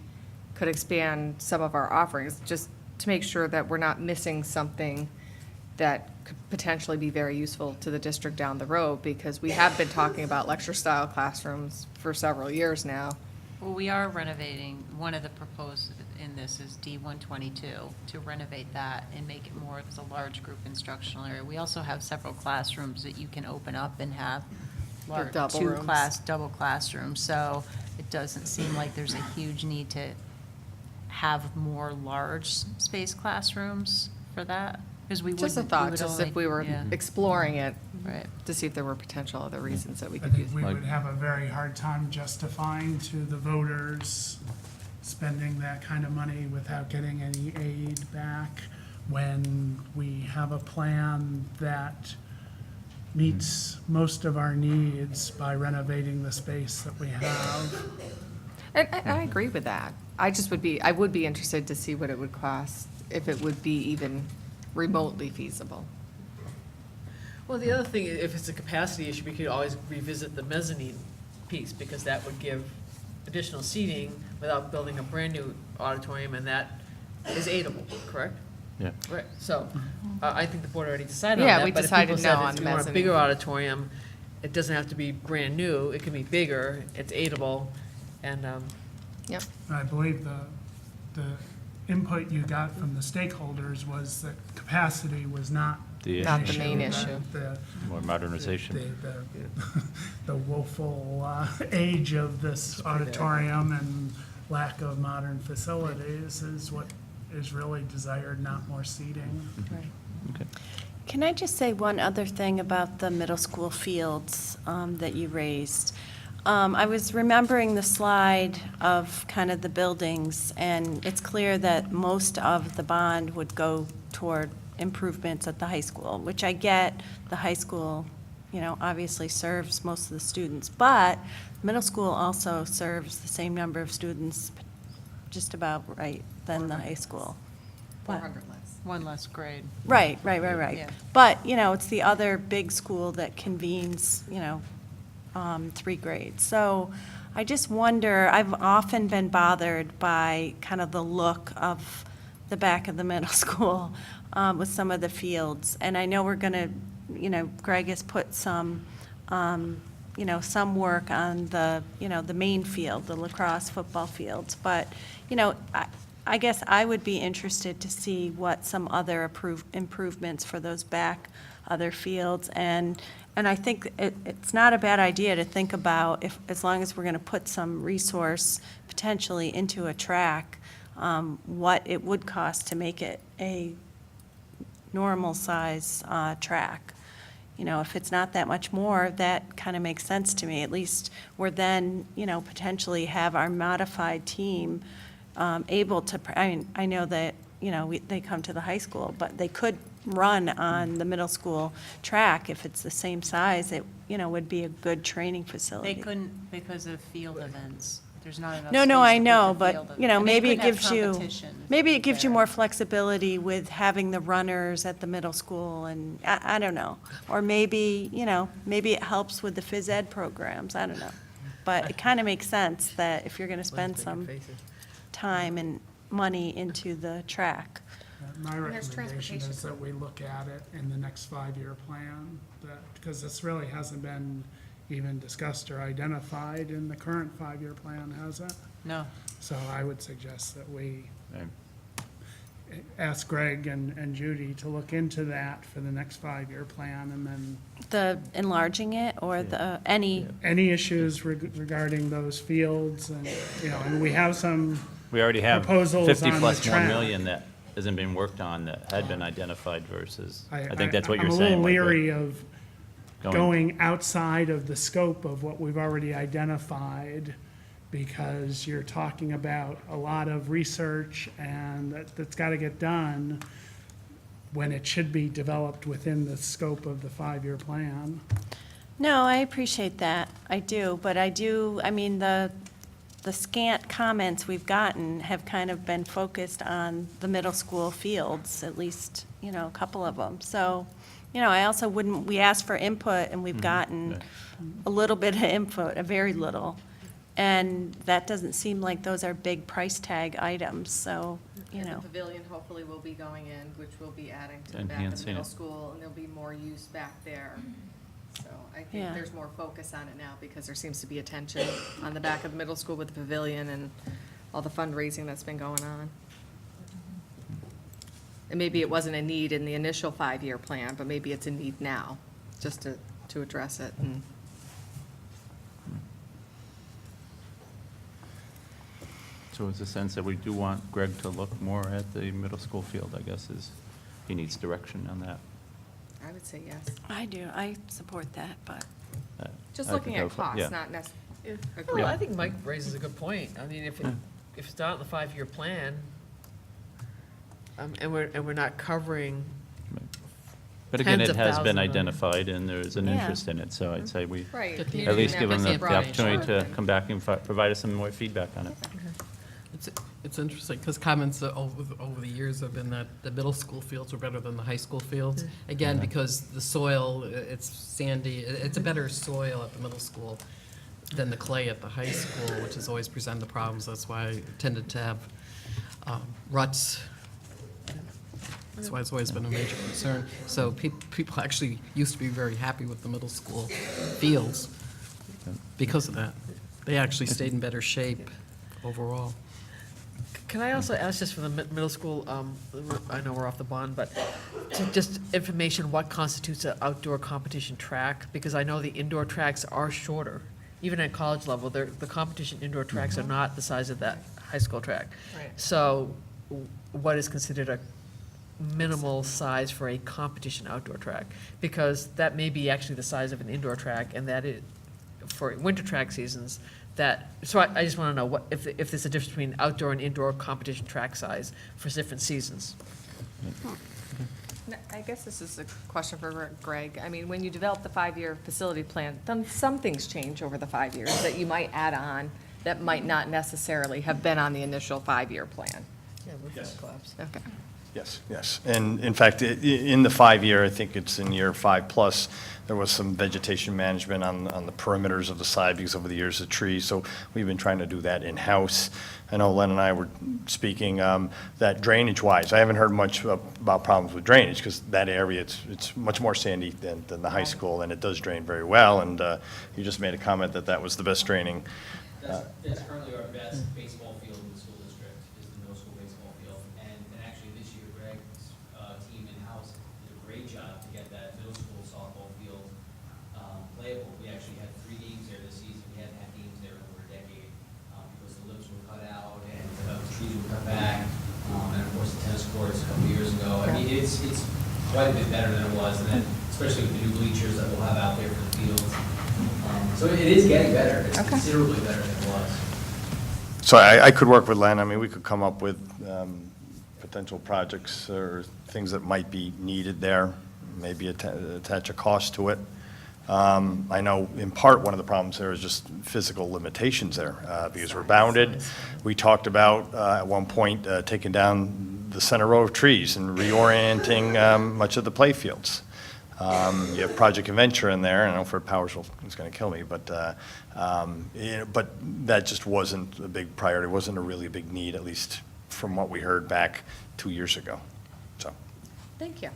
could expand some of our offerings, just to make sure that we're not missing something that could potentially be very useful to the district down the road, because we have been talking about lecture-style classrooms for several years now. Well, we are renovating, one of the proposed in this is D122, to renovate that and make it more as a large group instructional area. We also have several classrooms that you can open up and have large, double rooms. double classrooms. So it doesn't seem like there's a huge need to have more large space classrooms for that, because we wouldn't. Just a we thought, would just only- if we were yeah. exploring it, Right. to see if there were potential other reasons that we I could think use. we would have a very hard time justifying to the voters spending that kind of money without getting any aid back when we have a plan that meets most of our needs by renovating the space that we have. And I agree with that. I would be interested to see what it would cost if it would be even remotely feasible. Well, the other thing, if it's a capacity issue, we could always revisit the mezzanine piece, because that would give additional seating without building a brand-new auditorium, and that is aidable, correct? Yeah. Right, so, I think the board already decided on Yeah, that. we but if decided people said no on if the you want a mezzanine. bigger auditorium, it doesn't have to be brand new, it can be bigger, it's aidable, and, Yep. I believe the input you got from the stakeholders was that capacity was not The Not issue. the main that issue. More modernization. The woeful age of this auditorium and lack of modern facilities is what is really desired, not more seating. Okay. Can I just say one other thing about the middle school fields that you raised? I was remembering the slide of kind of the buildings, and it's clear that most of the bond would go toward improvements at the high school, which I get. The high school, obviously serves most of the students, but middle school also serves the same number of students, just about right, than the high school. What? 400 less. One less grade. Right. Yeah. But, it's the other big school that convenes, 3 grades. So I just wonder, I've often been bothered by kind of the look of the back of the middle school with some of the fields. And I know we're going to, Greg has put some, some work on the, the main field, the lacrosse football fields. But, I guess I would be interested to see what some other improvements for those back other fields. And I think it's not a bad idea to think about, as long as we're going to put some resource potentially into a track, what it would cost to make it a normal size track. If it's not that much more, that kind of makes sense to me. At least we're then, potentially have our modified team able to, I know that, they come to the high school, but they could run on the middle school track. If it's the same size, it, would be a good training facility. They couldn't because of field events. There's not enough. No, space I to put know, the but, field event. I mean, maybe you it could have gives you, competition maybe it gives you there. more flexibility with having the runners at the middle school, and I don't know. Or maybe, maybe it helps with the phys ed programs, I don't know. But it kind of makes sense that if you're going to spend some time and money into the track. My there's recommendation transportation. is that we look at it in the next 5-year plan, because this really hasn't been even discussed or identified in the current 5-year plan, has it? No. So I would suggest that we Right. ask Greg and Judy to look into that for the next 5-year plan, and then The enlarging it, or the, any, any issues regarding those fields, and, and we have some We already have proposals 50 on the plus 1 track. million that hasn't been worked on, that had been identified versus, I think that's what I'm you're a saying. little like the- leery of going outside of the scope of what we've already identified, because you're talking about a lot of research, and that's got to get done when it should be developed within the scope of the 5-year plan. no, I appreciate that, I do, but the scant comments we've gotten have kind of been focused on the middle school fields, at least, a couple of them. So, I also wouldn't, we asked for input, and we've gotten a little bit of input, a very little. And that doesn't seem like those are big price tag items, so, And the pavilion hopefully will be going in, which will be adding to the back of the Enhancing middle it. school, and there'll be more use back there. So I think Yeah. there's more focus on it now, because there seems to be attention on the back of the middle school with the pavilion and all the fundraising that's been going on. And maybe it wasn't a need in the initial 5-year plan, but maybe it's a need now, just to address it. And So it's a sense that we do want Greg to look more at the middle school field, I guess, is, he needs direction on that. I would say yes. I do, I support that, but. Just I looking could go at for- costs, yeah. not necessarily. Well, I think Mike raises a good point. I mean, if it's not in the 5-year plan, and we're not covering But again, tens it of has thousands been of- identified, and there's an Yeah. interest in it, so I'd say we Right. at community least give them members the have brought opportunity to in. come back and provide us some more feedback on it. It's It's interesting, because comments over the years have been that the middle school fields are better than the high school fields. Again, because the soil, it's sandy, it's a better soil at the middle school than the clay at the high school, which has always presented problems. That's why I tended to have ruts. That's why it's always been a major concern. So people actually used to be very happy with the middle school fields because of that. They actually stayed in better shape overall. Can I also ask just for the middle school, I know we're off the bond, but just information, what constitutes an outdoor competition track? Because I know the indoor tracks are shorter. Even at college level, the competition indoor tracks are not the size of that high school track. Right. So what is considered a minimal size for a competition outdoor track? Because that may be actually the size of an indoor track, and that is, for winter track seasons, so I just want to know if there's a difference between outdoor and indoor competition track size for different seasons. I guess this is a question for Greg. I mean, when you develop the 5-year facility plan, then some things change over the 5 years that you might add on that might not necessarily have been on the initial 5-year plan. Yeah, roof collapse. Okay. Yes. And in fact, in the 5-year, I think it's in year 5+, there was some vegetation management on the perimeters of the side because over the years of trees. So we've been trying to do that in-house. I know Len and I were speaking that drainage-wise, I haven't heard much about problems with drainage because that area, it's much more sandy than the high school, and it does drain very well. And you just made a comment that was the best draining. That's currently our best baseball field in the school district, is the middle school baseball field. And actually this year, Greg's team in-house did a great job to get that middle school softball field playable. We actually had 3 games there this season. We hadn't had games there in over a decade because the limbs were cut out and the trees were cut back. And of course, the tennis courts a couple years ago. I mean, it's quite a bit better than it was. And then especially with the new bleachers that we'll have out there for the fields. So it is getting better. It's considerably better than it was. So I could work with Len. I mean, we could come up with potential projects or things that might be needed there, maybe attach a cost to it. I know in part one of the problems there is just physical limitations there because we're bounded. We talked about at one point taking down the center row of trees and reorienting much of the play fields. You have Project Adventure in there, and I know Fred Powers is going to kill me, but that just wasn't a big priority. It wasn't a really big need, at least from what we heard back 2 years ago. So. Thank you.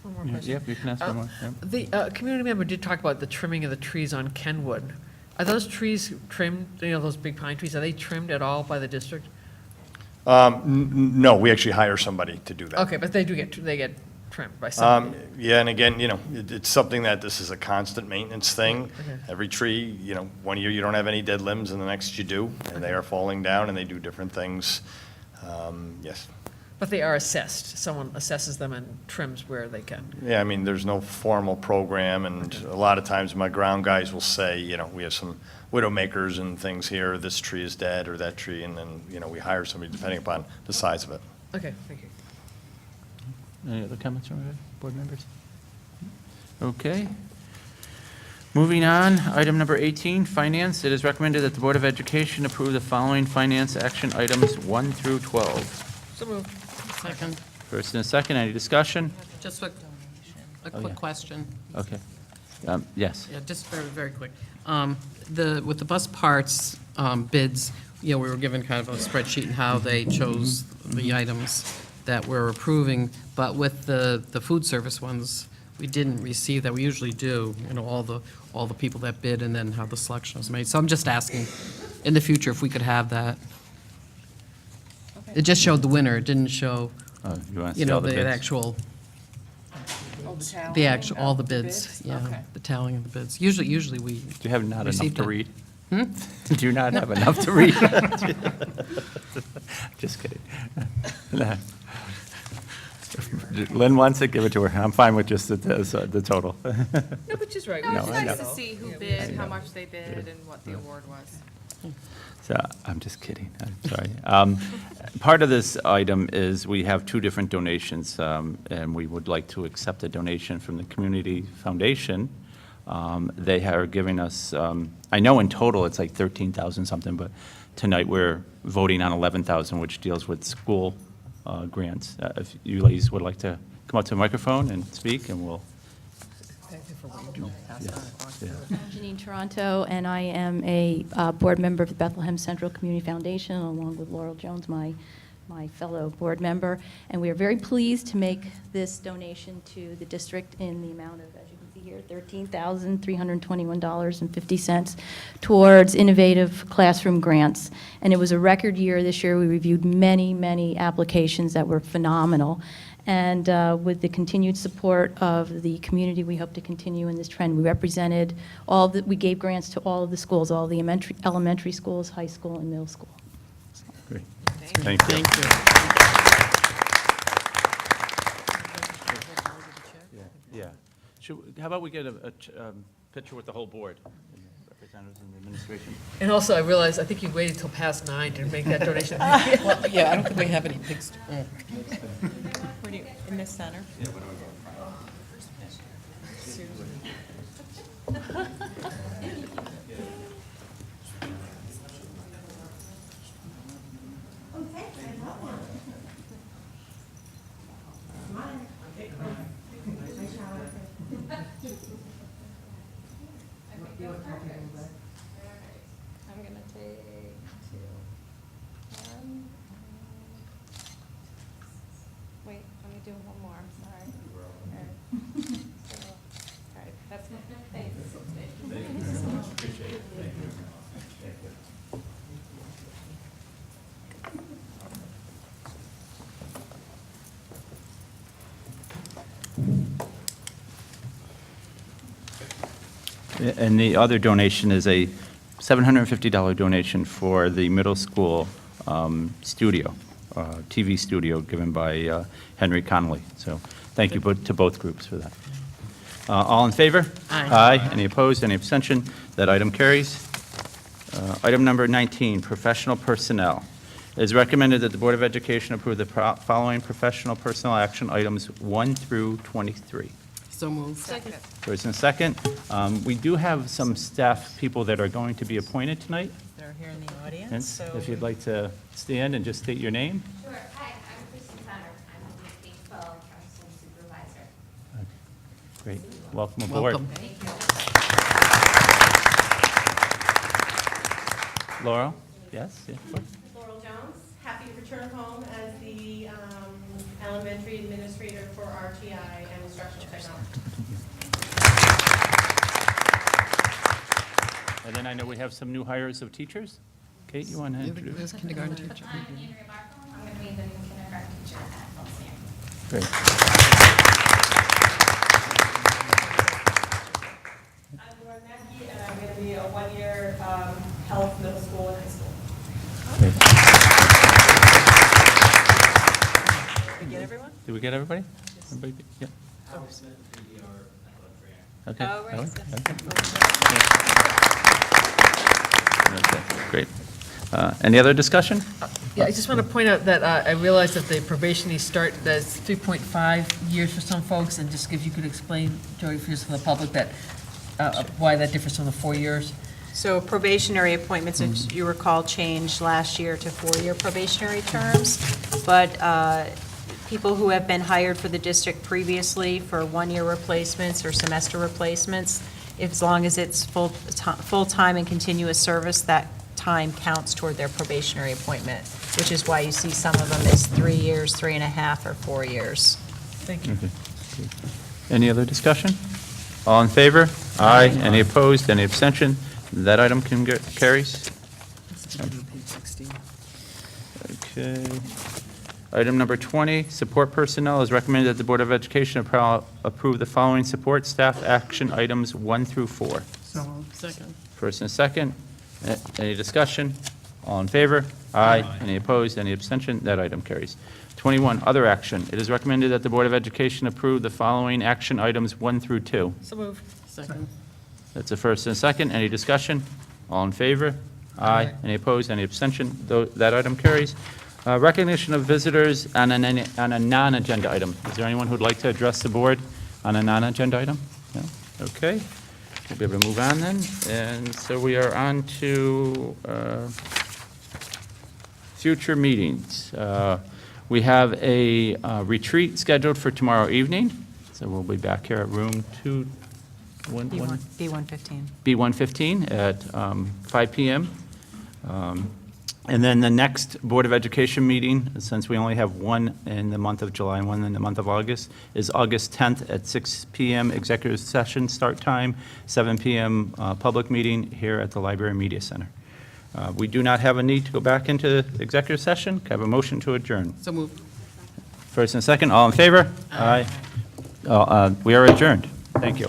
One more question. Yep, you can ask one more. Yep. The community member did talk about the trimming of the trees on Kenwood. Are those trees trimmed, those big pine trees, are they trimmed at all by the district? No, we actually hire somebody to do that. Okay, but they get trimmed by somebody? Yeah, and again, it's something that this is a constant maintenance thing. Okay. Every tree, one year you don't have any dead limbs, and the next you do, and they are falling down, and they do different things. Yes. But they are assessed. Someone assesses them and trims where they can. Yeah, I mean, there's no formal program, and a lot of times my ground guys will say, we have some widowmakers and things here, this tree is dead, or that tree, and then, we hire somebody depending upon the size of it. Okay, thank you. Any other comments from our board members? Okay. Moving on, item number 18, finance. It is recommended that the Board of Education approve the following finance action items 1 through 12. So moved. Second. First and a second, any discussion? Just a Oh, quick yeah. question. Okay. Yes. Yeah, just very, very quick. With the bus parts bids, we were given kind of a spreadsheet and how they chose the items that we're approving, but with the food service ones, we didn't receive that. We usually do, all the people that bid and then how the selection was made. So I'm just asking, in the future, if we could have that. It just showed the winner. It didn't show, You want to see all the the bids? actual, all the bids. Yeah, Okay. the tallying of the bids. Usually we. Do you have not enough received to it. read? Hmm? Do you not have enough to read? Just kidding. Lynn wants it, give it to her. I'm fine with just the total. No, but just right. No, it's I nice know. to see who bid, how much they bid, and what the award was. So, I'm just kidding, I'm sorry. Part of this item is we have 2 different donations, and we would like to accept a donation from the Community Foundation. They are giving us, I know in total it's like 13,000 something, but tonight we're voting on 11,000, which deals with school grants. If you ladies would like to come up to the microphone and speak, and we'll. I'm Janine Toronto, and I am a board member of the Bethlehem Central Community Foundation, along with Laurel Jones, my fellow board member. And we are very pleased to make this donation to the district in the amount of, as you can see here, $13,321.50 towards innovative classroom grants. And it was a record year this year. We reviewed many, many applications that were phenomenal. And with the continued support of the community, we hope to continue in this trend. We represented we gave grants to all of the schools, all the elementary schools, high school, and middle school. Great. Thank you. Yeah. How about we get a picture with the whole board, representatives and the administration? And also, I realize, I think you waited till past 9 to make that donation. Well, yeah, I don't think we have any big, In the center? I'm going to take 2. 1. Wait, let me do one more, I'm sorry. All right. So, all right, that's my face. Thank you very much. Appreciate it. Thank you. Thank you. And the other donation is a $750 donation for the middle school studio, TV studio given by Henry Connolly. So thank you to both groups for that. All in favor? Aye. Any opposed? Any abstention? That item carries. Item number 19, professional personnel. It is recommended that the Board of Education approve the following professional personnel action items 1 through 23. so moved. Second. First and second. We do have some staff people that are going to be appointed tonight. They're here in the audience, And so. if you'd like to stand and just state your name. Sure. Hi, I'm Kristen Tanner. I'm the baseball trust and supervisor. Great. Welcome aboard. Welcome. Thank you. Laurel? Yes? Yeah. Laurel Jones, happy to return home as the elementary administrator for RTI and instructional technology. And then I know we have some new hires of teachers. Kate, you want to introduce? There's kindergarten teacher. I'm Andrea Barkle. I'm going to be the new kindergarten teacher at Felsian. Great. I'm Lauren Mackey, and I'm going to be a one-year health middle school and high school. Did we get everyone? Did we get everybody? Everybody? Yeah. Okay. Oh, right. Okay, great. Any other discussion? Yeah, I just want to point out that I realize that the probationary start, that's 3.5 years for some folks, and just if you could explain, Jody, for the public, that, why that differs from the 4 years. So probationary appointments, as you recall, changed last year to 4-year probationary terms. But people who have been hired for the district previously for 1-year replacements or semester replacements, as long as it's full-time and continuous service, that time counts toward their probationary appointment, which is why you see some of them as 3 years, 3.5, or 4 years. Thank you. Okay. Any other discussion? All in favor? Aye. Any opposed? Any abstention? That item carries. Page 16. Okay. Item number 20, support personnel. Is recommended that the Board of Education approve the following support staff action items 1 through 4. So moved. Second. First and second. Any discussion? All in favor? Aye. Any opposed? Any abstention? That item carries. 21, other action. It is recommended that the Board of Education approve the following action items 1 through 2. So moved. Second. That's a first and a second. Any discussion? All in favor? Aye. Any opposed? Any abstention? That item carries. Recognition of visitors on a non-agenda item. Is there anyone who'd like to address the board on a non-agenda item? No? Okay. We'll be able to move on then. And so we are on to Future meetings. We have a retreat scheduled for tomorrow evening, so we'll be back here at room B115. B115 at 5 PM. And then the next Board of Education meeting, since we only have one in the month of July and one in the month of August, is August 10th at 6 PM, executive session start time, 7 PM public meeting here at the Library Media Center. We do not have a need to go back into executive session. Can I have a motion to adjourn? So moved. First and second, all in favor? Aye. We are adjourned. Thank you.